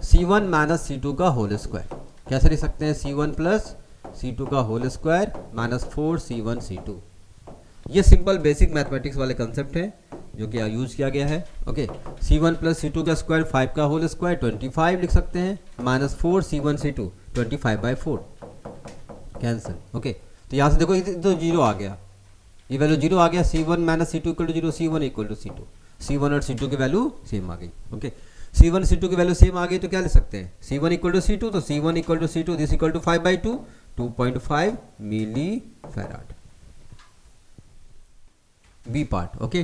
C1 माइनस C2 का होल स्क्वायर. कैसे लिख सकते हैं C1 प्लस C2 का होल स्क्वायर -4 C1 C2. ये सिंपल बेसिक मैथमेटिक्स वाले कंसेप्ट है जो कि यूज किया गया है. ओके, C1 प्लस C2 का स्क्वायर 5 का होल स्क्वायर 25 लिख सकते हैं -4 C1 C2 25 by 4 cancel. Okay, तो यहाँ से देखो ये तो 0 आ गया, ये वैल्यू 0 आ गया. C1 minus C2 equal to 0, C1 equal to C2. C1 और C2 की वैल्यू सेम आ गई. ओके, C1 C2 की वैल्यू सेम आ गई तो क्या लिख सकते हैं C1 इक्वल टू C2, तो C1 equal to C2 this equal to 5/2 2.5 milli farad. B part. Okay,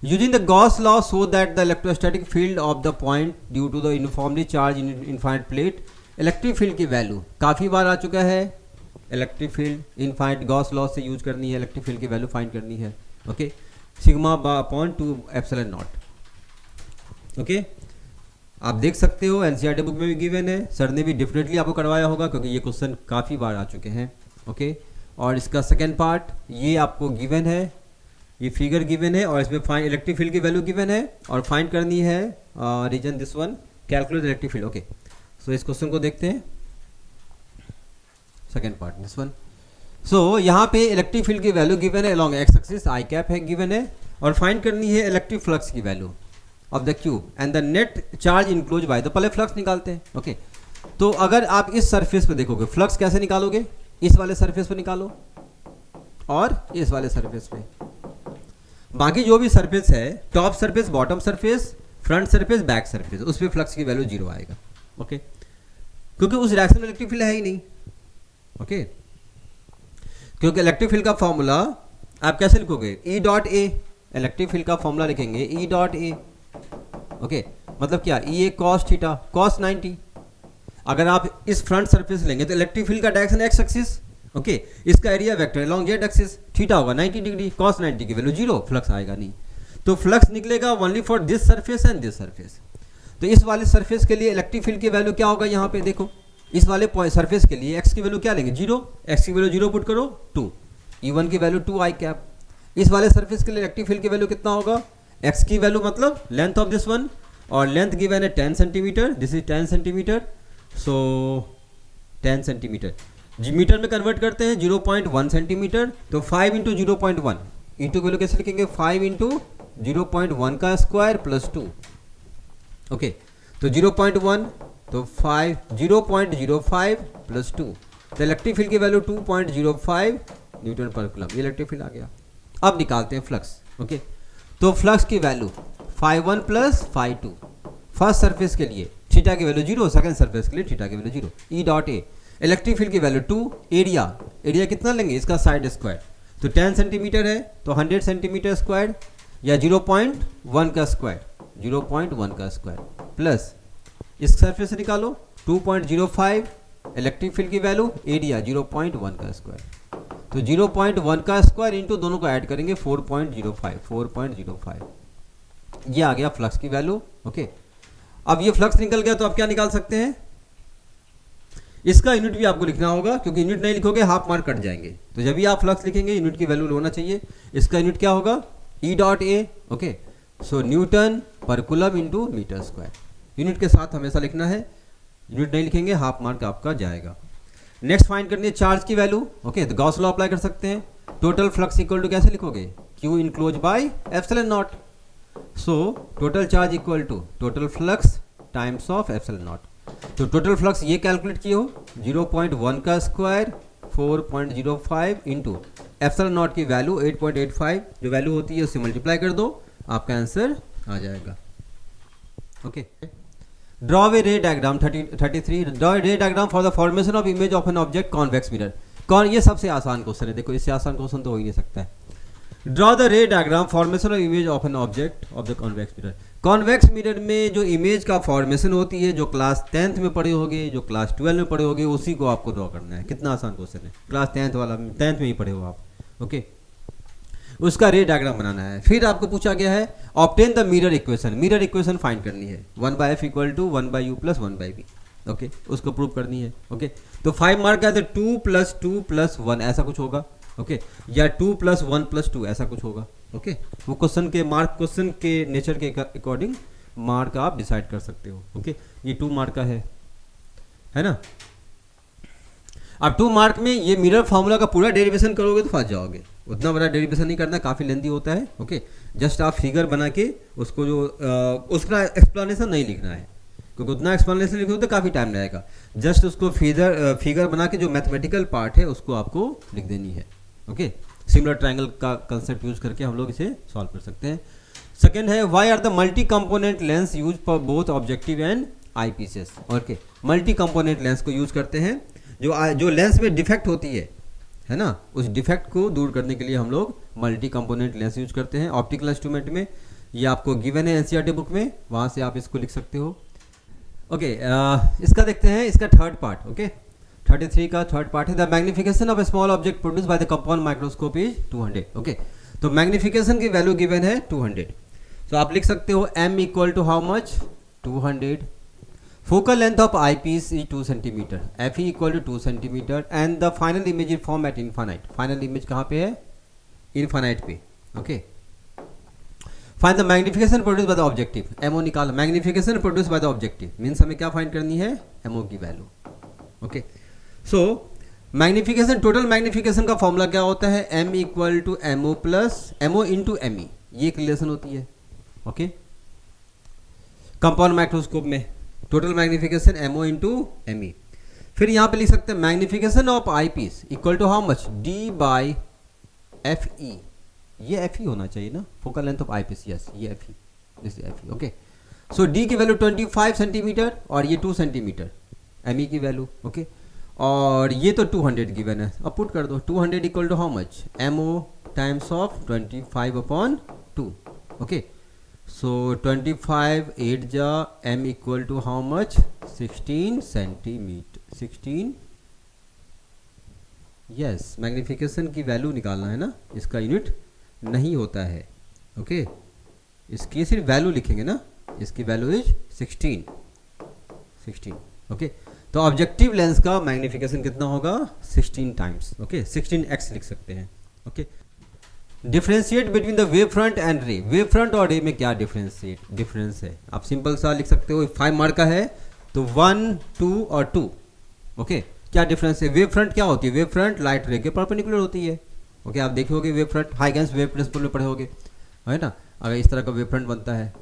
using the Gauss law so that the electrostatic field of the point due to the uniformly charged infinite plate, electric field की वैल्यू काफ़ी बार आ चुका है. Electric field infinite Gauss law से यूज करनी है, इलेक्ट्रिक फील्ड की वैल्यू फाइंड करनी है. Okay, sigma upon 2 epsilon not. Okay, आप देख सकते हो एनसीईआरटी बुक में भी गिवन है, सर ने भी डेफिनेटली आपको करवाया होगा क्योंकि ये क्वेश्चन काफ़ी बार आ चुके हैं. ओके, और इसका सेकेंड पार्ट ये आपको गिवन है, ये फिगर गिवन है और इसमें फाइंड इलेक्ट्रिक फील्ड की वैल्यू गिवन है और फाइंड करनी है reason this one calculate electric field. Okay, so इस क्वेश्चन को देखते हैं second part this one. So यहाँ पे इलेक्ट्रिक फील्ड की वैल्यू गिवन है along X axis I cap है गिवन है और फाइंड करनी है इलेक्ट्रिक फ्लक्स की value of the cube and the net charge enclose by. तो पहले फ्लक्स निकालते हैं. ओके, तो अगर आप इस सरफेस पे देखोगे फ्लक्स कैसे निकालोगे, इस वाले सरफेस पे निकालो और इस वाले सरफेस पे. बाकी जो भी सरफेस है top surface bottom surface front surface back surface उस पर फ्लक्स की वैल्यू 0 आएगा. ओके, क्योंकि उस डायरेक्शन में इलेक्ट्रिक फील्ड है ही नहीं. ओके, क्योंकि इलेक्ट्रिक फील्ड का फॉर्मूला आप कैसे लिखोगे E dot A. Electric field का फॉर्मूला लिखेंगे E डॉट ए. ओके, मतलब क्या E ए कॉस थीटा कॉस 90. अगर आप इस फ्रंट सरफेस लेंगे तो इलेक्ट्रिक फील्ड का डायरेक्शन एक्स एक्सिस ओके इसका area vector along Z axis theta होगा 90 डिग्री, कॉस 90 की वैल्यू 0, फ्लक्स आएगा नहीं। तो फ्लक्स निकलेगा only for this surface and this surface. तो इस वाले सरफेस के लिए इलेक्ट्रिक फील्ड की वैल्यू क्या होगा, यहाँ पे देखो इस वाले सरफेस के लिए एक्स की वैल्यू क्या लेंगे 0, एक्स की वैल्यू 0 पुट करो 2, E1 की वैल्यू 2 आई कैप। इस वाले सरफेस के लिए इलेक्ट्रिक फील्ड की वैल्यू कितना होगा, एक्स की वैल्यू मतलब लेंथ ऑफ दिस वन, और लेंथ गिवन है 10 centimetre, this is 10 centimetre, so 10 centimetre जी मीटर में कन्वर्ट करते हैं 0.1 सेंटीमीटर। तो 5 इंटू 0.1 इंटू वैल्यू कैसे लिखेंगे 5 इंटू 0.1 का स्क्वायर प्लस 2। ओके तो 0.1 तो 0.05 प्लस 2, तो इलेक्ट्रिक फील्ड की वैल्यू 2.05 न्यूटन पर कूलम, ये इलेक्ट्रिक फील्ड आ गया। अब निकालते हैं फ्लक्स। ओके तो फ्लक्स की वैल्यू φ1 प्लस φ2 फर्स्ट सरफेस के लिए थीटा की वैल्यू 0, सेकंड सरफेस के लिए थीटा की वैल्यू 0, ई डॉट ए। इलेक्ट्रिक फील्ड की वैल्यू 2, एरिया कितना लेंगे इसका साइड स्क्वायर, तो 10 सेंटीमीटर है तो 100 सेंटीमीटर स्क्वायर या 0.1 का स्क्वायर, 0.1 का स्क्वायर प्लस इस सरफेस से निकालो 2.05 इलेक्ट्रिक फील्ड की वैल्यू, एरिया 0.1 का स्क्वायर, तो 0.1 का स्क्वायर इंटू दोनों को ऐड करेंगे 4.05 ये आ गया फ्लक्स की वैल्यू। ओके अब ये फ्लक्स निकल गया तो आप क्या निकाल सकते हैं, इसका यूनिट भी आपको लिखना होगा, क्योंकि यूनिट नहीं लिखोगे हाफ मार्क कट जाएंगे। तो जब भी आप फ्लक्स लिखेंगे यूनिट की वैल्यू होना चाहिए। इसका यूनिट क्या होगा E dot A. Okay so newton per coulomb into metre square, unit के साथ हमेशा लिखना है, यूनिट नहीं लिखेंगे हाफ मार्क आपका जाएगा। नेक्स्ट फाइंड करनी है चार्ज की वैल्यू। ओके तो गॉस लॉ अप्लाई कर सकते हैं। टोटल फ्लक्स इक्वल टू कैसे लिखोगे, Q enclose by epsilon naught, so total charge equal to total flux times of epsilon naught. तो टोटल फ्लक्स ये कैलकुलेट किए हो 0.1 का स्क्वायर 4.05 इंटू एप्सिलॉन नॉट की वैल्यू 8.85 जो वैल्यू होती है उससे मल्टीप्लाई कर दो, आपका आंसर आ जाएगा। ओके ड्रॉ ए रे डायग्राम 33 ड्रॉ ए रे diagram for the formation of image of an object convex mirror. ये सबसे आसान क्वेश्चन है, देखो इससे आसान क्वेश्चन तो हो ही नहीं सकता है। ड्रॉ द रे diagram formation of image of an object of the convex mirror. Convex mirror में जो इमेज का फॉर्मेशन होती है, जो क्लास 10th में पढ़े होगे, जो क्लास 12 में पढ़े होगे, उसी को आपको ड्रॉ करना है। कितना आसान क्वेश्चन है, क्लास 10th वाला 10th में ही पढ़े हो आप। ओके उसका रे डायग्राम बनाना है। फिर आपको पूछा गया है obtain the mirror equation, mirror equation find करनी है 1/f equal to 1/u plus 1/v। Okay उसको प्रूव करनी है। ओके तो 5 मार्क है तो 2 + 2 + 1 ऐसा कुछ होगा। ओके या 2 + 1 + 2 ऐसा कुछ होगा। ओके वो क्वेश्चन के मार्क, क्वेश्चन के नेचर के अकॉर्डिंग मार्क आप डिसाइड कर सकते हो। ओके ये 2 मार्क का है ना। अब 2 मार्क में ये मिरर फार्मूला का पूरा डेरिवेशन करोगे तो फंस जाओगे, उतना बड़ा डेरिवेशन नहीं करना, काफ़ी लेंदी होता है। ओके जस्ट आप फिगर बना के उसको जो उसका एक्सप्लेनेशन नहीं लिखना है, क्योंकि उतना एक्सप्लेनेशन लिखोगे तो काफ़ी टाइम लगेगा। जस्ट उसको फिगर बना के जो मैथमेटिकल पार्ट है उसको आपको लिख देनी है। ओके सिमिलर ट्रायंगल का कंसेप्ट यूज करके हम लोग इसे सॉल्व कर सकते हैं। सेकेंड है why are the multi component lens use for both objective and eyepieces. Okay multi component lens को यूज करते हैं, जो लेंस में डिफेक्ट होती है ना, उस डिफेक्ट को दूर करने के लिए हम लोग मल्टी कंपोनेंट लेंस यूज करते हैं ऑप्टिकल इंस्ट्रूमेंट में। ये आपको गिवन है एनसीईआरटी बुक में, वहाँ से आप इसको लिख सकते हो। ओके इसका देखते हैं, इसका थर्ड पार्ट। ओके 33 का थर्ड पार्ट है the magnification of a small object produce by the compound microscope is 200। Okay तो मैग्निफिकेशन की वैल्यू गिवन है 200, तो आप लिख सकते हो m equal to how much 200। Focal length of eyepiece is 2 centimetre, F E equal to 2 centimetre and the final image is form at infinite. Final image कहाँ पे है, इनफाइनाइट पे। Okay find the magnification produce by the objective, MO निकाल। Magnification produce by the objective means हमें क्या फाइंड करनी है, एमओ की value. Okay so magnification, total magnification का फॉर्मूला क्या होता है, m equal to MO plus MO into M E, ये एक रिलेशन होती है। ओके कंपाउंड माइक्रोस्कोप में total magnification MO into M E. फिर यहाँ पे लिख सकते हैं magnification of eyepiece equal to how much, d by F E, ये एफ ई होना चाहिए ना, focal length of eyepiece, yes ये F E, this F E. Okay so d की वैल्यू 25 सेंटीमीटर और ये 2 सेंटीमीटर एम ई की वैल्यू। ओके और ये तो 200 गिवन है, अब पुट कर दो 200 equal to how much, MO times of 25/2। Okay so 25 8 जा m equal to how much 16 centimetre, 16 yes, magnification की वैल्यू निकालना है ना, इसका यूनिट नहीं होता है। ओके, इसकी सिर्फ वैल्यू लिखेंगे ना, इसकी वैल्यू इज 16। ओके, तो ऑब्जेक्टिव लेंस का मैग्नीफिकेशन कितना होगा, 16 टाइम्स। ओके, 16x लिख सकते हैं। Okay, differentiate between the wave front end रे। वेव फ्रंट और रे में क्या डिफरेंस है, आप सिंपल सा लिख सकते हो। 5 मार्क का है तो 1, 2 और 2। ओके, क्या डिफरेंस है, वेव फ्रंट क्या होती है, वेव फ्रंट लाइट रे के परपेंडिकुलर होती है। ओके, आप देखोगे wave front, Huygens wave principle में पढ़े होगे, है ना, अगर इस तरह का वेव फ्रंट बनता है,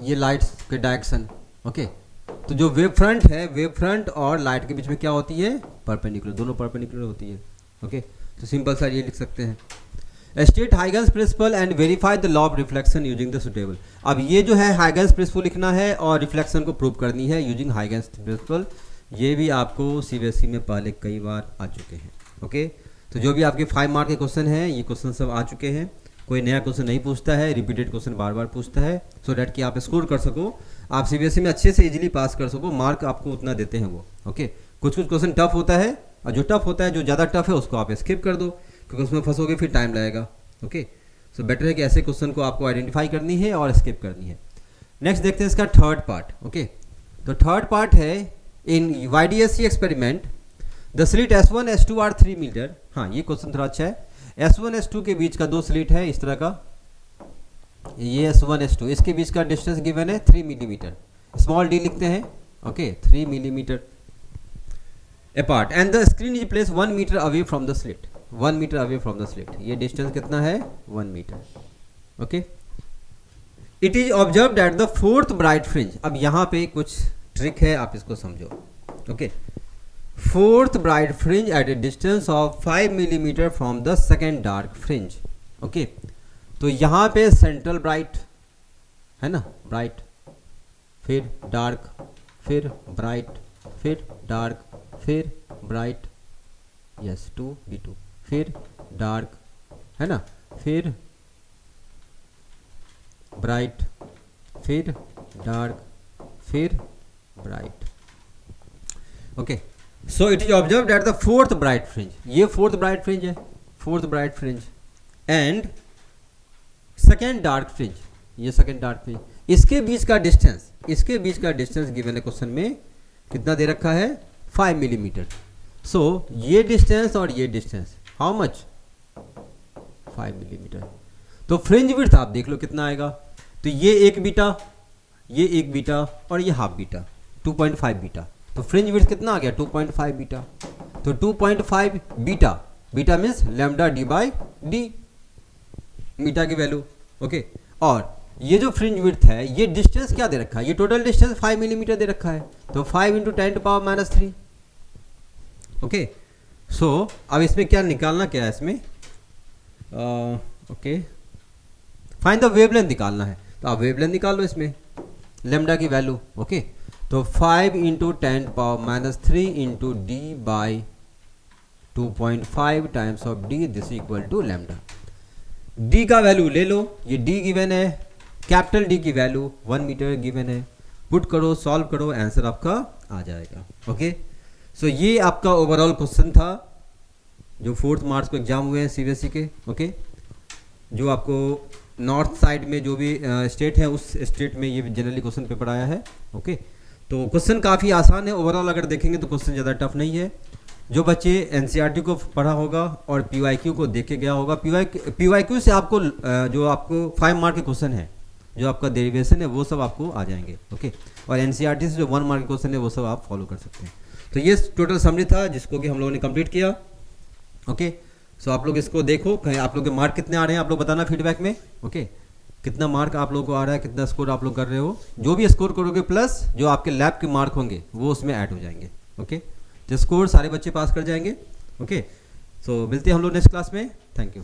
ये लाइट्स के डायरेक्शन। ओके, तो जो वेव फ्रंट है, वेव फ्रंट और लाइट के बीच में क्या होती है, परपेंडिकुलर, दोनों परपेंडिकुलर होती है। ओके, तो सिंपल सा ये लिख सकते हैं। State Huygens principle and verify the law of reflection using the suitable. अब ये जो है हाइगेंस प्रिंसिपल लिखना है और रिफ्लेक्शन को प्रूव करनी है यूजिंग हाइगेंस प्रिंसिपल। ये भी आपको CBSE में पहले कई बार आ चुके हैं। ओके, तो जो भी आपके 5 मार्क के क्वेश्चन हैं, ये क्वेश्चन सब आ चुके हैं। कोई नया क्वेश्चन नहीं पूछता है, रिपीटेड क्वेश्चन बार बार पूछता है, सो डैट कि आप स्कोर कर सको, आप CBSE में अच्छे से इजीली पास कर सको। मार्क आपको उतना देते हैं वो। ओके, कुछ क्वेश्चन टफ होता है, और जो टफ होता है, जो ज़्यादा टफ है उसको आप स्किप कर दो, क्योंकि उसमें फंसोगे फिर टाइम लगेगा। ओके, सो बेटर है कि ऐसे क्वेश्चन को आपको आइडेंटिफाई करनी है और स्किप करनी है। नेक्स्ट देखते हैं इसका थर्ड पार्ट। ओके, तो थर्ड पार्ट है in YDSC experiment the slit S1 S2 are 3 metre. हाँ, ये क्वेश्चन थोड़ा अच्छा है। S1 S2 के बीच का 2 स्लिट है इस तरह का, ये S1 S2, इसके बीच का डिस्टेंस गिवन है 3 मिलीमीटर, स्मॉल d लिखते हैं। Okay, 3 millimetre apart and the screen is place 1 metre away from the slit. 1 metre away from the slit, ये डिस्टेंस कितना है, 1 metre. Okay, it is observed at the fourth bright fringe. अब यहाँ पे कुछ ट्रिक है, आप इसको समझो। Okay, fourth bright fringe at a distance of 5 millimetre from the second dark fringe. Okay, तो यहाँ पे सेंट्रल ब्राइट है ना, ब्राइट, फिर डार्क, फिर ब्राइट, फिर डार्क, फिर ब्राइट, यस 2 B2, फिर डार्क है ना, फिर ब्राइट, फिर डार्क, फिर bright. Okay, so it is observed at the fourth bright fringe. ये फोर्थ ब्राइट फ्रिंज है, fourth bright fringe and second dark fringe, ये सेकेंड डार्क फ्रिंज। इसके बीच का डिस्टेंस, इसके बीच का डिस्टेंस गिवन है क्वेश्चन में, कितना दे रखा है, 5 मिलीमीटर। सो ये डिस्टेंस और ये डिस्टेंस हाउ मच, 5 मिलीमीटर। तो फ्रिंज विड्थ आप देख लो कितना आएगा, तो ये 1 बीटा, ये 1 बीटा और ये हाफ बीटा, 2.5 बीटा। तो फ्रिंज विड्थ कितना आ गया, 2.5 बीटा। तो 2.5 beta, beta means lambda d by D, beta की वैल्यू। ओके, और ये जो फ्रिंज विड्थ है, ये डिस्टेंस क्या दे रखा है, ये टोटल डिस्टेंस 5 मिलीमीटर दे रखा है, तो 5 × 10⁻³ ओके। सो अब इसमें क्या निकालना, क्या है इसमें, ओके, फाइंड द वेवलेंथ निकालना है। तो आप वेवलेंथ निकाल लो इसमें, लैम्डा की वैल्यू। ओके, तो 5 × 10⁻³ × d by 2.5 times of d, this equal to lambda. d का वैल्यू ले लो, ये d गिवन है, कैपिटल D की वैल्यू 1 मीटर गिवन है, पुट करो, सॉल्व करो, आंसर आपका आ जाएगा। ओके, सो ये आपका ओवरऑल क्वेश्चन था जो 4th मार्च को एग्जाम हुए हैं CBSE के। ओके, जो आपको नॉर्थ साइड में जो भी स्टेट है, उस स्टेट में ये जनरली क्वेश्चन पेपर आया है। ओके, तो क्वेश्चन काफ़ी आसान है ओवरऑल, अगर देखेंगे तो क्वेश्चन ज़्यादा टफ नहीं है। जो बच्चे NCERT को पढ़ा होगा और PYQ को देख के गया होगा, PYQ से आपको जो आपको 5 मार्क के क्वेश्चन है, जो आपका डेरिवेशन है, वो सब आपको आ जाएंगे। ओके, और NCERT से जो 1 मार्क के क्वेश्चन है वो सब आप फॉलो कर सकते हैं। तो ये टोटल समरी था जिसको कि हम लोगों ने कंप्लीट किया। ओके, सो आप लोग इसको देखो, कहीं आप लोग के मार्क कितने आ रहे हैं आप लोग बताना फीडबैक में। ओके, कितना मार्क आप लोगों को आ रहा है, कितना स्कोर आप लोग कर रहे हो। जो भी स्कोर करोगे प्लस जो आपके लैब के मार्क होंगे वो उसमें ऐड हो जाएंगे। ओके, तो स्कोर सारे बच्चे पास कर जाएंगे। ओके, सो मिलते हैं हम लोग नेक्स्ट क्लास में। Thank you.